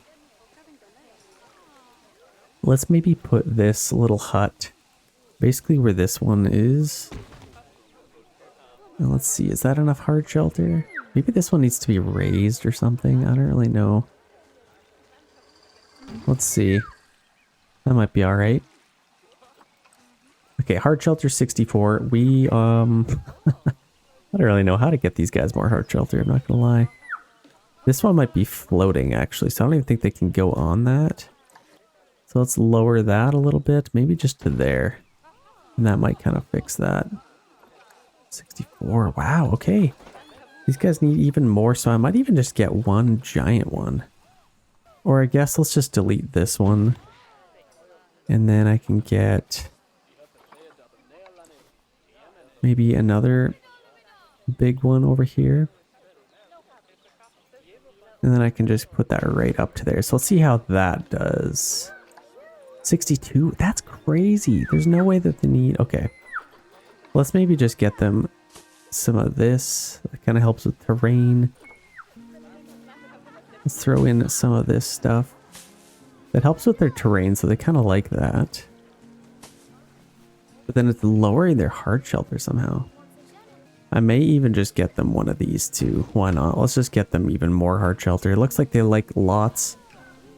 Let's maybe put this little hut basically where this one is. And let's see, is that enough hard shelter? Maybe this one needs to be raised or something. I don't really know. Let's see. That might be alright. Okay, hard shelter 64. We, I don't really know how to get these guys more hard shelter, I'm not gonna lie. This one might be floating actually, so I don't even think they can go on that. So let's lower that a little bit, maybe just to there. And that might kind of fix that. 64, wow, okay. These guys need even more, so I might even just get one giant one. Or I guess let's just delete this one. And then I can get maybe another big one over here. And then I can just put that right up to there. So let's see how that does. 62, that's crazy. There's no way that they need, okay. Let's maybe just get them some of this. That kind of helps with terrain. Let's throw in some of this stuff. That helps with their terrain, so they kind of like that. But then it's lowering their hard shelter somehow. I may even just get them one of these too. Why not? Let's just get them even more hard shelter. It looks like they like lots.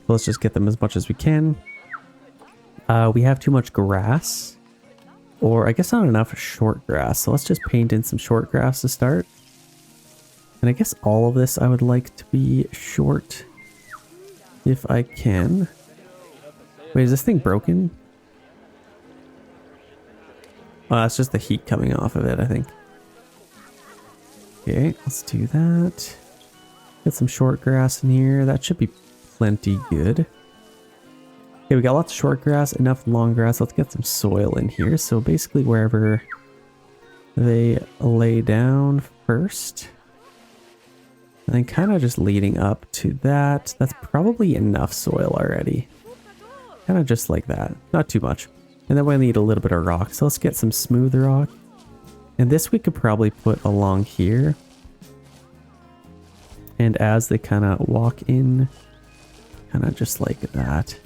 So let's just get them as much as we can. We have too much grass. Or I guess not enough short grass. So let's just paint in some short grass to start. And I guess all of this I would like to be short. If I can. Wait, is this thing broken? Oh, that's just the heat coming off of it, I think. Okay, let's do that. Get some short grass in here. That should be plenty good. Okay, we got lots of short grass, enough long grass. Let's get some soil in here. So basically wherever they lay down first. And then kind of just leading up to that. That's probably enough soil already. Kind of just like that. Not too much. And then we need a little bit of rock. So let's get some smooth rock. And this we could probably put along here. And as they kind of walk in, kind of just like that.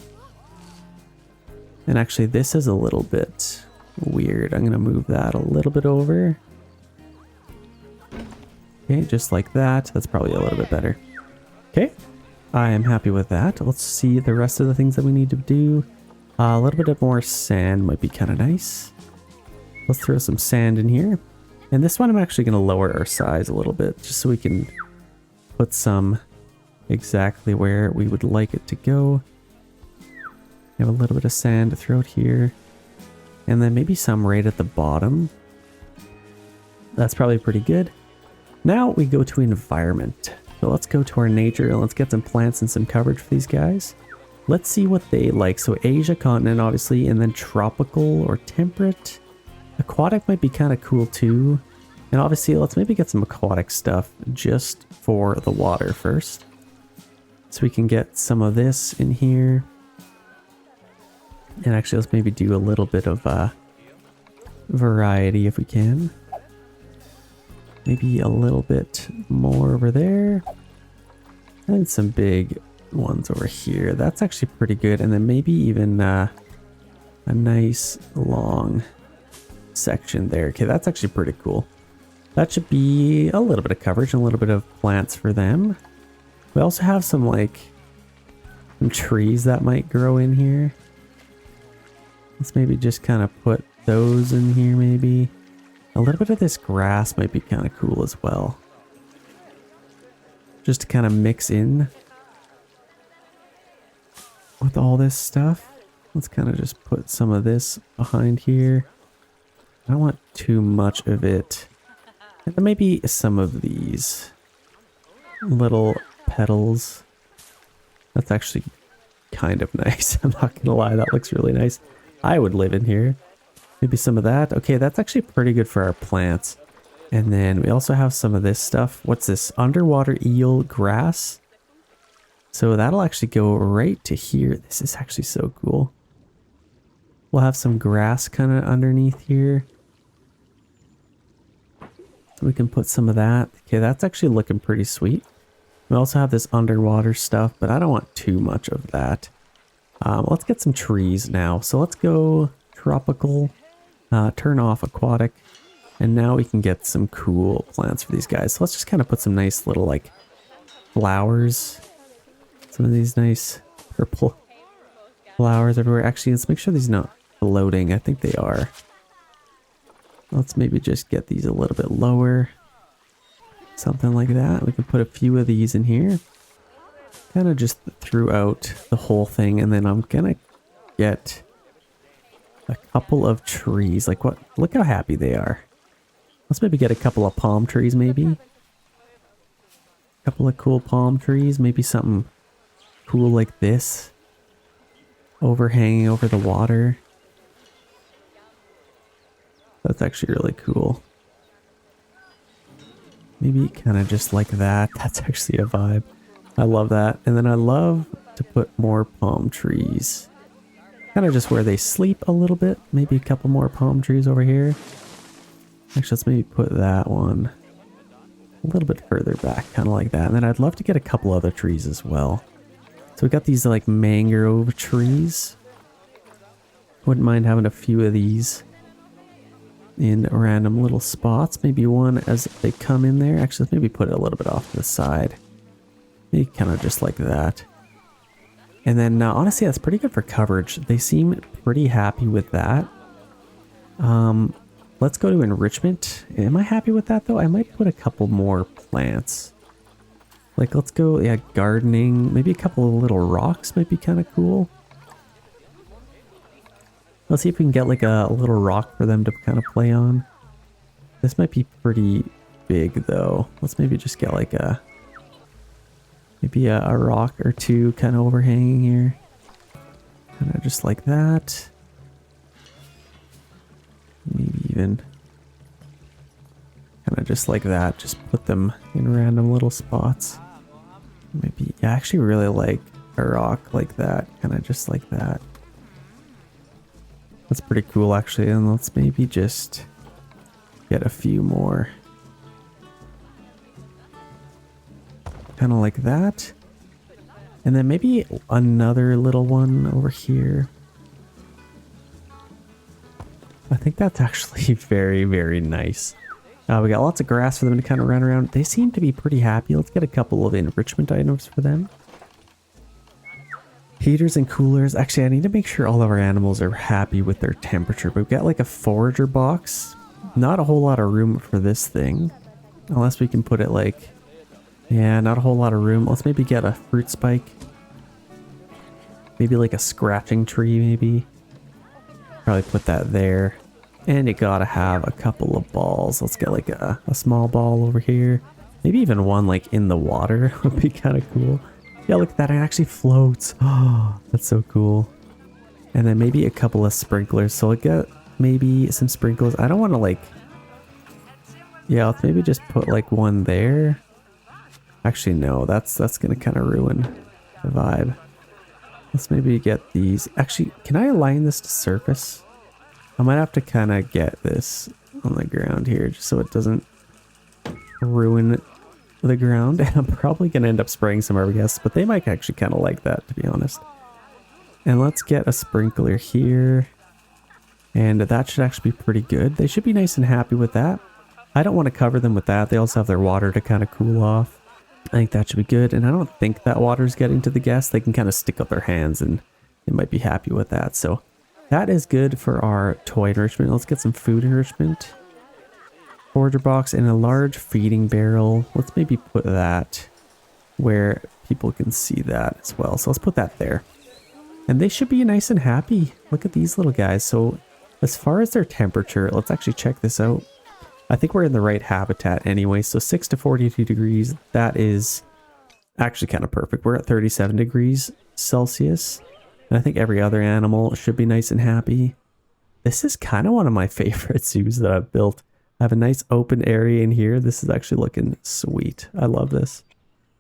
And actually this is a little bit weird. I'm going to move that a little bit over. Okay, just like that. That's probably a little bit better. Okay, I am happy with that. Let's see the rest of the things that we need to do. A little bit of more sand might be kind of nice. Let's throw some sand in here. And this one I'm actually going to lower our size a little bit just so we can put some exactly where we would like it to go. We have a little bit of sand to throw it here. And then maybe some right at the bottom. That's probably pretty good. Now we go to environment. So let's go to our nature and let's get some plants and some coverage for these guys. Let's see what they like. So Asia continent obviously, and then tropical or temperate. Aquatic might be kind of cool too. And obviously let's maybe get some aquatic stuff just for the water first. So we can get some of this in here. And actually let's maybe do a little bit of variety if we can. Maybe a little bit more over there. And some big ones over here. That's actually pretty good. And then maybe even a nice long section there. Okay, that's actually pretty cool. That should be a little bit of coverage and a little bit of plants for them. We also have some like some trees that might grow in here. Let's maybe just kind of put those in here maybe. A little bit of this grass might be kind of cool as well. Just to kind of mix in with all this stuff. Let's kind of just put some of this behind here. I don't want too much of it. And then maybe some of these little petals. That's actually kind of nice. I'm not gonna lie, that looks really nice. I would live in here. Maybe some of that. Okay, that's actually pretty good for our plants. And then we also have some of this stuff. What's this? Underwater eel grass. So that'll actually go right to here. This is actually so cool. We'll have some grass kind of underneath here. So we can put some of that. Okay, that's actually looking pretty sweet. We also have this underwater stuff, but I don't want too much of that. Let's get some trees now. So let's go tropical, turn off aquatic, and now we can get some cool plants for these guys. So let's just kind of put some nice little like flowers. Some of these nice purple flowers everywhere. Actually, let's make sure these are not floating. I think they are. Let's maybe just get these a little bit lower. Something like that. We can put a few of these in here. Kind of just throughout the whole thing. And then I'm gonna get a couple of trees. Like what? Look how happy they are. Let's maybe get a couple of palm trees maybe. A couple of cool palm trees. Maybe something cool like this. Overhanging over the water. That's actually really cool. Maybe kind of just like that. That's actually a vibe. I love that. And then I love to put more palm trees. Kind of just where they sleep a little bit. Maybe a couple more palm trees over here. Actually, let's maybe put that one a little bit further back. Kind of like that. And then I'd love to get a couple other trees as well. So we got these like mangrove trees. Wouldn't mind having a few of these in random little spots. Maybe one as they come in there. Actually, let's maybe put it a little bit off to the side. Maybe kind of just like that. And then honestly, that's pretty good for coverage. They seem pretty happy with that. Let's go to enrichment. Am I happy with that though? I might put a couple more plants. Like let's go, yeah, gardening. Maybe a couple of little rocks might be kind of cool. Let's see if we can get like a little rock for them to kind of play on. This might be pretty big though. Let's maybe just get like maybe a rock or two kind of overhanging here. Kind of just like that. Maybe even kind of just like that. Just put them in random little spots. Maybe, yeah, I actually really like a rock like that. Kind of just like that. That's pretty cool actually, and let's maybe just get a few more. Kind of like that. And then maybe another little one over here. I think that's actually very, very nice. We got lots of grass for them to kind of run around. They seem to be pretty happy. Let's get a couple of enrichment items for them. Heaters and coolers. Actually, I need to make sure all of our animals are happy with their temperature. But we've got like a forager box. Not a whole lot of room for this thing. Unless we can put it like... Yeah, not a whole lot of room. Let's maybe get a fruit spike. Maybe like a scratching tree, maybe. Probably put that there. And you gotta have a couple of balls. Let's get like a small ball over here. Maybe even one like in the water would be kind of cool. Yeah, look at that, it actually floats. Oh, that's so cool. And then maybe a couple of sprinklers. So I'll get maybe some sprinkles. I don't want to like... Yeah, let's maybe just put like one there. Actually, no, that's going to kind of ruin the vibe. Let's maybe get these. Actually, can I align this to surface? I might have to kind of get this on the ground here just so it doesn't ruin the ground. And I'm probably going to end up spraying some of our guests, but they might actually kind of like that, to be honest. And let's get a sprinkler here. And that should actually be pretty good. They should be nice and happy with that. I don't want to cover them with that. They also have their water to kind of cool off. I think that should be good. And I don't think that water is getting to the guests. They can kind of stick up their hands and they might be happy with that. So That is good for our toy enrichment. Let's get some food enrichment. Forager box and a large feeding barrel. Let's maybe put that where people can see that as well. So let's put that there. And they should be nice and happy. Look at these little guys. So as far as their temperature, let's actually check this out. I think we're in the right habitat anyway. So 6 to 42 degrees, that is actually kind of perfect. We're at 37 degrees Celsius. And I think every other animal should be nice and happy. This is kind of one of my favorite zoos that I've built. I have a nice open area in here. This is actually looking sweet. I love this.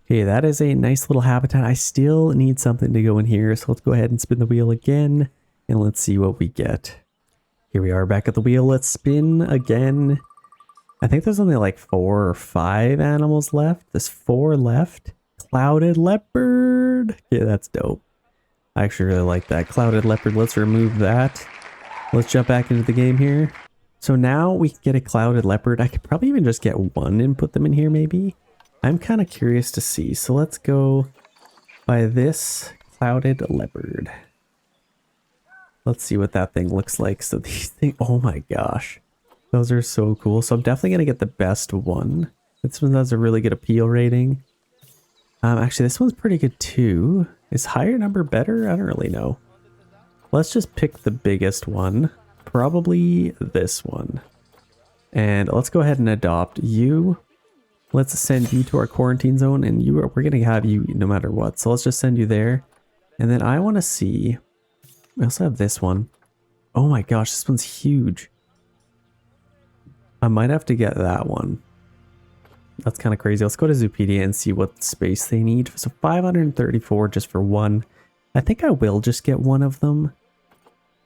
Okay, that is a nice little habitat. I still need something to go in here. So let's go ahead and spin the wheel again. And let's see what we get. Here we are back at the wheel. Let's spin again. I think there's only like 4 or 5 animals left. There's 4 left. Clouded leopard. Yeah, that's dope. I actually really like that. Clouded leopard. Let's remove that. Let's jump back into the game here. So now we can get a clouded leopard. I could probably even just get one and put them in here maybe. I'm kind of curious to see. So let's go by this clouded leopard. Let's see what that thing looks like. So these things, oh my gosh. Those are so cool. So I'm definitely going to get the best one. This one has a really good appeal rating. Actually, this one's pretty good too. Is higher number better? I don't really know. Let's just pick the biggest one. Probably this one. And let's go ahead and adopt you. Let's send you to our quarantine zone, and we're going to have you no matter what. So let's just send you there. And then I want to see, we also have this one. Oh my gosh, this one's huge. I might have to get that one. That's kind of crazy. Let's go to Zoopedia and see what space they need. So 534 just for one. I think I will just get one of them.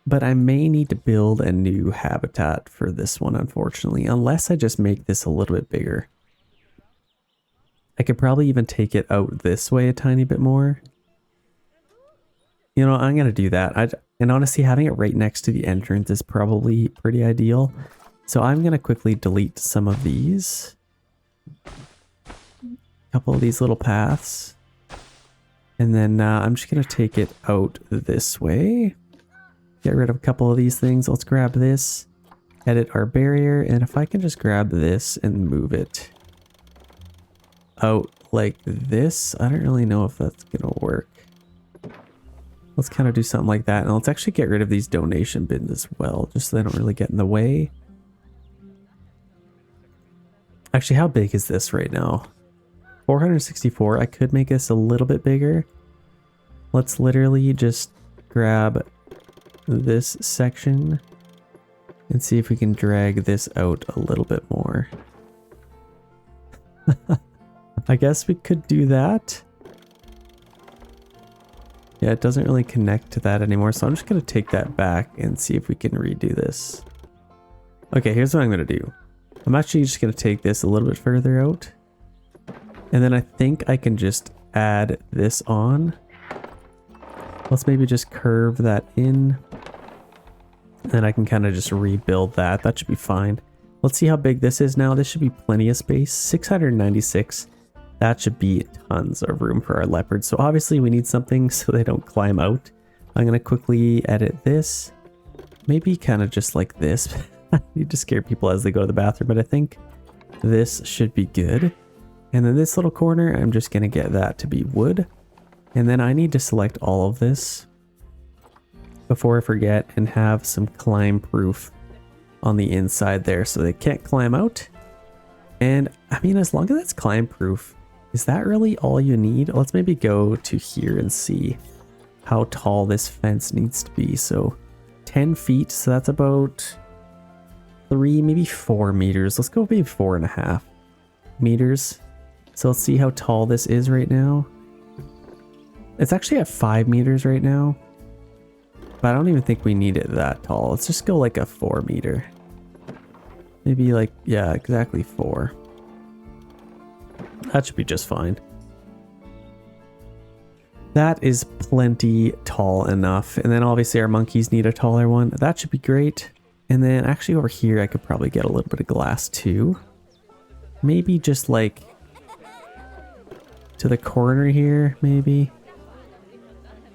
But I may need to build a new habitat for this one, unfortunately. Unless I just make this a little bit bigger. I could probably even take it out this way a tiny bit more. You know, I'm going to do that. And honestly, having it right next to the entrance is probably pretty ideal. So I'm going to quickly delete some of these. A couple of these little paths. And then I'm just going to take it out this way. Get rid of a couple of these things. Let's grab this. Edit our barrier. And if I can just grab this and move it out like this. I don't really know if that's going to work. Let's kind of do something like that. And let's actually get rid of these donation bins as well. Just so they don't really get in the way. Actually, how big is this right now? 464. I could make this a little bit bigger. Let's literally just grab this section and see if we can drag this out a little bit more. I guess we could do that. Yeah, it doesn't really connect to that anymore, so I'm just going to take that back and see if we can redo this. Okay, here's what I'm going to do. I'm actually just going to take this a little bit further out. And then I think I can just add this on. Let's maybe just curve that in. And then I can kind of just rebuild that. That should be fine. Let's see how big this is now. This should be plenty of space. 696. That should be tons of room for our leopards. So obviously we need something so they don't climb out. I'm going to quickly edit this. Maybe kind of just like this. I need to scare people as they go to the bathroom, but I think this should be good. And then this little corner, I'm just going to get that to be wood. And then I need to select all of this before I forget and have some climb proof on the inside there so they can't climb out. And I mean, as long as it's climb proof, is that really all you need? Let's maybe go to here and see how tall this fence needs to be. So 10 feet, so that's about 3, maybe 4 meters. Let's go maybe 4.5 meters. So let's see how tall this is right now. It's actually at 5 meters right now, but I don't even think we need it that tall. Let's just go like a 4 meter. Maybe like, yeah, exactly 4. That should be just fine. That is plenty tall enough. And then obviously our monkeys need a taller one. That should be great. And then actually over here, I could probably get a little bit of glass too. Maybe just like to the corner here, maybe.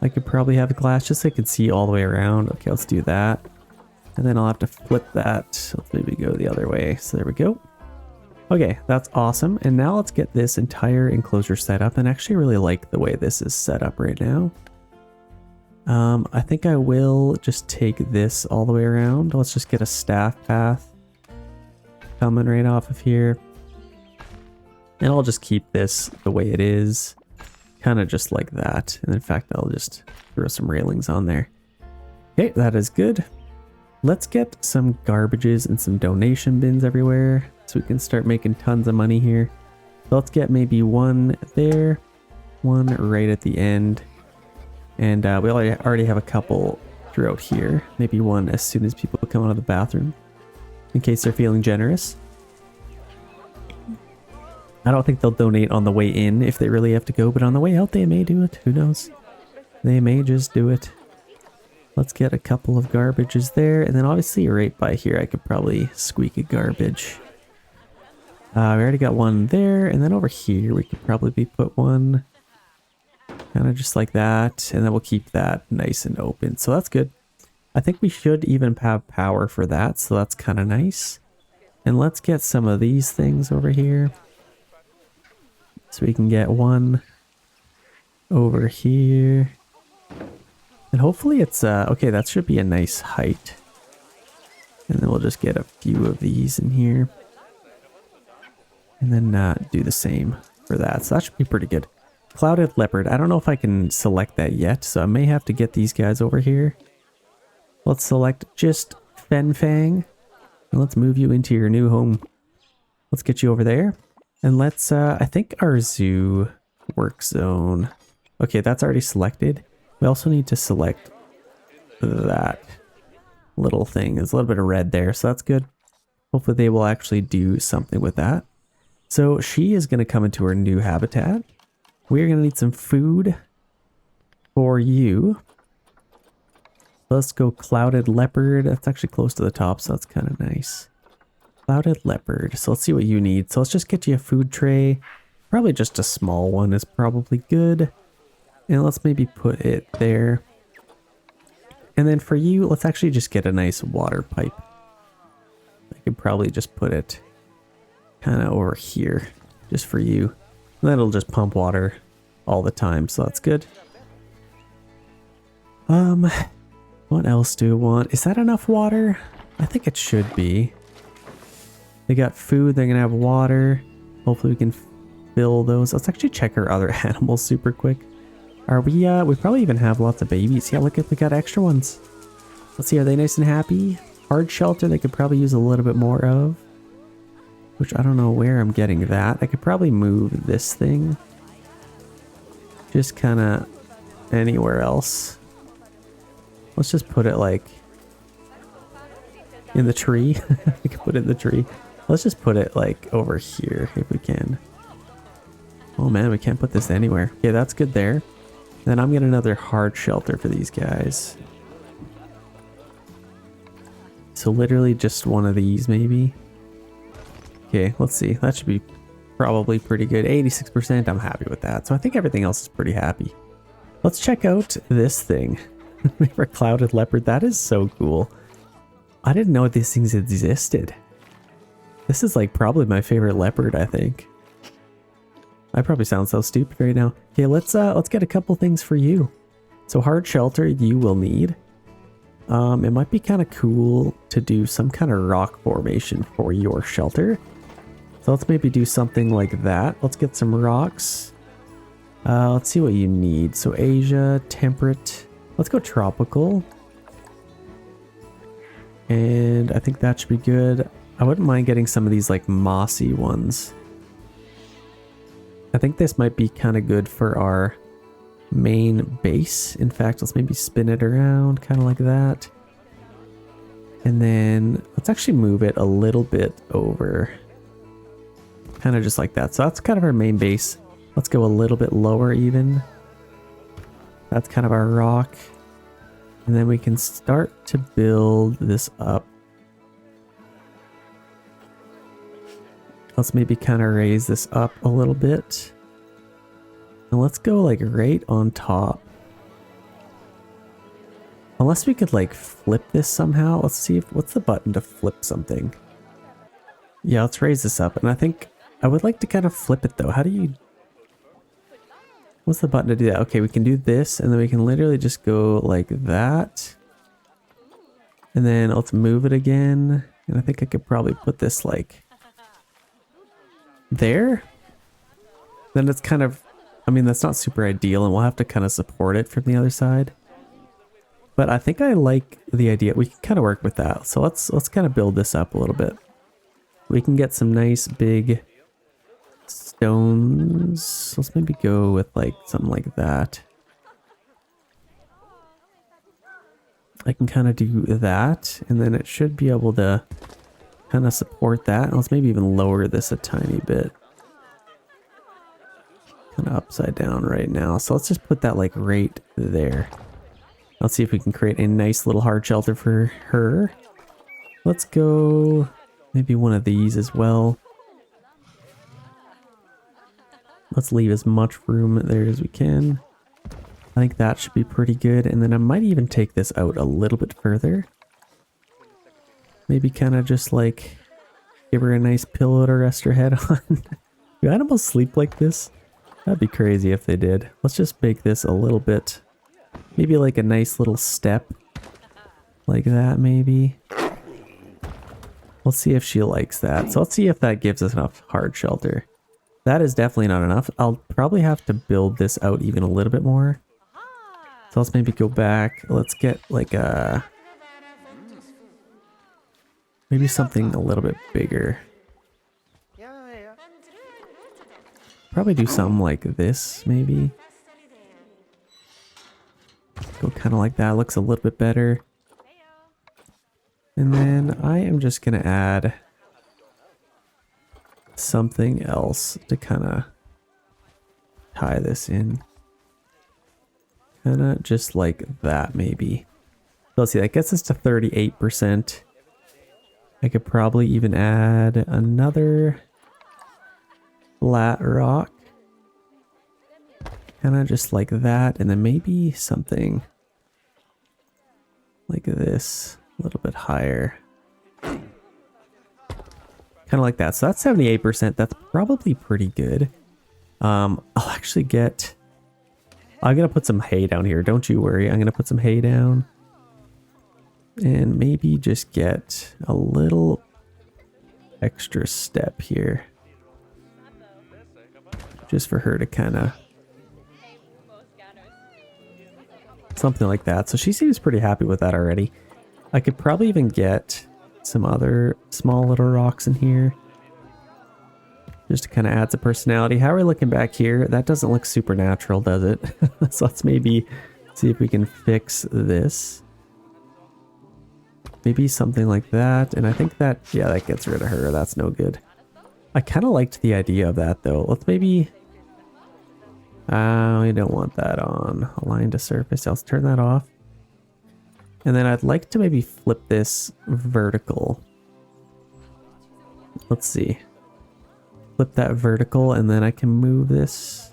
I could probably have glass just so I can see all the way around. Okay, let's do that. And then I'll have to flip that. Let's maybe go the other way. So there we go. Okay, that's awesome. And now let's get this entire enclosure set up. And I actually really like the way this is set up right now. I think I will just take this all the way around. Let's just get a staff path coming right off of here. And I'll just keep this the way it is. Kind of just like that. And in fact, I'll just throw some railings on there. Okay, that is good. Let's get some garbages and some donation bins everywhere so we can start making tons of money here. So let's get maybe one there, one right at the end. And we already have a couple throughout here. Maybe one as soon as people come out of the bathroom in case they're feeling generous. I don't think they'll donate on the way in if they really have to go, but on the way out they may do it. Who knows? They may just do it. Let's get a couple of garbages there, and then obviously right by here I could probably squeak a garbage. We already got one there, and then over here we could probably put one kind of just like that, and then we'll keep that nice and open. So that's good. I think we should even have power for that, so that's kind of nice. And let's get some of these things over here. So we can get one over here. And hopefully it's, okay, that should be a nice height. And then we'll just get a few of these in here. And then do the same for that. So that should be pretty good. Clouded Leopard. I don't know if I can select that yet, so I may have to get these guys over here. Let's select just Fen Fang. And let's move you into your new home. Let's get you over there. And let's, I think our zoo work zone. Okay, that's already selected. We also need to select that little thing. There's a little bit of red there, so that's good. Hopefully they will actually do something with that. So she is going to come into her new habitat. We're going to need some food for you. Let's go Clouded Leopard. That's actually close to the top, so that's kind of nice. Clouded Leopard. So let's see what you need. So let's just get you a food tray. Probably just a small one is probably good. And let's maybe put it there. And then for you, let's actually just get a nice water pipe. I could probably just put it kind of over here just for you. And then it'll just pump water all the time, so that's good. What else do we want? Is that enough water? I think it should be. They got food, they're gonna have water. Hopefully we can fill those. Let's actually check our other animals super quick. Are we, we probably even have lots of babies. Yeah, look at, we got extra ones. Let's see, are they nice and happy? Hard shelter, they could probably use a little bit more of. Which I don't know where I'm getting that. I could probably move this thing. Just kind of anywhere else. Let's just put it like in the tree. We can put it in the tree. Let's just put it like over here if we can. Oh man, we can't put this anywhere. Okay, that's good there. Then I'm getting another hard shelter for these guys. So literally just one of these maybe. Okay, let's see. That should be probably pretty good. 86%, I'm happy with that. So I think everything else is pretty happy. Let's check out this thing. For Clouded Leopard, that is so cool. I didn't know these things existed. This is like probably my favorite leopard, I think. I probably sound so stupid right now. Okay, let's get a couple things for you. So hard shelter you will need. It might be kind of cool to do some kind of rock formation for your shelter. So let's maybe do something like that. Let's get some rocks. Let's see what you need. So Asia, temperate. Let's go tropical. And I think that should be good. I wouldn't mind getting some of these like mossy ones. I think this might be kind of good for our main base. In fact, let's maybe spin it around kind of like that. And then let's actually move it a little bit over. Kind of just like that. So that's kind of our main base. Let's go a little bit lower even. That's kind of our rock. And then we can start to build this up. Let's maybe kind of raise this up a little bit. And let's go like right on top Unless we could like flip this somehow. Let's see if, what's the button to flip something? Yeah, let's raise this up. And I think I would like to kind of flip it though. How do you, what's the button to do that? Okay, we can do this and then we can literally just go like that. And then let's move it again. And I think I could probably put this like there. Then it's kind of, I mean, that's not super ideal and we'll have to kind of support it from the other side. But I think I like the idea. We can kind of work with that. So let's kind of build this up a little bit. We can get some nice big stones. Let's maybe go with like something like that. I can kind of do that, and then it should be able to kind of support that. And let's maybe even lower this a tiny bit. Kind of upside down right now. So let's just put that like right there. Let's see if we can create a nice little hard shelter for her. Let's go maybe one of these as well. Let's leave as much room there as we can. I think that should be pretty good. And then I might even take this out a little bit further. Maybe kind of just like give her a nice pillow to rest her head on. Do animals sleep like this? That'd be crazy if they did. Let's just make this a little bit, maybe like a nice little step like that maybe. Let's see if she likes that. So let's see if that gives us enough hard shelter. That is definitely not enough. I'll probably have to build this out even a little bit more. So let's maybe go back. Let's get like a, maybe something a little bit bigger. Probably do something like this maybe. Go kind of like that. Looks a little bit better. And then I am just going to add something else to kind of tie this in. Kind of just like that maybe. So let's see, that gets us to 38%. I could probably even add another flat rock. Kind of just like that. And then maybe something like this. A little bit higher. Kind of like that. So that's 78%. That's probably pretty good. I'll actually get... I'm going to put some hay down here. Don't you worry. I'm going to put some hay down. And maybe just get a little extra step here. Just for her to kind of... something like that. So she seems pretty happy with that already. I could probably even get some other small little rocks in here. Just to kind of add some personality. How are we looking back here? That doesn't look super natural, does it? So let's maybe see if we can fix this. Maybe something like that. And I think that, yeah, that gets rid of her. That's no good. I kind of liked the idea of that though. Let's maybe... we don't want that on. Align to surface. Let's turn that off. And then I'd like to maybe flip this vertical. Let's see. Flip that vertical and then I can move this.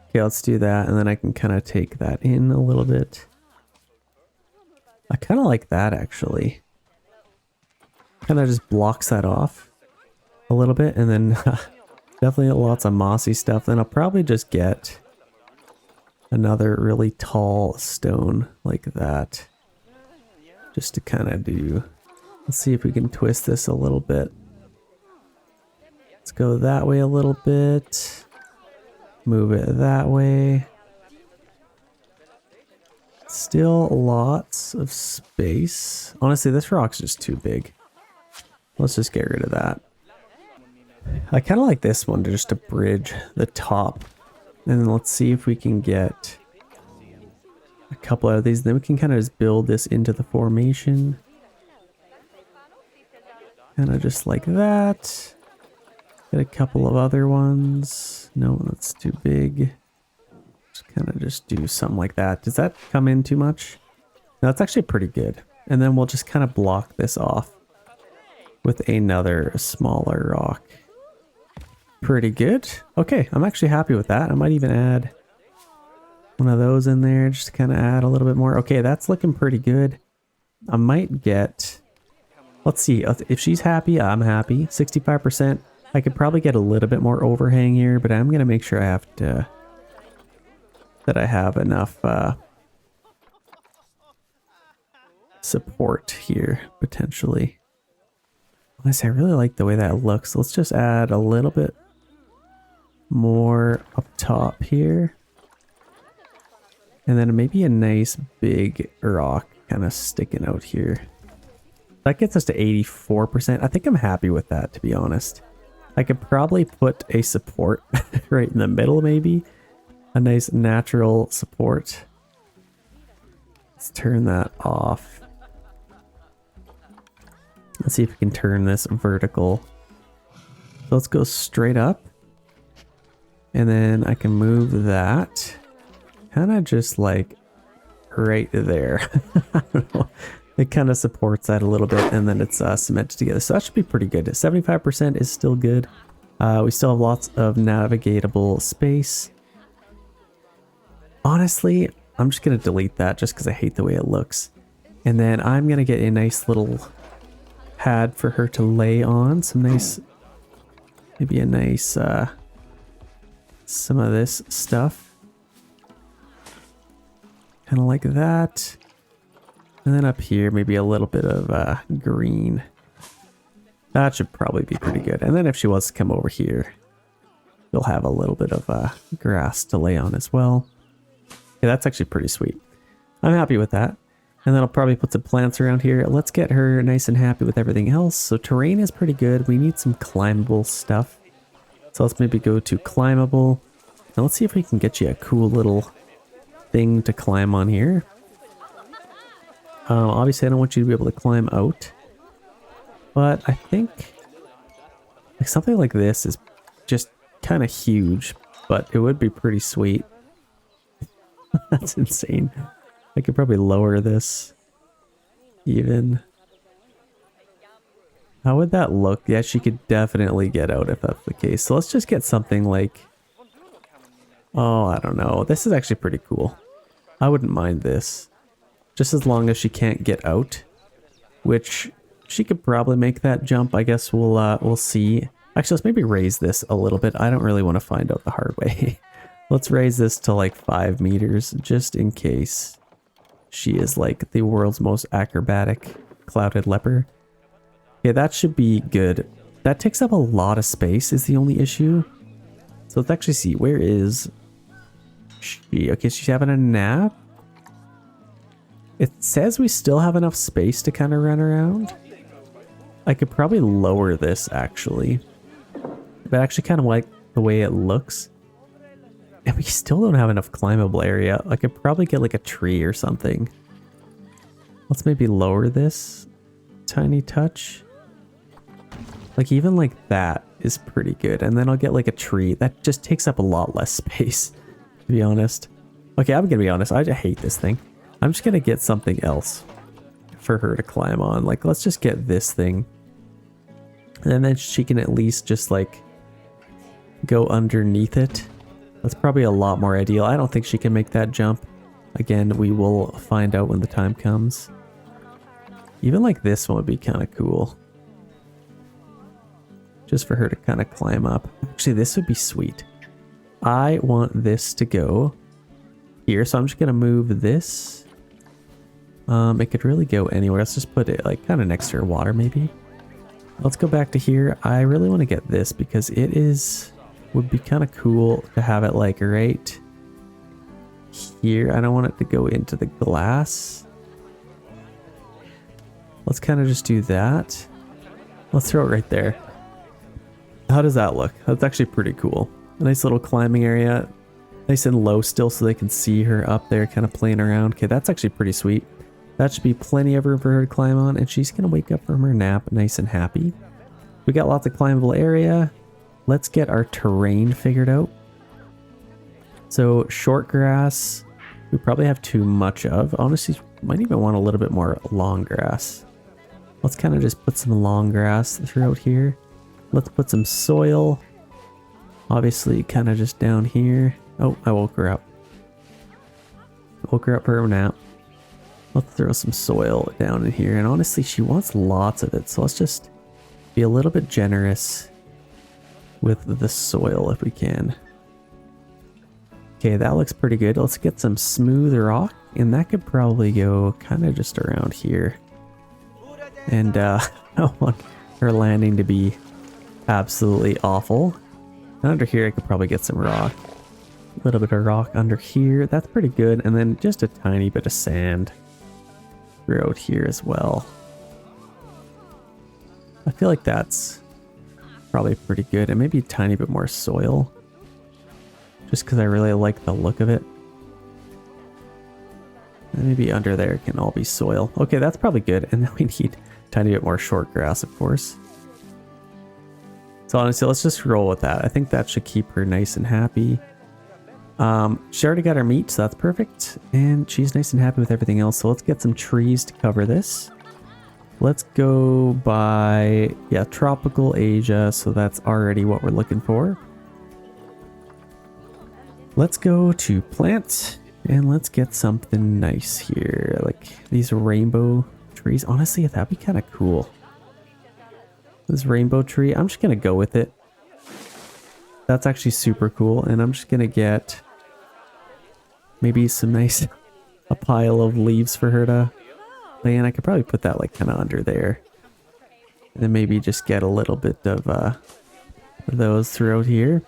Okay, let's do that. And then I can kind of take that in a little bit. I kind of like that actually. Kind of just blocks that off a little bit. And then definitely lots of mossy stuff. Then I'll probably just get another really tall stone like that. Just to kind of do... Let's see if we can twist this a little bit. Let's go that way a little bit. Move it that way. Still lots of space. Honestly, this rock's just too big. Let's just get rid of that. I kind of like this one to just to bridge the top. And then let's see if we can get a couple of these. Then we can kind of just build this into the formation. Kind of just like that. Get a couple of other ones. No, that's too big. Just kind of just do something like that. Does that come in too much? No, it's actually pretty good. And then we'll just kind of block this off with another smaller rock. Pretty good. Okay, I'm actually happy with that. I might even add one of those in there just to kind of add a little bit more. Okay, that's looking pretty good. I might get, let's see, if she's happy, I'm happy. 65%. I could probably get a little bit more overhang here, but I'm going to make sure I have to, that I have enough support here, potentially. Honestly, I really like the way that looks. Let's just add a little bit more up top here. And then maybe a nice big rock kind of sticking out here. That gets us to 84%. I think I'm happy with that, to be honest. I could probably put a support right in the middle, maybe. A nice natural support. Let's turn that off. Let's see if we can turn this vertical. So let's go straight up. And then I can move that. Kind of just like right there. I don't know. It kind of supports that a little bit, and then it's cemented together. So that should be pretty good. 75% is still good. We still have lots of navigatable space. Honestly, I'm just going to delete that just because I hate the way it looks. And then I'm going to get a nice little pad for her to lay on. Some nice, maybe a nice, some of this stuff. Kind of like that. And then up here, maybe a little bit of green. That should probably be pretty good. And then if she wants to come over here, you'll have a little bit of grass to lay on as well. Yeah, that's actually pretty sweet. I'm happy with that. And then I'll probably put some plants around here. Let's get her nice and happy with everything else. So terrain is pretty good. We need some climbable stuff. So let's maybe go to climbable. Now let's see if we can get you a cool little thing to climb on here. Obviously, I don't want you to be able to climb out. But I think like something like this is just kind of huge, but it would be pretty sweet. That's insane. I could probably lower this even. How would that look? Yeah, she could definitely get out if that's the case. So let's just get something like, oh, I don't know. This is actually pretty cool. I wouldn't mind this. Just as long as she can't get out, which she could probably make that jump. I guess we'll see. Actually, let's maybe raise this a little bit. I don't really want to find out the hard way. Let's raise this to like 5 meters just in case she is like the world's most acrobatic clouded leopard. Yeah, that should be good. That takes up a lot of space is the only issue. So let's actually see. Where is she? Okay, she's having a nap. It says we still have enough space to kind of run around. I could probably lower this actually. But I actually kind of like the way it looks. And we still don't have enough climbable area. I could probably get like a tree or something. Let's maybe lower this tiny touch. Like even like that is pretty good. And then I'll get like a tree. That just takes up a lot less space, to be honest. Okay, I'm gonna be honest. I just hate this thing. I'm just gonna get something else for her to climb on. Like, let's just get this thing. And then she can at least just like go underneath it. That's probably a lot more ideal. I don't think she can make that jump. Again, we will find out when the time comes. Even like this one would be kind of cool. Just for her to kind of climb up. Actually, this would be sweet. I want this to go here, so I'm just gonna move this. It could really go anywhere. Let's just put it like kind of next to her water, maybe. Let's go back to here. I really want to get this because it would be kind of cool to have it like right here. I don't want it to go into the glass. Let's kind of just do that. Let's throw it right there. How does that look? That's actually pretty cool. A nice little climbing area. Nice and low still so they can see her up there kind of playing around. Okay, that's actually pretty sweet. That should be plenty of room for her to climb on, and she's going to wake up from her nap nice and happy. We got lots of climbable area. Let's get our terrain figured out. So short grass, we probably have too much of. Honestly, might even want a little bit more long grass. Let's kind of just put some long grass throughout here. Let's put some soil. Obviously, kind of just down here. Oh, I woke her up. Woke her up for a nap. Let's throw some soil down in here. And honestly, she wants lots of it. So let's just be a little bit generous with the soil if we can. Okay, that looks pretty good. Let's get some smooth rock. And that could probably go kind of just around here. And I don't want her landing to be absolutely awful. And under here, I could probably get some rock. A little bit of rock under here. That's pretty good. And then just a tiny bit of sand throughout here as well. I feel like that's probably pretty good. And maybe a tiny bit more soil. Just because I really like the look of it. And maybe under there can all be soil. Okay, that's probably good. And then we need a tiny bit more short grass, of course. So honestly, let's just roll with that. I think that should keep her nice and happy. She already got her meat, so that's perfect. And she's nice and happy with everything else. So let's get some trees to cover this. Let's go by, yeah, tropical Asia. So that's already what we're looking for. Let's go to plant and let's get something nice here. Like these rainbow trees. Honestly, that'd be kind of cool. This rainbow tree, I'm just going to go with it. That's actually super cool. And I'm just going to get maybe some nice, a pile of leaves for her to lay in. I could probably put that like kind of under there. And then maybe just get a little bit of those throughout here.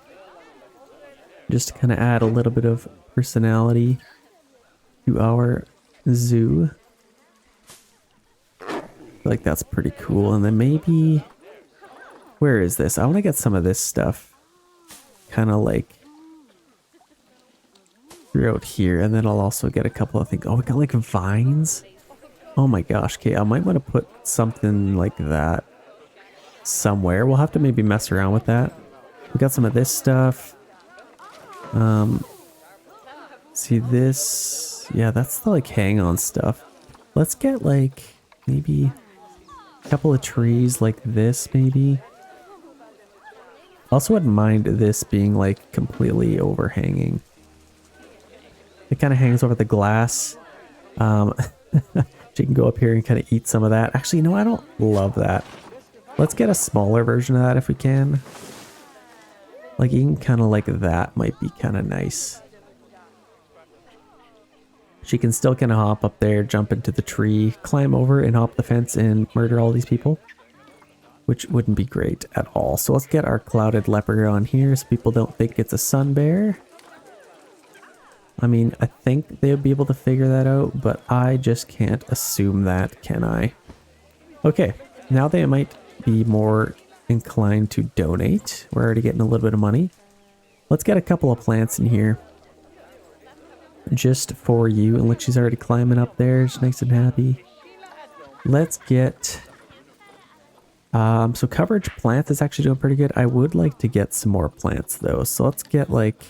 Just to kind of add a little bit of personality to our zoo. I feel like that's pretty cool. And then maybe, where is this? I want to get some of this stuff kind of like throughout here. And then I'll also get a couple of things. Oh, we got like vines. Oh my gosh. Okay, I might want to put something like that somewhere. We'll have to maybe mess around with that. We got some of this stuff. See this? Yeah, that's the like hang on stuff. Let's get like maybe a couple of trees like this maybe. Also wouldn't mind this being like completely overhanging. It kind of hangs over the glass. She can go up here and kind of eat some of that. Actually, no, I don't love that. Let's get a smaller version of that if we can. Like even kind of like that might be kind of nice. She can still kind of hop up there, jump into the tree, climb over and hop the fence and murder all these people. Which wouldn't be great at all. So let's get our clouded leopard on here so people don't think it's a sun bear. I mean, I think they would be able to figure that out, but I just can't assume that, can I? Okay, now they might be more inclined to donate. We're already getting a little bit of money. Let's get a couple of plants in here. Just for you. And look, she's already climbing up there. She's nice and happy. Let's get... so coverage plant is actually doing pretty good. I would like to get some more plants though. So let's get like...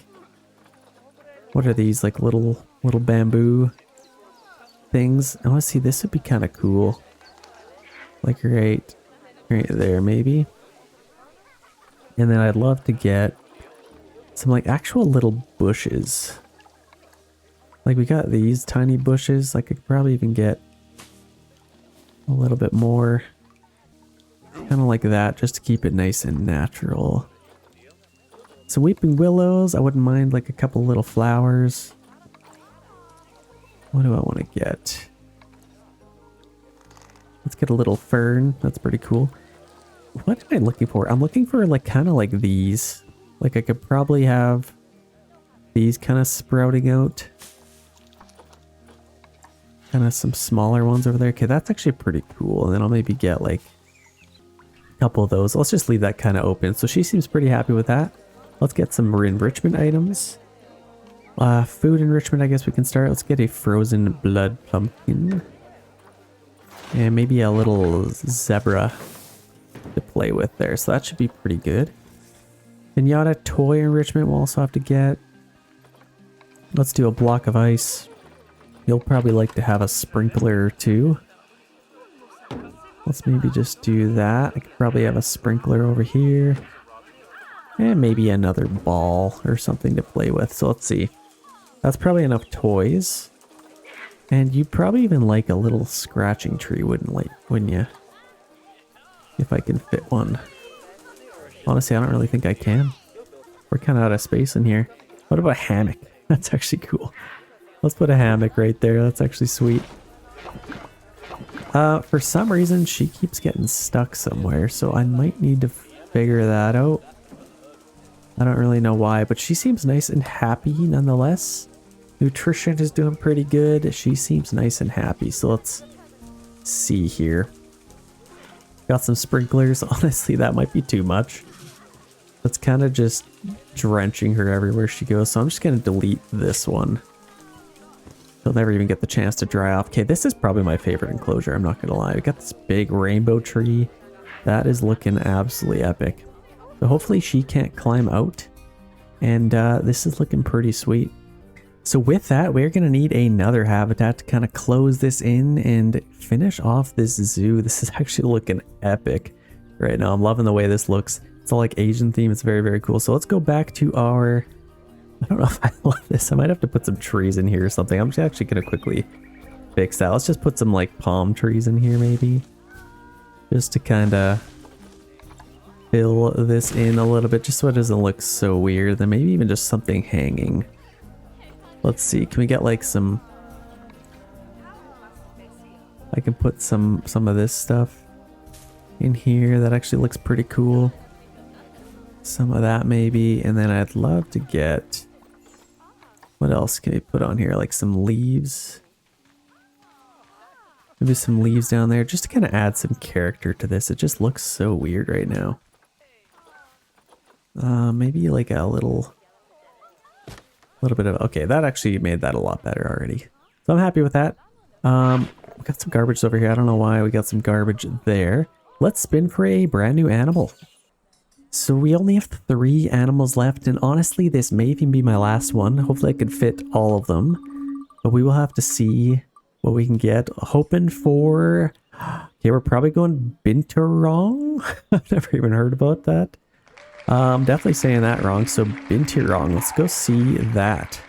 What are these? Like little bamboo things. I want to see, this would be kind of cool. Like right there maybe. And then I'd love to get some like actual little bushes. Like we got these tiny bushes. I could probably even get a little bit more. Kind of like that, just to keep it nice and natural. Some weeping willows. I wouldn't mind like a couple little flowers. What do I want to get? Let's get a little fern. That's pretty cool. What am I looking for? I'm looking for like kind of like these. Like I could probably have these kind of sprouting out. Kind of some smaller ones over there. Okay, that's actually pretty cool. And then I'll maybe get like a couple of those. Let's just leave that kind of open. So she seems pretty happy with that. Let's get some enrichment items. Food enrichment, I guess we can start. Let's get a frozen blood pumpkin. And maybe a little zebra to play with there. So that should be pretty good. Pinata toy enrichment we'll also have to get. Let's do a block of ice. You'll probably like to have a sprinkler or two. Let's maybe just do that. I could probably have a sprinkler over here. And maybe another ball or something to play with. So let's see. That's probably enough toys. And you'd probably even like a little scratching tree, wouldn't you? If I can fit one. Honestly, I don't really think I can. We're kind of out of space in here. What about a hammock? That's actually cool. Let's put a hammock right there. That's actually sweet. For some reason, she keeps getting stuck somewhere, so I might need to figure that out. I don't really know why, but she seems nice and happy nonetheless. Nutrition is doing pretty good. She seems nice and happy, so let's see here. Got some sprinklers. Honestly, that might be too much. That's kind of just drenching her everywhere she goes, so I'm just going to delete this one. She'll never even get the chance to dry off. Okay, this is probably my favorite enclosure, I'm not going to lie. We got this big rainbow tree. That is looking absolutely epic. So hopefully she can't climb out. And this is looking pretty sweet. So with that, we're going to need another habitat to kind of close this in and finish off this zoo. This is actually looking epic right now. I'm loving the way this looks. It's all like Asian theme. It's very, very cool. So let's go back to our... I don't know if I love this. I might have to put some trees in here or something. I'm actually going to quickly fix that. Let's just put some like palm trees in here maybe. Just to kind of fill this in a little bit, just so it doesn't look so weird. Then maybe even just something hanging. Let's see, can we get like some... I can put some of this stuff in here. That actually looks pretty cool. Some of that maybe, and then I'd love to get... What else can we put on here? Like some leaves. Maybe some leaves down there, just to kind of add some character to this. It just looks so weird right now. Maybe like a little bit of... Okay, that actually made that a lot better already. So I'm happy with that. We got some garbage over here. I don't know why we got some garbage there. Let's spin for a brand new animal. So we only have 3 animals left, and honestly, this may even be my last one. Hopefully I can fit all of them. But we will have to see what we can get. Hoping for... Okay, we're probably going Binturong. I've never even heard about that. Definitely saying that wrong. So Binturong, let's go see that.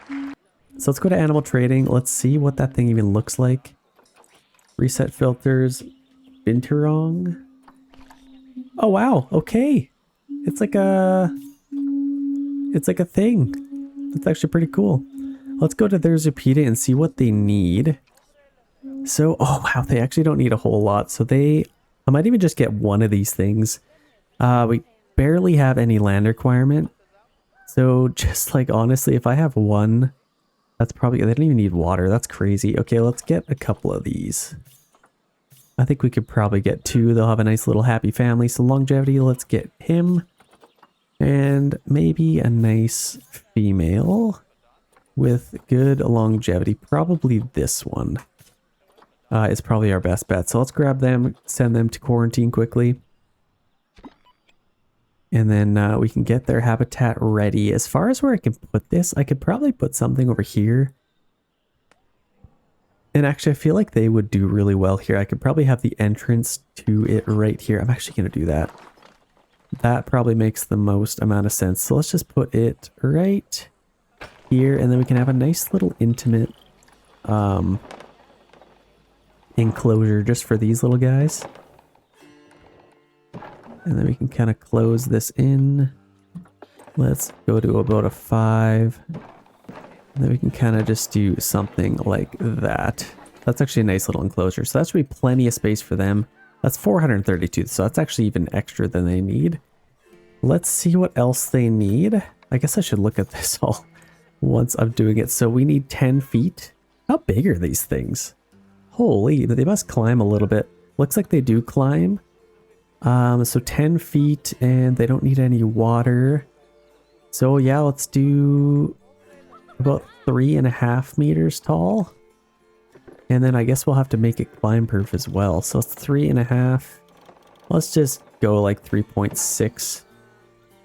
So let's go to animal trading. Let's see what that thing even looks like. Reset filters. Binturong. Oh wow, okay. It's like a thing. That's actually pretty cool. Let's go to their Zupita and see what they need. So, oh wow, they actually don't need a whole lot. So I might even just get one of these things. We barely have any land requirement. So just like, honestly, if I have one, that's probably, they don't even need water. That's crazy. Okay, let's get a couple of these. I think we could probably get 2. They'll have a nice little happy family. So longevity, let's get him. And maybe a nice female with good longevity. Probably this one is probably our best bet. So let's grab them, send them to quarantine quickly. And then we can get their habitat ready. As far as where I can put this, I could probably put something over here. And actually, I feel like they would do really well here. I could probably have the entrance to it right here. I'm actually going to do that. That probably makes the most amount of sense. So let's just put it right here. And then we can have a nice little intimate enclosure just for these little guys. And then we can kind of close this in. Let's go to about a 5. And then we can kind of just do something like that. That's actually a nice little enclosure. So that should be plenty of space for them. That's 432. So that's actually even extra than they need. Let's see what else they need. I guess I should look at this all once I'm doing it. So we need 10 feet. How big are these things? Holy, they must climb a little bit. Looks like they do climb. So 10 feet and they don't need any water. So yeah, let's do about 3.5 meters tall. And then I guess we'll have to make it climb proof as well. So it's 3.5. Let's just go like 3.6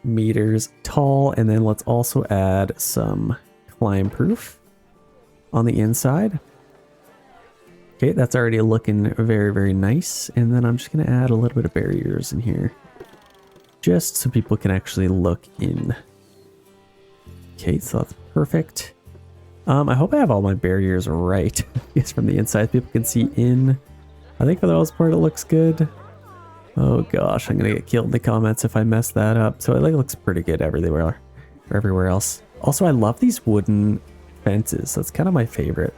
meters tall. And then let's also add some climb proof on the inside. Okay, that's already looking very, very nice. And then I'm just going to add a little bit of barriers in here. Just so people can actually look in. Okay, so that's perfect. I hope I have all my barriers right. Yes, from the inside people can see in. I think for the most part it looks good. Oh gosh, I'm gonna get killed in the comments if I mess that up. So it looks pretty good everywhere else. Also, I love these wooden fences. That's kind of my favorite.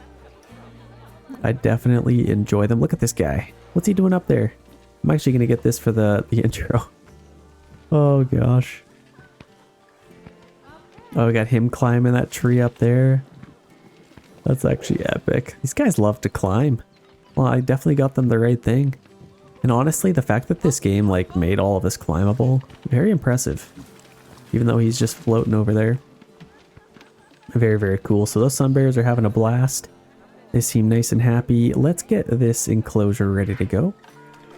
I definitely enjoy them. Look at this guy. What's he doing up there? I'm actually gonna get this for the intro. Oh gosh. Oh, we got him climbing that tree up there. That's actually epic. These guys love to climb. Well, I definitely got them the right thing. And honestly, the fact that this game like made all of this climbable, very impressive. Even though he's just floating over there. Very, very cool. So those sun bears are having a blast. They seem nice and happy. Let's get this enclosure ready to go.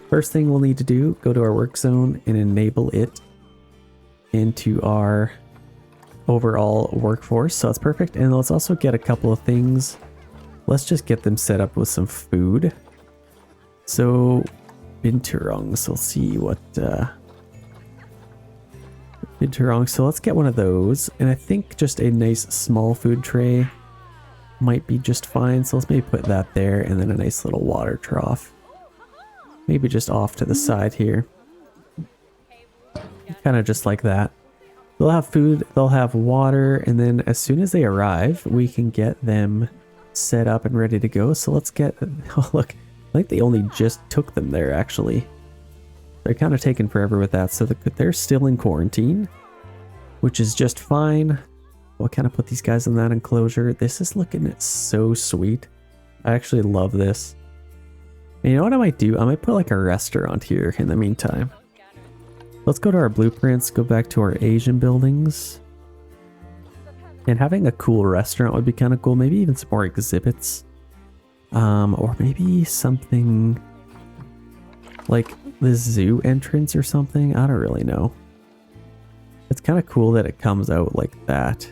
First thing we'll need to do, go to our work zone and enable it into our overall workforce. So that's perfect. And let's also get a couple of things. Let's just get them set up with some food. So binturong, so let's see what binturong. So let's get one of those. And I think just a nice small food tray might be just fine. So let's maybe put that there, and then a nice little water trough. Maybe just off to the side here. Kind of just like that. They'll have food, they'll have water, and then as soon as they arrive, we can get them set up and ready to go. So let's get, oh look, I think they only just took them there actually. They're kind of taking forever with that. So they're still in quarantine, which is just fine. We'll kind of put these guys in that enclosure. This is looking so sweet. I actually love this. And you know what I might do? I might put like a restaurant here in the meantime. Let's go to our blueprints, go back to our Asian buildings. And having a cool restaurant would be kind of cool. Maybe even some more exhibits. Or maybe something like the zoo entrance or something. I don't really know. It's kind of cool that it comes out like that.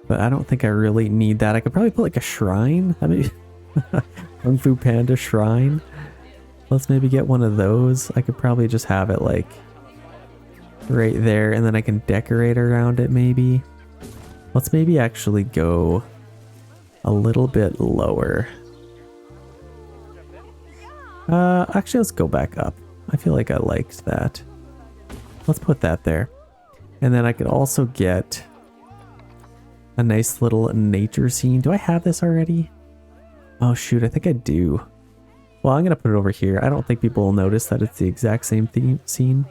But I don't think I really need that. I could probably put like a shrine. I mean, Kung Fu Panda shrine. Let's maybe get one of those. I could probably just have it like right there, and then I can decorate around it maybe. Let's maybe actually go a little bit lower. Actually, let's go back up. I feel like I liked that. Let's put that there. And then I could also get a nice little nature scene. Do I have this already? Oh shoot, I think I do. Well, I'm going to put it over here. I don't think people will notice that it's the exact same scene.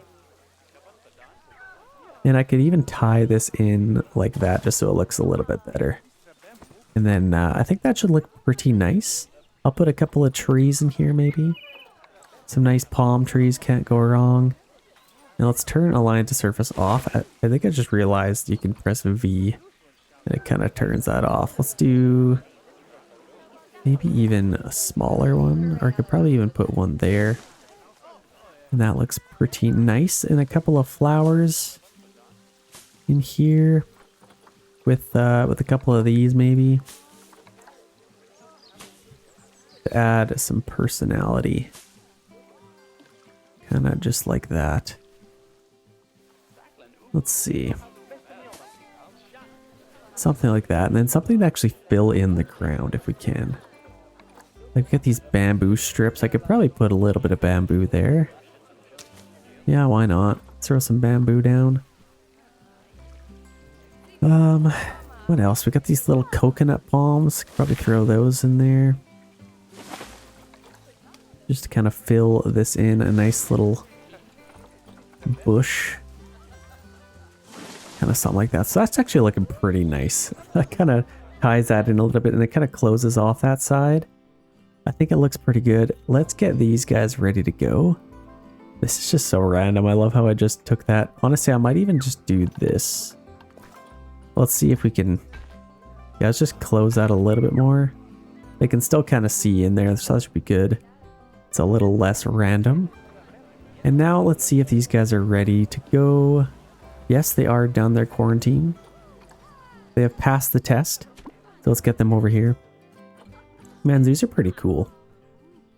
And I could even tie this in like that just so it looks a little bit better. And then I think that should look pretty nice. I'll put a couple of trees in here maybe. Some nice palm trees, can't go wrong. Now let's turn align to surface off. I think I just realized you can press V and it kind of turns that off. Let's do maybe even a smaller one, or I could probably even put one there. And that looks pretty nice. And a couple of flowers in here with a couple of these maybe to add some personality. Kind of just like that. Let's see. Something like that. And then something to actually fill in the ground if we can. Like get these bamboo strips. I could probably put a little bit of bamboo there. Yeah, why not? Throw some bamboo down. What else? We got these little coconut palms. Could probably throw those in there. Just to kind of fill this in. A nice little bush. Kind of something like that. So that's actually looking pretty nice. That kind of ties that in a little bit and it kind of closes off that side. I think it looks pretty good. Let's get these guys ready to go. This is just so random. I love how I just took that. Honestly, I might even just do this. Let's see if we can... Yeah, let's just close that a little bit more. They can still kind of see in there, so that should be good. It's a little less random. And now let's see if these guys are ready to go. Yes, they are down their quarantine. They have passed the test. So let's get them over here. Man, zoos are pretty cool.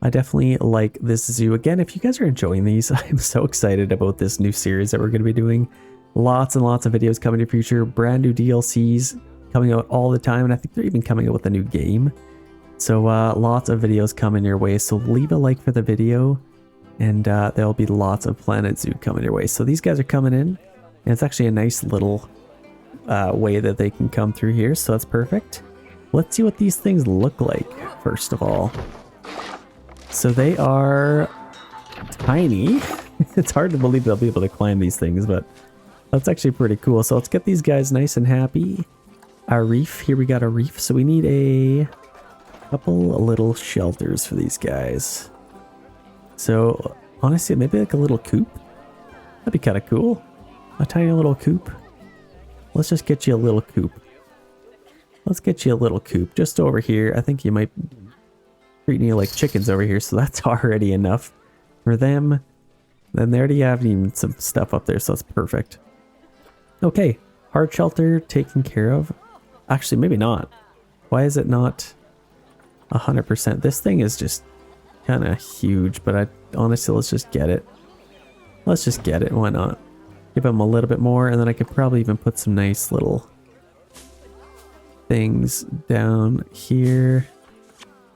I definitely like this zoo. Again, if you guys are enjoying these, I'm so excited about this new series that we're going to be doing. Lots and lots of videos coming in the future. Brand new DLCs coming out all the time, and I think they're even coming out with a new game. So lots of videos coming your way, so leave a like for the video, and there'll be lots of Planet Zoo coming your way. So these guys are coming in, and it's actually a nice little way that they can come through here, so that's perfect. Let's see what these things look like, first of all. So they are tiny. It's hard to believe they'll be able to climb these things, but that's actually pretty cool. So let's get these guys nice and happy. Our reef, here we got a reef, so we need a couple little shelters for these guys. So honestly, maybe like a little coop. That'd be kind of cool. A tiny little coop. Let's just get you a little coop. Let's get you a little coop just over here. I think you might treat you like chickens over here, so that's already enough for them. Then they already have even some stuff up there, so that's perfect. Okay, hard shelter taken care of. Actually, maybe not. Why is it not 100%? This thing is just kind of huge, but honestly, let's just get it. Let's just get it. Why not? Give them a little bit more, and then I could probably even put some nice little things down here.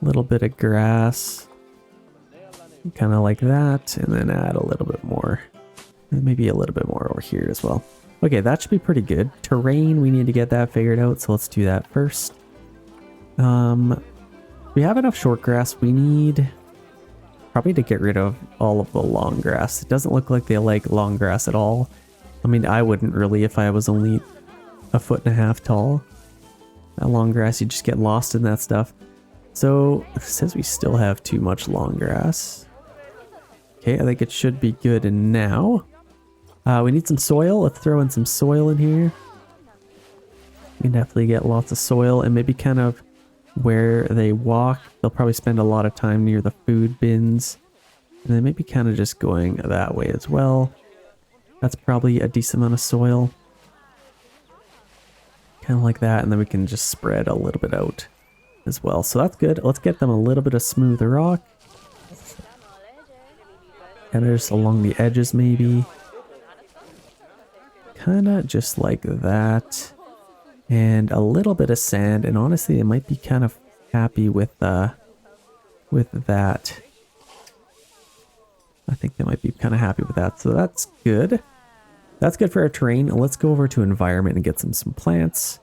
A little bit of grass. Kind of like that, and then add a little bit more. And maybe a little bit more over here as well. Okay, that should be pretty good. Terrain, we need to get that figured out, so let's do that first. We have enough short grass. We need probably to get rid of all of the long grass. It doesn't look like they like long grass at all. I mean, I wouldn't really if I was only 1.5 feet tall. That long grass, you just get lost in that stuff. So, it says we still have too much long grass. Okay, I think it should be good now. We need some soil. Let's throw in some soil in here. We can definitely get lots of soil, and maybe kind of where they walk, they'll probably spend a lot of time near the food bins. And then maybe kind of just going that way as well. That's probably a decent amount of soil. Kind of like that, and then we can just spread a little bit out as well. So that's good. Let's get them a little bit of smooth rock. And just along the edges maybe. Kind of just like that. And a little bit of sand, and honestly, they might be kind of happy with that. I think they might be kind of happy with that, so that's good. That's good for our terrain. Let's go over to environment and get some plants.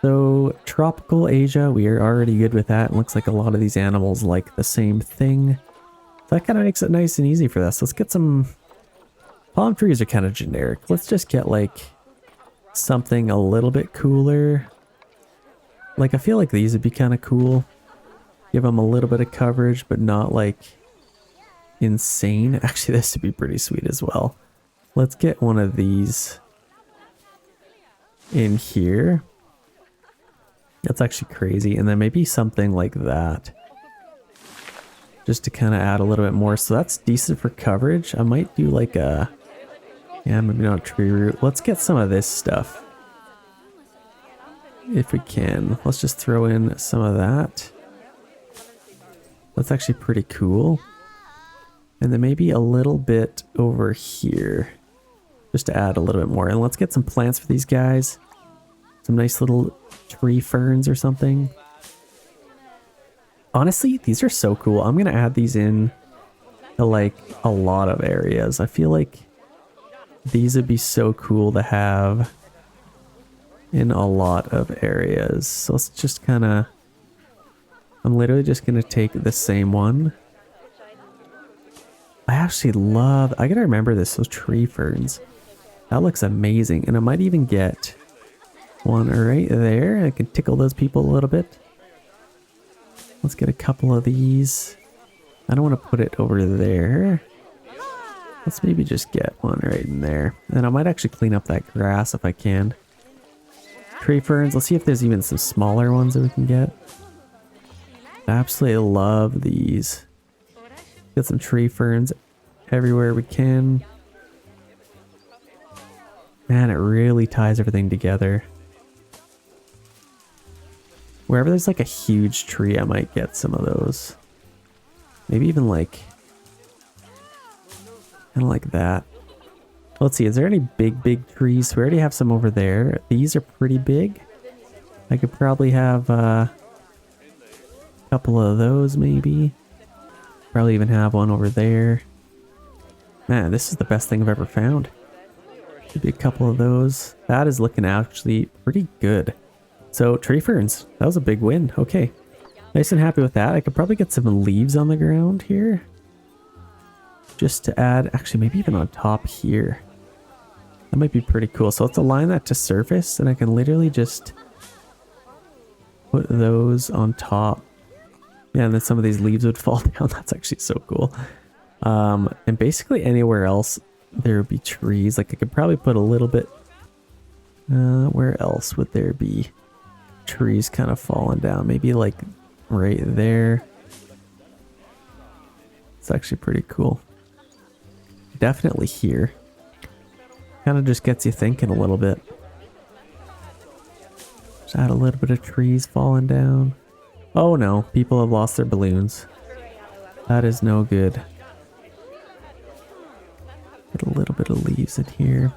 So tropical Asia, we are already good with that. It looks like a lot of these animals like the same thing. So that kind of makes it nice and easy for us. Let's get some palm trees are kind of generic. Let's just get like something a little bit cooler. Like I feel like these would be kind of cool. Give them a little bit of coverage, but not like insane. Actually, this would be pretty sweet as well. Let's get one of these in here. That's actually crazy. And then maybe something like that. Just to kind of add a little bit more. So that's decent for coverage. I might do like a... yeah, maybe not a tree root. Let's get some of this stuff. If we can. Let's just throw in some of that. That's actually pretty cool. And then maybe a little bit over here. Just to add a little bit more. And let's get some plants for these guys. Some nice little tree ferns or something. Honestly, these are so cool. I'm going to add these in to like a lot of areas. I feel like these would be so cool to have in a lot of areas. So let's just kind of... I'm literally just going to take the same one. I actually love... I gotta remember this, those tree ferns. That looks amazing. And I might even get one right there. I can tickle those people a little bit. Let's get a couple of these. I don't want to put it over there. Let's maybe just get one right in there. And I might actually clean up that grass if I can. Tree ferns. Let's see if there's even some smaller ones that we can get. I absolutely love these. Get some tree ferns everywhere we can. Man, it really ties everything together. Wherever there's like a huge tree, I might get some of those. Maybe even like... kind of like that. Let's see, is there any big trees? We already have some over there. These are pretty big. I could probably have a couple of those maybe. Probably even have one over there. Man, this is the best thing I've ever found. Should be a couple of those. That is looking actually pretty good. So tree ferns, that was a big win. Okay, nice and happy with that. I could probably get some leaves on the ground here. Just to add, actually maybe even on top here. That might be pretty cool. So let's align that to surface and I can literally just put those on top. Yeah, and then some of these leaves would fall down. That's actually so cool. And basically anywhere else there would be trees. Like I could probably put a little bit, where else would there be trees kind of falling down? Maybe like right there. It's actually pretty cool. Definitely here. Kind of just gets you thinking a little bit. Just add a little bit of trees falling down. Oh no, people have lost their balloons. That is no good. Get a little bit of leaves in here.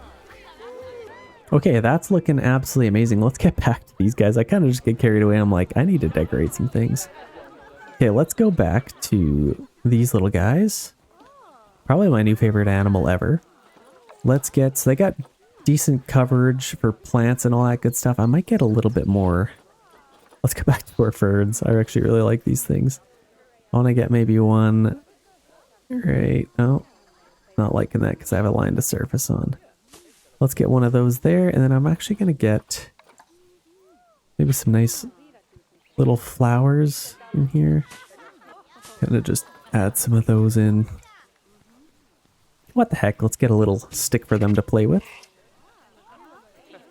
Okay, that's looking absolutely amazing. Let's get back to these guys. I kind of just get carried away. I'm like, I need to decorate some things. Okay, let's go back to these little guys. Probably my new favorite animal ever. Let's get, so they got decent coverage for plants and all that good stuff. I might get a little bit more. Let's go back to our ferns. I actually really like these things. I want to get maybe one right. Oh, not liking that because I have a line to surface on. Let's get one of those there, and then I'm actually going to get maybe some nice little flowers in here. Kind of just add some of those in. What the heck, let's get a little stick for them to play with.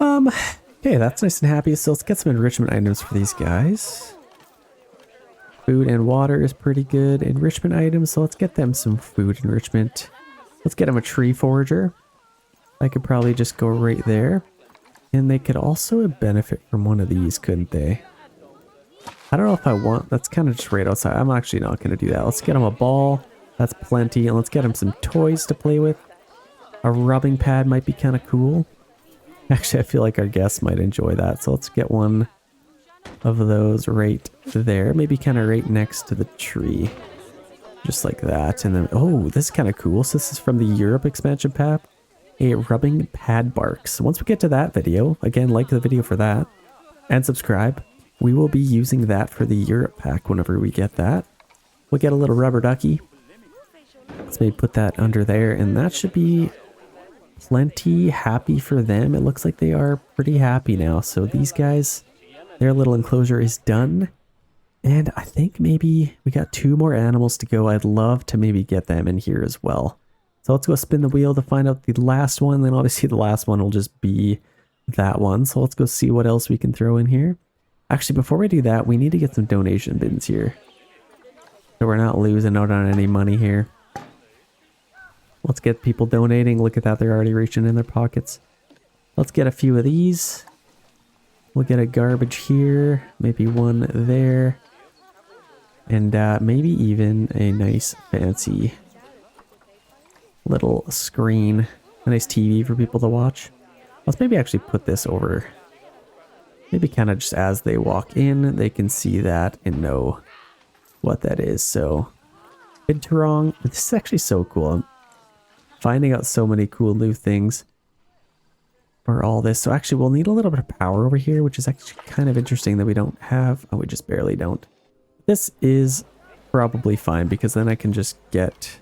Okay, that's nice and happy. So let's get some enrichment items for these guys. Food and water is pretty good. Enrichment items, so let's get them some food enrichment. Let's get them a tree forager. I could probably just go right there. And they could also benefit from one of these, couldn't they? I don't know if I want, that's kind of just right outside. I'm actually not going to do that. Let's get them a ball. That's plenty. And let's get them some toys to play with. A rubbing pad might be kind of cool. Actually, I feel like our guests might enjoy that. So let's get one of those right there. Maybe kind of right next to the tree. Just like that. And then, oh, this is kind of cool. So this is from the Europe expansion pack. A rubbing pad bark. So once we get to that video, again, like the video for that. And subscribe. We will be using that for the Europe pack whenever we get that. We'll get a little rubber ducky. Let's maybe put that under there, and that should be plenty happy for them. It looks like they are pretty happy now. So these guys, their little enclosure is done. And I think maybe we got 2 more animals to go. I'd love to maybe get them in here as well. So let's go spin the wheel to find out the last one. Then obviously the last one will just be that one. So let's go see what else we can throw in here. Actually, before we do that, we need to get some donation bins here. So we're not losing out on any money here. Let's get people donating. Look at that. They're already reaching in their pockets. Let's get a few of these. We'll get a garbage here. Maybe one there. And maybe even a nice fancy little screen. A nice TV for people to watch. Let's maybe actually put this over. Maybe kind of just as they walk in, they can see that and know what that is. So, Binturong. This is actually so cool. I'm finding out so many cool new things for all this. So actually we'll need a little bit of power over here, which is actually kind of interesting that we don't have. Oh, we just barely don't. This is probably fine because then I can just get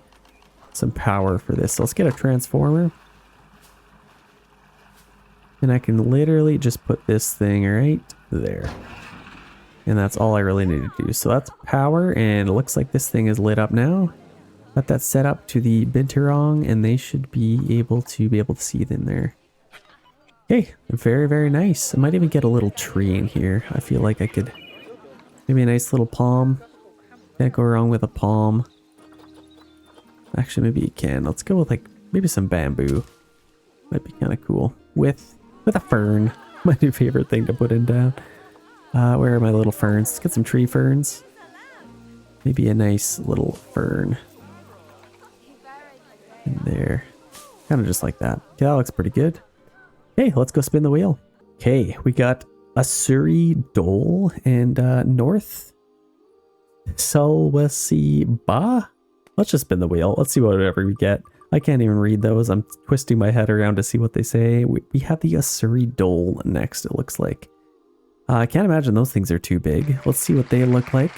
some power for this. So let's get a transformer. And I can literally just put this thing right there. And that's all I really need to do. So that's power, and it looks like this thing is lit up now. Let that set up to the Binturong, and they should be able to see it in there. Okay, very, very nice. I might even get a little tree in here. I feel like I could, maybe a nice little palm. Can't go wrong with a palm. Actually, maybe you can. Let's go with like maybe some bamboo. Might be kind of cool. With a fern. My new favorite thing to put in down. Where are my little ferns? Let's get some tree ferns. Maybe a nice little fern in there. Kind of just like that. Okay, that looks pretty good. Okay, let's go spin the wheel. Okay, we got Asuri Dole and North Sulawesi Ba. Let's just spin the wheel. Let's see whatever we get. I can't even read those. I'm twisting my head around to see what they say. We have the Asuri Dole next, it looks like. I can't imagine those things are too big. Let's see what they look like.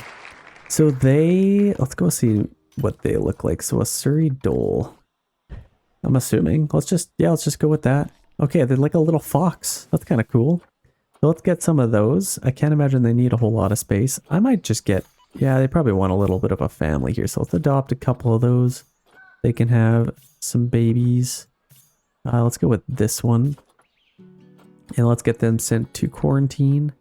So let's go see what they look like. So Asuri Dole, I'm assuming. Let's just go with that. Okay, they're like a little fox. That's kind of cool. So let's get some of those. I can't imagine they need a whole lot of space. I might just get, yeah, they probably want a little bit of a family here. So let's adopt a couple of those. They can have some babies. Let's go with this one. And let's get them sent to quarantine.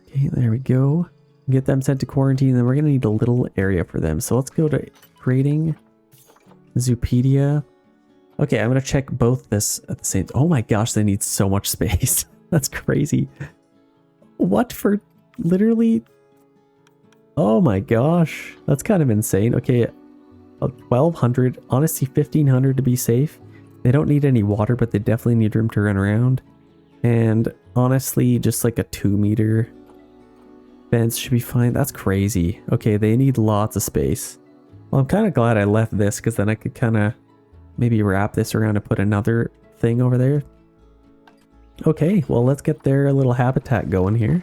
Okay, there we go. Get them sent to quarantine, then we're going to need a little area for them. So let's go to creating Zoopedia. Okay, I'm going to check both this at the same time. Oh my gosh, they need so much space. That's crazy. What for literally? Oh my gosh, that's kind of insane. Okay, 1,200, honestly 1,500 to be safe. They don't need any water, but they definitely need room to run around. And honestly, just like a 2-meter fence should be fine. That's crazy. Okay, they need lots of space. Well, I'm kind of glad I left this because then I could kind of maybe wrap this around and put another thing over there. Okay, well, let's get their little habitat going here.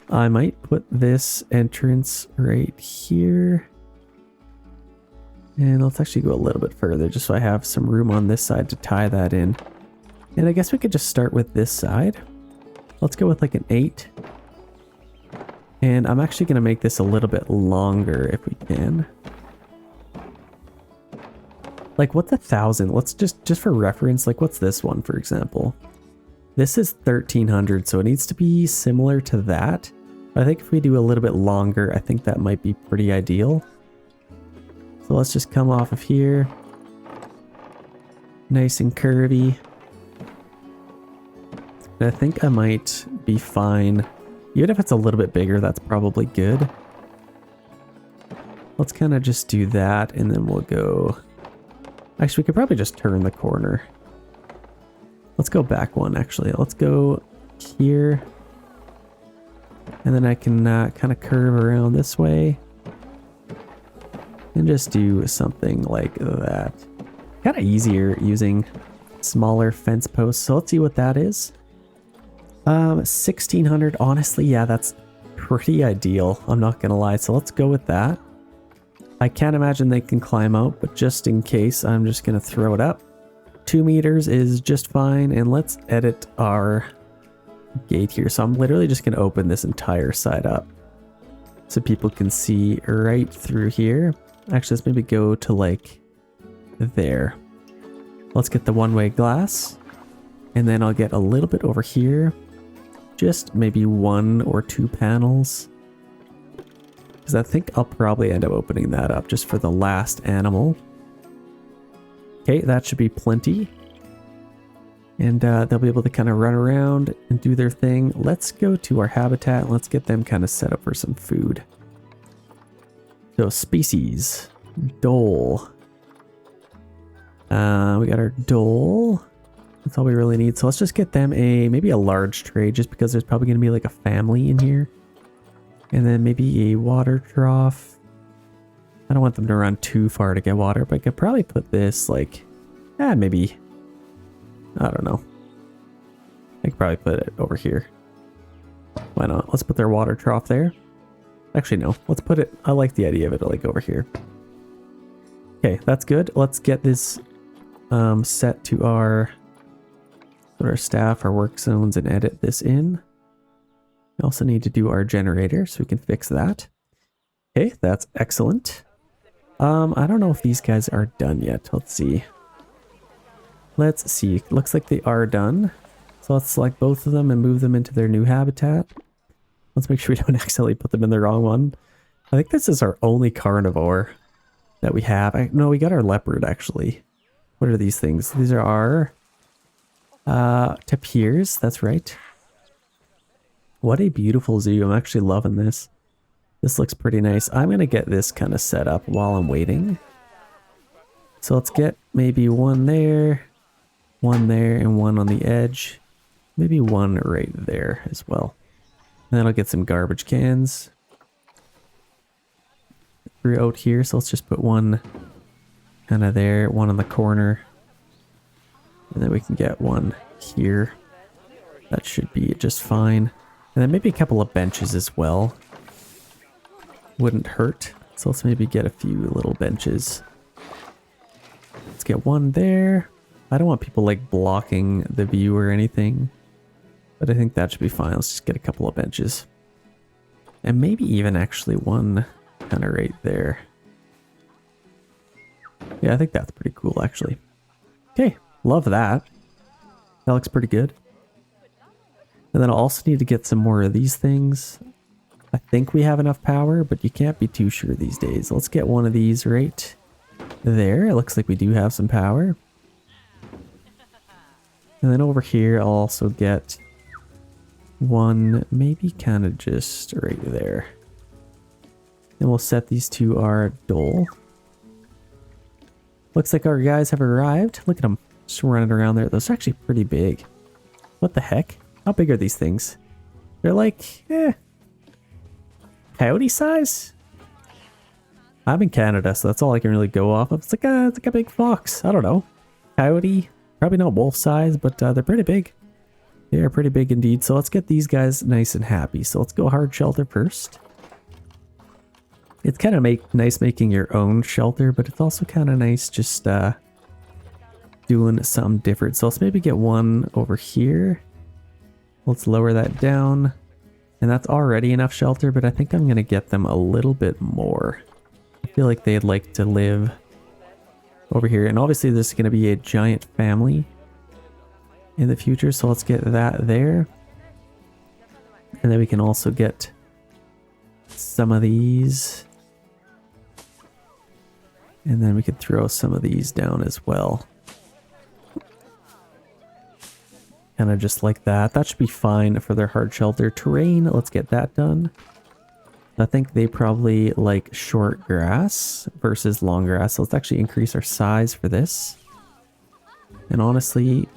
I might put this entrance right here. And let's actually go a little bit further just so I have some room on this side to tie that in. And I guess we could just start with this side. Let's go with like an 8. And I'm actually going to make this a little bit longer if we can. Like what's 1,000? Let's just for reference, like what's this one for example? This is 1,300, so it needs to be similar to that. But I think if we do a little bit longer, I think that might be pretty ideal. So let's just come off of here. Nice and curvy. And I think I might be fine. Even if it's a little bit bigger, that's probably good. Let's kind of just do that and then we'll go... Actually, we could probably just turn the corner. Let's go back one actually. Let's go here. And then I can kind of curve around this way. And just do something like that. Kind of easier using smaller fence posts. So let's see what that is. 1,600. Honestly, yeah, that's pretty ideal. I'm not gonna lie. So let's go with that. I can't imagine they can climb out, but just in case, I'm just gonna throw it up. 2 meters is just fine. And let's edit our gate here. So I'm literally just gonna open this entire side up so people can see right through here. Actually, let's maybe go to like there. Let's get the one-way glass. And then I'll get a little bit over here. Just maybe 1 or 2 panels. Because I think I'll probably end up opening that up just for the last animal. Okay, that should be plenty. And they'll be able to kind of run around and do their thing. Let's go to our habitat and let's get them kind of set up for some food. So species, dole. We got our dole. That's all we really need. So let's just get them maybe a large tray just because there's probably going to be like a family in here. And then maybe a water trough. I don't want them to run too far to get water, but I could probably put this like, maybe, I don't know. I could probably put it over here. Why not? Let's put their water trough there. Actually, no. Let's put it... I like the idea of it like over here. Okay, that's good. Let's get this set to our staff, our work zones, and edit this in. We also need to do our generator, so we can fix that. Okay, that's excellent. I don't know if these guys are done yet. Let's see. Let's see. Looks like they are done. So let's select both of them and move them into their new habitat. Let's make sure we don't accidentally put them in the wrong one. I think this is our only carnivore that we have. No, we got our leopard, actually. What are these things? These are our tapirs. That's right. What a beautiful zoo. I'm actually loving this. This looks pretty nice. I'm going to get this kind of set up while I'm waiting. So let's get maybe one there, and one on the edge. Maybe one right there as well. And then I'll get some garbage cans throughout here. So let's just put one kind of there, one on the corner. And then we can get one here. That should be just fine. And then maybe a couple of benches as well. Wouldn't hurt. So let's maybe get a few little benches. Let's get one there. I don't want people like blocking the view or anything. But I think that should be fine. Let's just get a couple of benches. And maybe even actually one kind of right there. Yeah, I think that's pretty cool actually. Okay, love that. That looks pretty good. And then I'll also need to get some more of these things. I think we have enough power, but you can't be too sure these days. Let's get one of these right there. It looks like we do have some power. And then over here, I'll also get one, maybe kind of just right there. And we'll set these to our dole. Looks like our guys have arrived. Look at them just running around there. Those are actually pretty big. What the heck? How big are these things? They're like, coyote size? I'm in Canada, so that's all I can really go off of. It's like a big fox. I don't know. Coyote? Probably not wolf size, but they're pretty big. They are pretty big indeed. So let's get these guys nice and happy. So let's go hard shelter first. It's kind of nice making your own shelter, but it's also kind of nice just doing something different. So let's maybe get one over here. Let's lower that down. And that's already enough shelter, but I think I'm going to get them a little bit more. I feel like they'd like to live over here. And obviously there's going to be a giant family in the future, so let's get that there. And then we can also get some of these. And then we could throw some of these down as well. Kind of just like that. That should be fine for their hard shelter terrain. Let's get that done. I think they probably like short grass versus long grass. So let's actually increase our size for this. And honestly,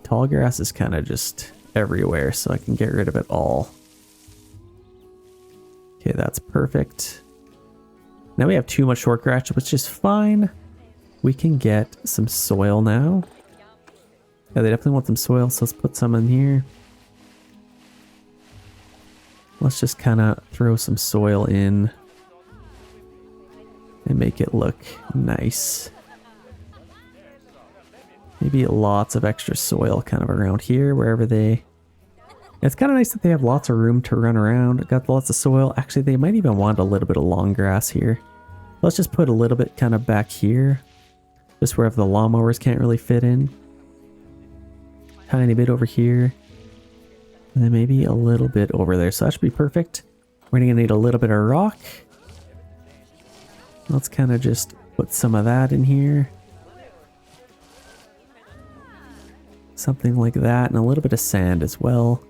tall grass is kind of just everywhere, so I can get rid of it all. Okay, that's perfect. Now we have too much short grass, which is fine. We can get some soil now. Yeah, they definitely want some soil, so let's put some in here. Let's just kind of throw some soil in and make it look nice. Maybe lots of extra soil kind of around here, wherever they... It's kind of nice that they have lots of room to run around. Got lots of soil. Actually, they might even want a little bit of long grass here. Let's just put a little bit kind of back here. Just wherever the lawnmowers can't really fit in. Tiny bit over here. And then maybe a little bit over there. So that should be perfect. We're going to need a little bit of rock. Let's kind of just put some of that in here. Something like that. And a little bit of sand as well.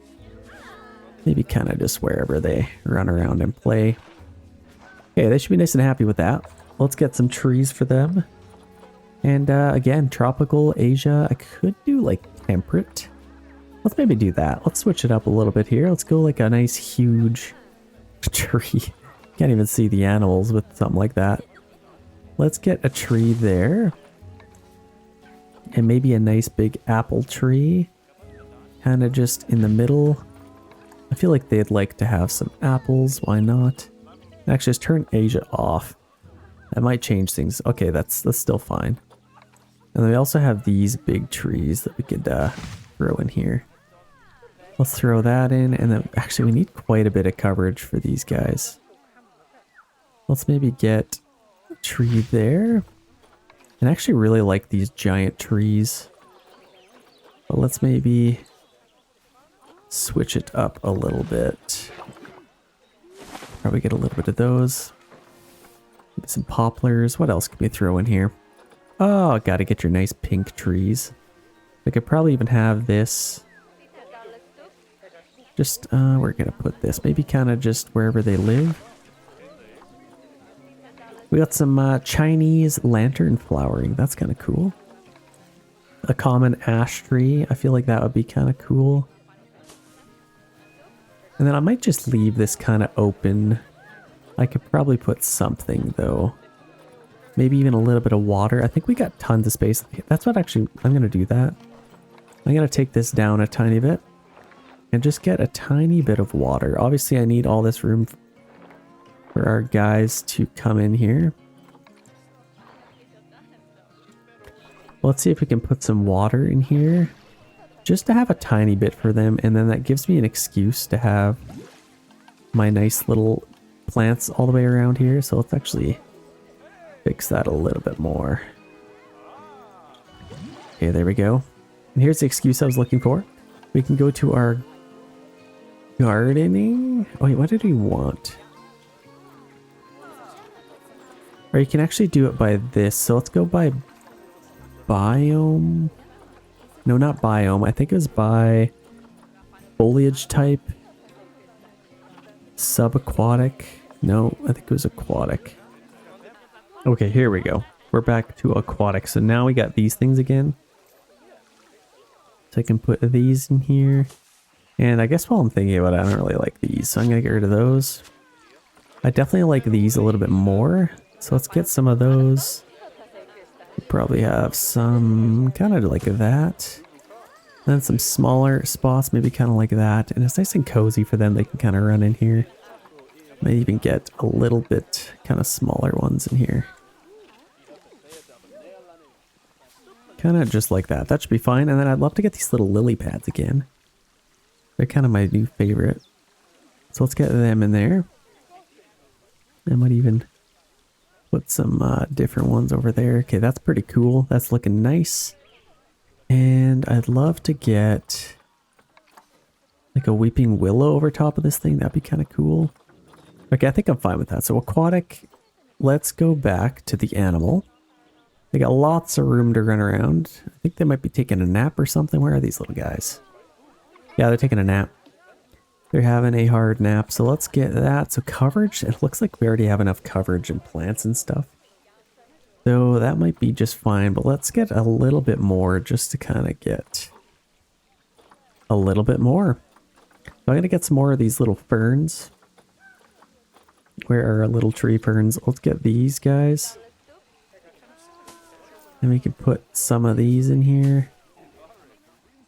Maybe kind of just wherever they run around and play. Okay, they should be nice and happy with that. Let's get some trees for them. And again, tropical Asia. I could do like temperate. Let's maybe do that. Let's switch it up a little bit here. Let's go like a nice huge tree. Can't even see the animals with something like that. Let's get a tree there. And maybe a nice big apple tree. Kind of just in the middle. I feel like they'd like to have some apples. Why not? Actually, just turn Asia off. That might change things. Okay, that's still fine. And then we also have these big trees that we could throw in here. Let's throw that in. And then actually we need quite a bit of coverage for these guys. Let's maybe get a tree there. And I actually really like these giant trees. But let's maybe switch it up a little bit. Probably get a little bit of those. Maybe some poplars. What else can we throw in here? Oh, gotta get your nice pink trees. We could probably even have this. Just, we're gonna put this. Maybe kind of just wherever they live. We got some Chinese lantern flowering. That's kind of cool. A common ash tree. I feel like that would be kind of cool. And then I might just leave this kind of open. I could probably put something though. Maybe even a little bit of water. I think we got tons of space. That's what actually, I'm going to do that. I'm going to take this down a tiny bit and just get a tiny bit of water. Obviously I need all this room for our guys to come in here. Let's see if we can put some water in here just to have a tiny bit for them, and then that gives me an excuse to have my nice little plants all the way around here. So let's actually fix that a little bit more. Okay, there we go. And here's the excuse I was looking for. We can go to our gardening. Oh wait, what did we want? Or you can actually do it by this. So let's go by biome. No, not biome. I think it was by foliage type. Subaquatic. No, I think it was aquatic. Okay, here we go. We're back to aquatic. So now we got these things again. So I can put these in here. And I guess while I'm thinking about it, I don't really like these. So I'm going to get rid of those. I definitely like these a little bit more. So let's get some of those. We probably have some kind of like that. Then some smaller spots, maybe kind of like that. And it's nice and cozy for them. They can kind of run in here. Might even get a little bit kind of smaller ones in here. Kind of just like that. That should be fine. And then I'd love to get these little lily pads again. They're kind of my new favorite. So let's get them in there. I might even put some different ones over there. Okay, that's pretty cool. That's looking nice. And I'd love to get like a weeping willow over top of this thing. That'd be kind of cool. Okay, I think I'm fine with that. So aquatic, let's go back to the animal. They got lots of room to run around. I think they might be taking a nap or something. Where are these little guys? Yeah, they're taking a nap. They're having a hard nap, so let's get that. So coverage, it looks like we already have enough coverage and plants and stuff. So that might be just fine, but let's get a little bit more just to kind of get a little bit more. So I'm going to get some more of these little ferns. Where are our little tree ferns? Let's get these guys. And we can put some of these in here.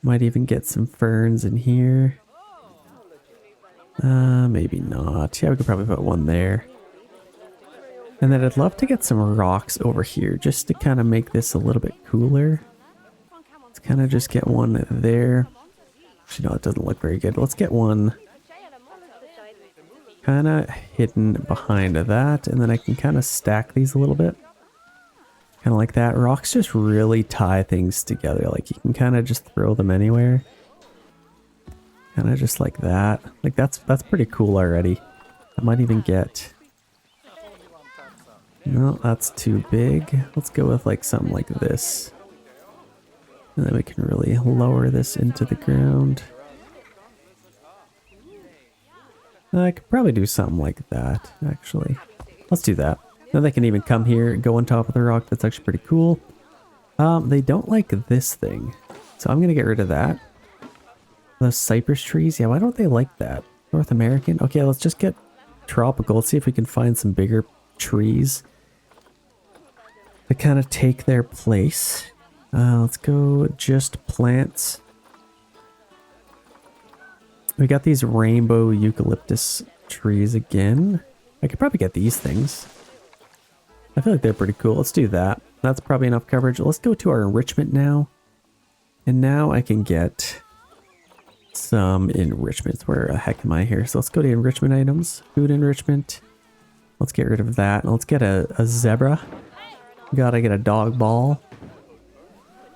Might even get some ferns in here. Maybe not. Yeah, we could probably put one there. And then I'd love to get some rocks over here just to kind of make this a little bit cooler. Let's kind of just get one there. Actually, no, it doesn't look very good. Let's get one kind of hidden behind that. And then I can kind of stack these a little bit. Kind of like that. Rocks just really tie things together. Like you can kind of just throw them anywhere. Kind of just like that. Like that's pretty cool already. I might even get... No, that's too big. Let's go with like something like this. And then we can really lower this into the ground. I could probably do something like that, actually. Let's do that. Now they can even come here and go on top of the rock. That's actually pretty cool. They don't like this thing. So I'm going to get rid of that. Those cypress trees. Yeah, why don't they like that? North American? Okay, let's just get tropical. Let's see if we can find some bigger trees to kind of take their place. Let's go just plants. We got these rainbow eucalyptus trees again. I could probably get these things. I feel like they're pretty cool. Let's do that. That's probably enough coverage. Let's go to our enrichment now. And now I can get some enrichments. Where the heck am I here? So let's go to enrichment items. Food enrichment. Let's get rid of that. And let's get a zebra. Gotta get a dog ball.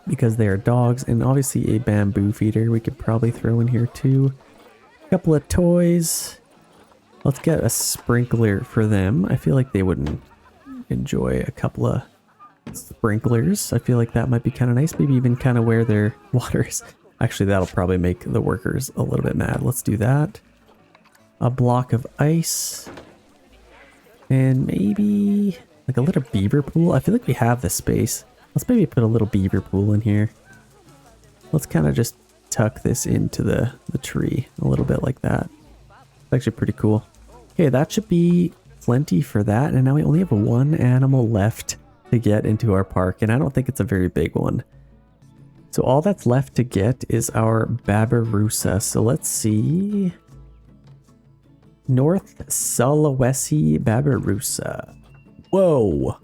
Because they are dogs. And obviously a bamboo feeder we could probably throw in here too. A couple of toys. Let's get a sprinkler for them. I feel like they wouldn't enjoy a couple of sprinklers. I feel like that might be kind of nice. Maybe even kind of where their water is. Actually, that'll probably make the workers a little bit mad. Let's do that. A block of ice. And maybe like a little beaver pool. I feel like we have the space. Let's maybe put a little beaver pool in here. Let's kind of just tuck this into the tree a little bit like that. It's actually pretty cool. Okay, that should be plenty for that. And now we only have one animal left to get into our park. And I don't think it's a very big one. So all that's left to get is our Babirusa. So let's see. North Sulawesi Babirusa. Whoa.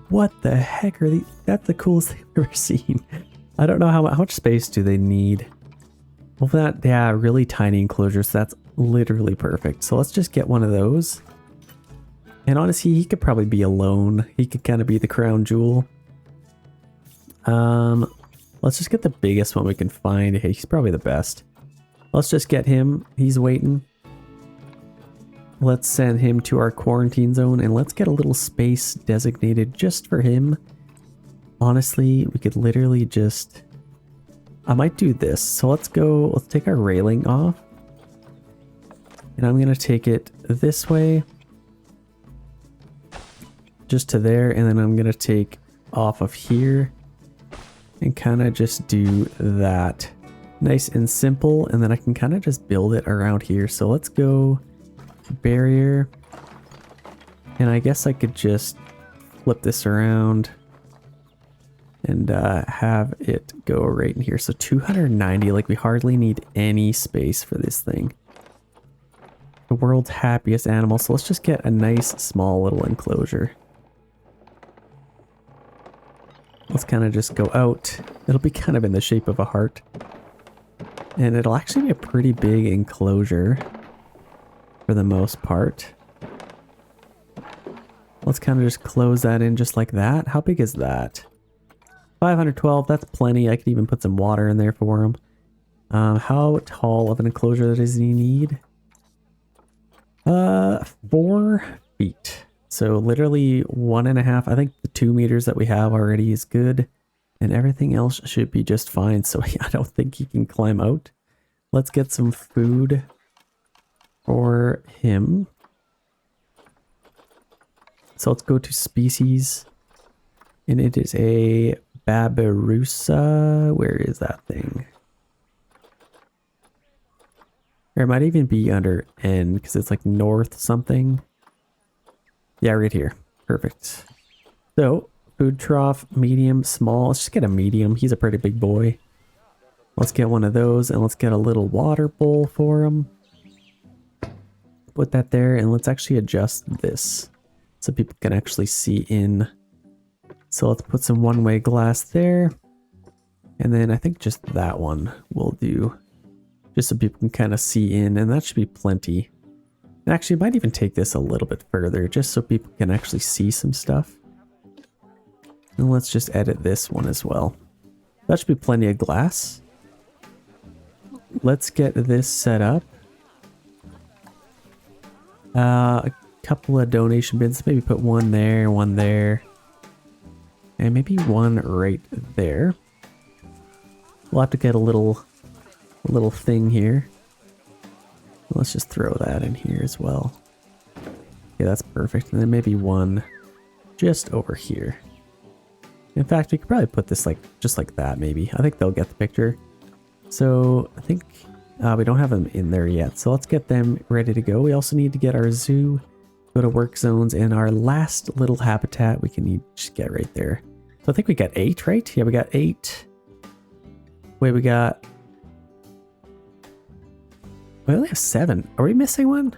What the heck are these? That's the coolest thing I've ever seen. I don't know how much space do they need. Well, that, yeah, really tiny enclosures. So that's literally perfect. So let's just get one of those. And honestly, he could probably be alone. He could kind of be the crown jewel. Let's just get the biggest one we can find. Hey, he's probably the best. Let's just get him. He's waiting. Let's send him to our quarantine zone and let's get a little space designated just for him. Honestly, we could literally just... I might do this. So let's go, let's take our railing off. And I'm going to take it this way. Just to there. And then I'm going to take off of here. And kind of just do that. Nice and simple. And then I can kind of just build it around here. So let's go barrier. And I guess I could just flip this around. And have it go right in here. So 290, like we hardly need any space for this thing. The world's happiest animal. So let's just get a nice small little enclosure. Let's kind of just go out. It'll be kind of in the shape of a heart. And it'll actually be a pretty big enclosure for the most part. Let's kind of just close that in just like that. How big is that? 512, that's plenty. I could even put some water in there for him. How tall of an enclosure does he need? 4 feet. So literally 1.5. I think the 2 meters that we have already is good. And everything else should be just fine. So I don't think he can climb out. Let's get some food for him. So let's go to species. And it is a Babirusa. Where is that thing? Or it might even be under N because it's like north something. Yeah, right here. Perfect. So, food trough, medium, small. Let's just get a medium. He's a pretty big boy. Let's get one of those and let's get a little water bowl for him. Put that there and let's actually adjust this so people can actually see in. So let's put some one-way glass there. And then I think just that one will do. Just so people can kind of see in, and that should be plenty. And actually, I might even take this a little bit further, just so people can actually see some stuff. And let's just edit this one as well. That should be plenty of glass. Let's get this set up. A couple of donation bins. Maybe put one there, and maybe one right there. We'll have to get a little thing here. Let's just throw that in here as well. Okay, that's perfect. And then maybe one just over here. In fact, we could probably put this like just like that maybe. I think they'll get the picture. So I think we don't have them in there yet. So let's get them ready to go. We also need to get our zoo, go to work zones, and our last little habitat we can just get right there. So I think we got 8, right? Yeah, we got 8. Wait, we got... We only have 7. Are we missing one?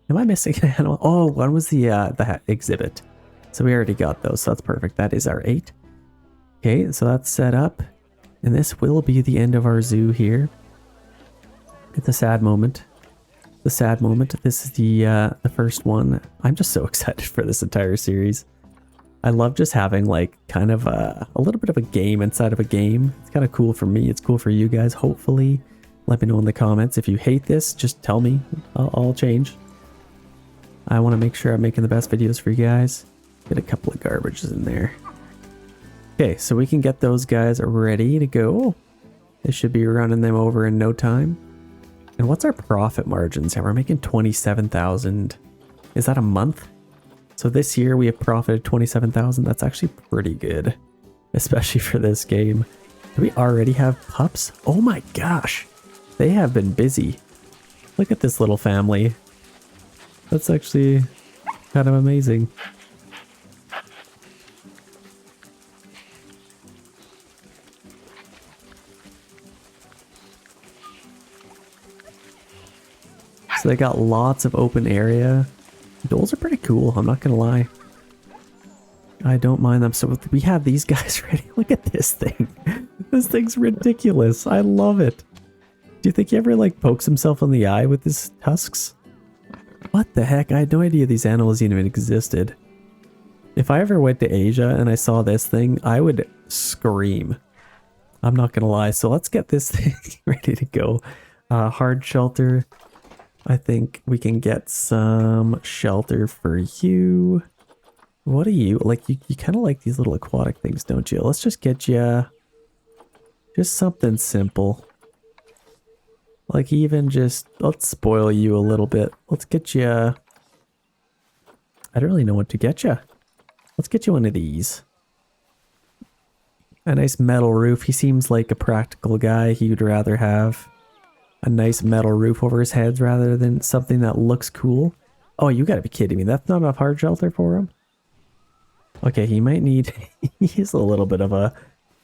Am I missing an animal? Oh, one was the exhibit. So we already got those, so that's perfect. That is our 8. Okay, so that's set up. And this will be the end of our zoo here. It's a sad moment. The sad moment. This is the first one. I'm just so excited for this entire series. I love just having like kind of a little bit of a game inside of a game. It's kind of cool for me. It's cool for you guys, hopefully. Let me know in the comments. If you hate this, just tell me. I'll change. I want to make sure I'm making the best videos for you guys. Get a couple of garbages in there. Okay, so we can get those guys ready to go. They should be running them over in no time. And what's our profit margins? Yeah, we're making 27,000. Is that a month? So this year we have profited 27,000. That's actually pretty good, especially for this game. Do we already have pups? Oh my gosh. They have been busy. Look at this little family. That's actually kind of amazing. So they got lots of open area. Those are pretty cool, I'm not gonna lie. I don't mind them. So we have these guys ready. Look at this thing. This thing's ridiculous. I love it. Do you think he ever like pokes himself in the eye with his tusks? What the heck? I had no idea these animals even existed. If I ever went to Asia and I saw this thing, I would scream. I'm not gonna lie. So let's get this thing ready to go. Hard shelter. I think we can get some shelter for you. What are you? Like, you kind of like these little aquatic things, don't you? Let's just get you just something simple. Like, even just, let's spoil you a little bit. Let's get you, I don't really know what to get you. Let's get you one of these. A nice metal roof. He seems like a practical guy. He would rather have a nice metal roof over his head rather than something that looks cool. Oh, you gotta be kidding me. That's not enough hard shelter for him? Okay, he might need... He's a little bit of a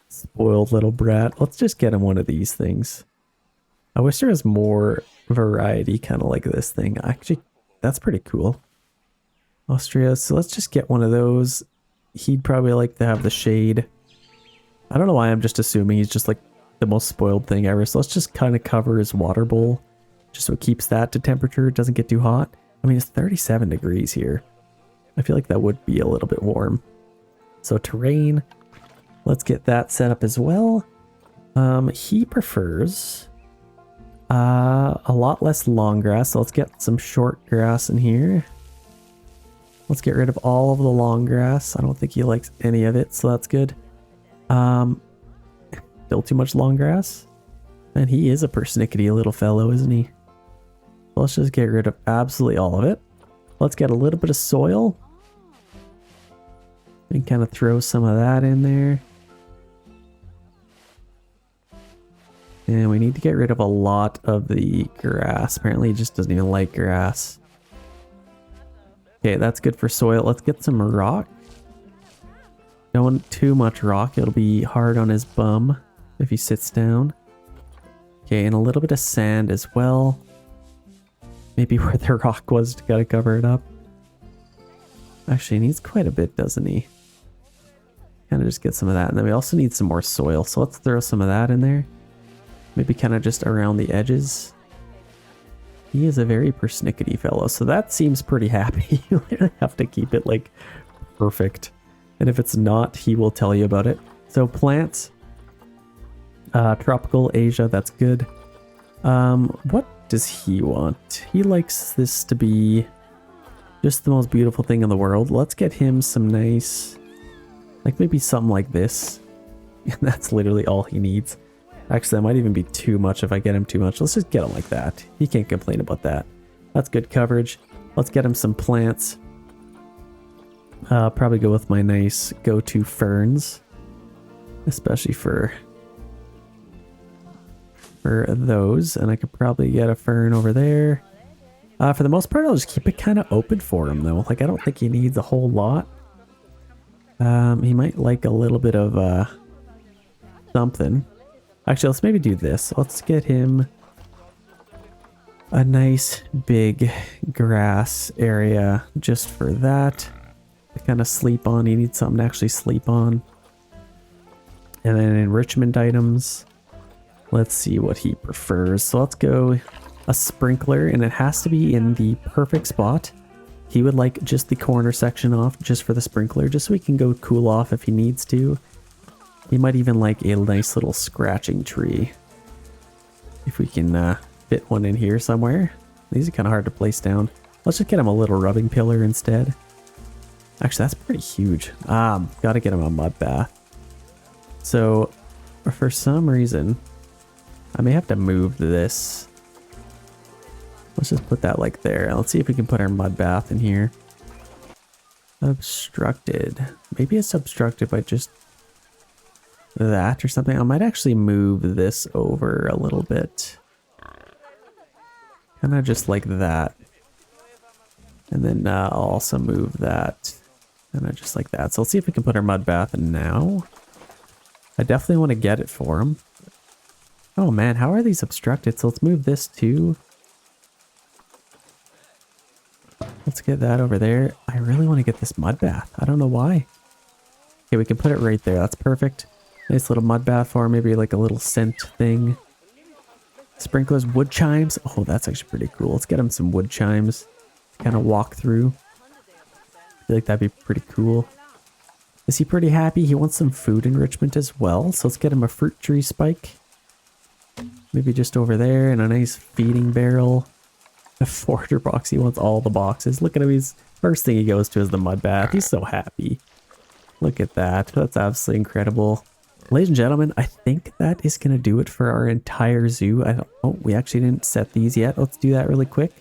spoiled little brat. Let's just get him one of these things. I wish there was more variety, kind of like this thing. Actually, that's pretty cool. Austria, so let's just get one of those. He'd probably like to have the shade. I don't know why I'm just assuming he's just like the most spoiled thing ever. So let's just kind of cover his water bowl, just so it keeps that to temperature. It doesn't get too hot. I mean, it's 37 degrees here. I feel like that would be a little bit warm. So terrain, let's get that set up as well. He prefers a lot less long grass. So let's get some short grass in here. Let's get rid of all of the long grass. I don't think he likes any of it, so that's good. Still too much long grass. And he is a persnickety little fellow, isn't he? Let's just get rid of absolutely all of it. Let's get a little bit of soil. And kind of throw some of that in there. And we need to get rid of a lot of the grass. Apparently he just doesn't even like grass. Okay, that's good for soil. Let's get some rock. Don't want too much rock. It'll be hard on his bum if he sits down. Okay, and a little bit of sand as well. Maybe where the rock was, to gotta cover it up. Actually, he needs quite a bit, doesn't he? Kind of just get some of that. And then we also need some more soil. So let's throw some of that in there. Maybe kind of just around the edges. He is a very persnickety fellow. So that seems pretty happy. You literally have to keep it like perfect. And if it's not, he will tell you about it. So plants. Tropical Asia, that's good. What does he want? He likes this to be just the most beautiful thing in the world. Let's get him some nice, like maybe something like this. And that's literally all he needs. Actually, that might even be too much if I get him too much. Let's just get him like that. He can't complain about that. That's good coverage. Let's get him some plants. Probably go with my nice go-to ferns. Especially for those. And I could probably get a fern over there. For the most part, I'll just keep it kind of open for him, though. Like, I don't think he needs a whole lot. He might like a little bit of something. Actually, let's maybe do this. Let's get him a nice big grass area just for that. To kind of sleep on. He needs something to actually sleep on. And then enrichment items. Let's see what he prefers. So let's go a sprinkler, and it has to be in the perfect spot. He would like just the corner section off just for the sprinkler, just so he can go cool off if he needs to. He might even like a nice little scratching tree. If we can fit one in here somewhere. These are kind of hard to place down. Let's just get him a little rubbing pillar instead. Actually, that's pretty huge. Gotta get him a mud bath. So, for some reason, I may have to move this. Let's just put that like there. Let's see if we can put our mud bath in here. Obstructed. Maybe it's obstructed by just that or something. I might actually move this over a little bit. Kind of just like that. And then I'll also move that. Kind of just like that. So let's see if we can put our mud bath in now. I definitely want to get it for him. Oh man, how are these obstructed? So let's move this too. Let's get that over there. I really want to get this mud bath. I don't know why. Okay, we can put it right there. That's perfect. Nice little mud bath for him. Maybe like a little scent thing. Sprinklers, wood chimes. Oh, that's actually pretty cool. Let's get him some wood chimes. Kind of walk through. I feel like that'd be pretty cool. Is he pretty happy? He wants some food enrichment as well. So let's get him a fruit tree spike. Maybe just over there, and a nice feeding barrel. A forger box. He wants all the boxes. Look at him. He's first thing he goes to is the mud bath. He's so happy. Look at that. That's absolutely incredible. Ladies and gentlemen, I think that is going to do it for our entire zoo. Oh, we actually didn't set these yet. Let's do that really quick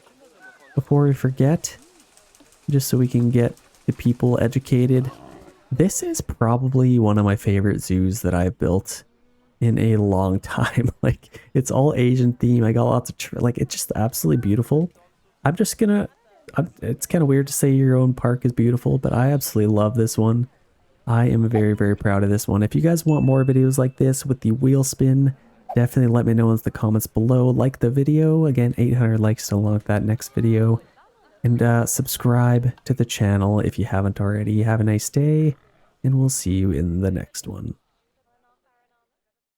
before we forget. Just so we can get the people educated. This is probably one of my favorite zoos that I've built in a long time. Like, it's all Asian theme. I got lots of like, it's just absolutely beautiful. I'm just gonna it's kind of weird to say your own park is beautiful, but I absolutely love this one. I am very, very proud of this one. If you guys want more videos like this with the wheel spin, definitely let me know in the comments below. Like the video. Again, 800 likes to unlock that next video. And subscribe to the channel if you haven't already. Have a nice day, and we'll see you in the next one.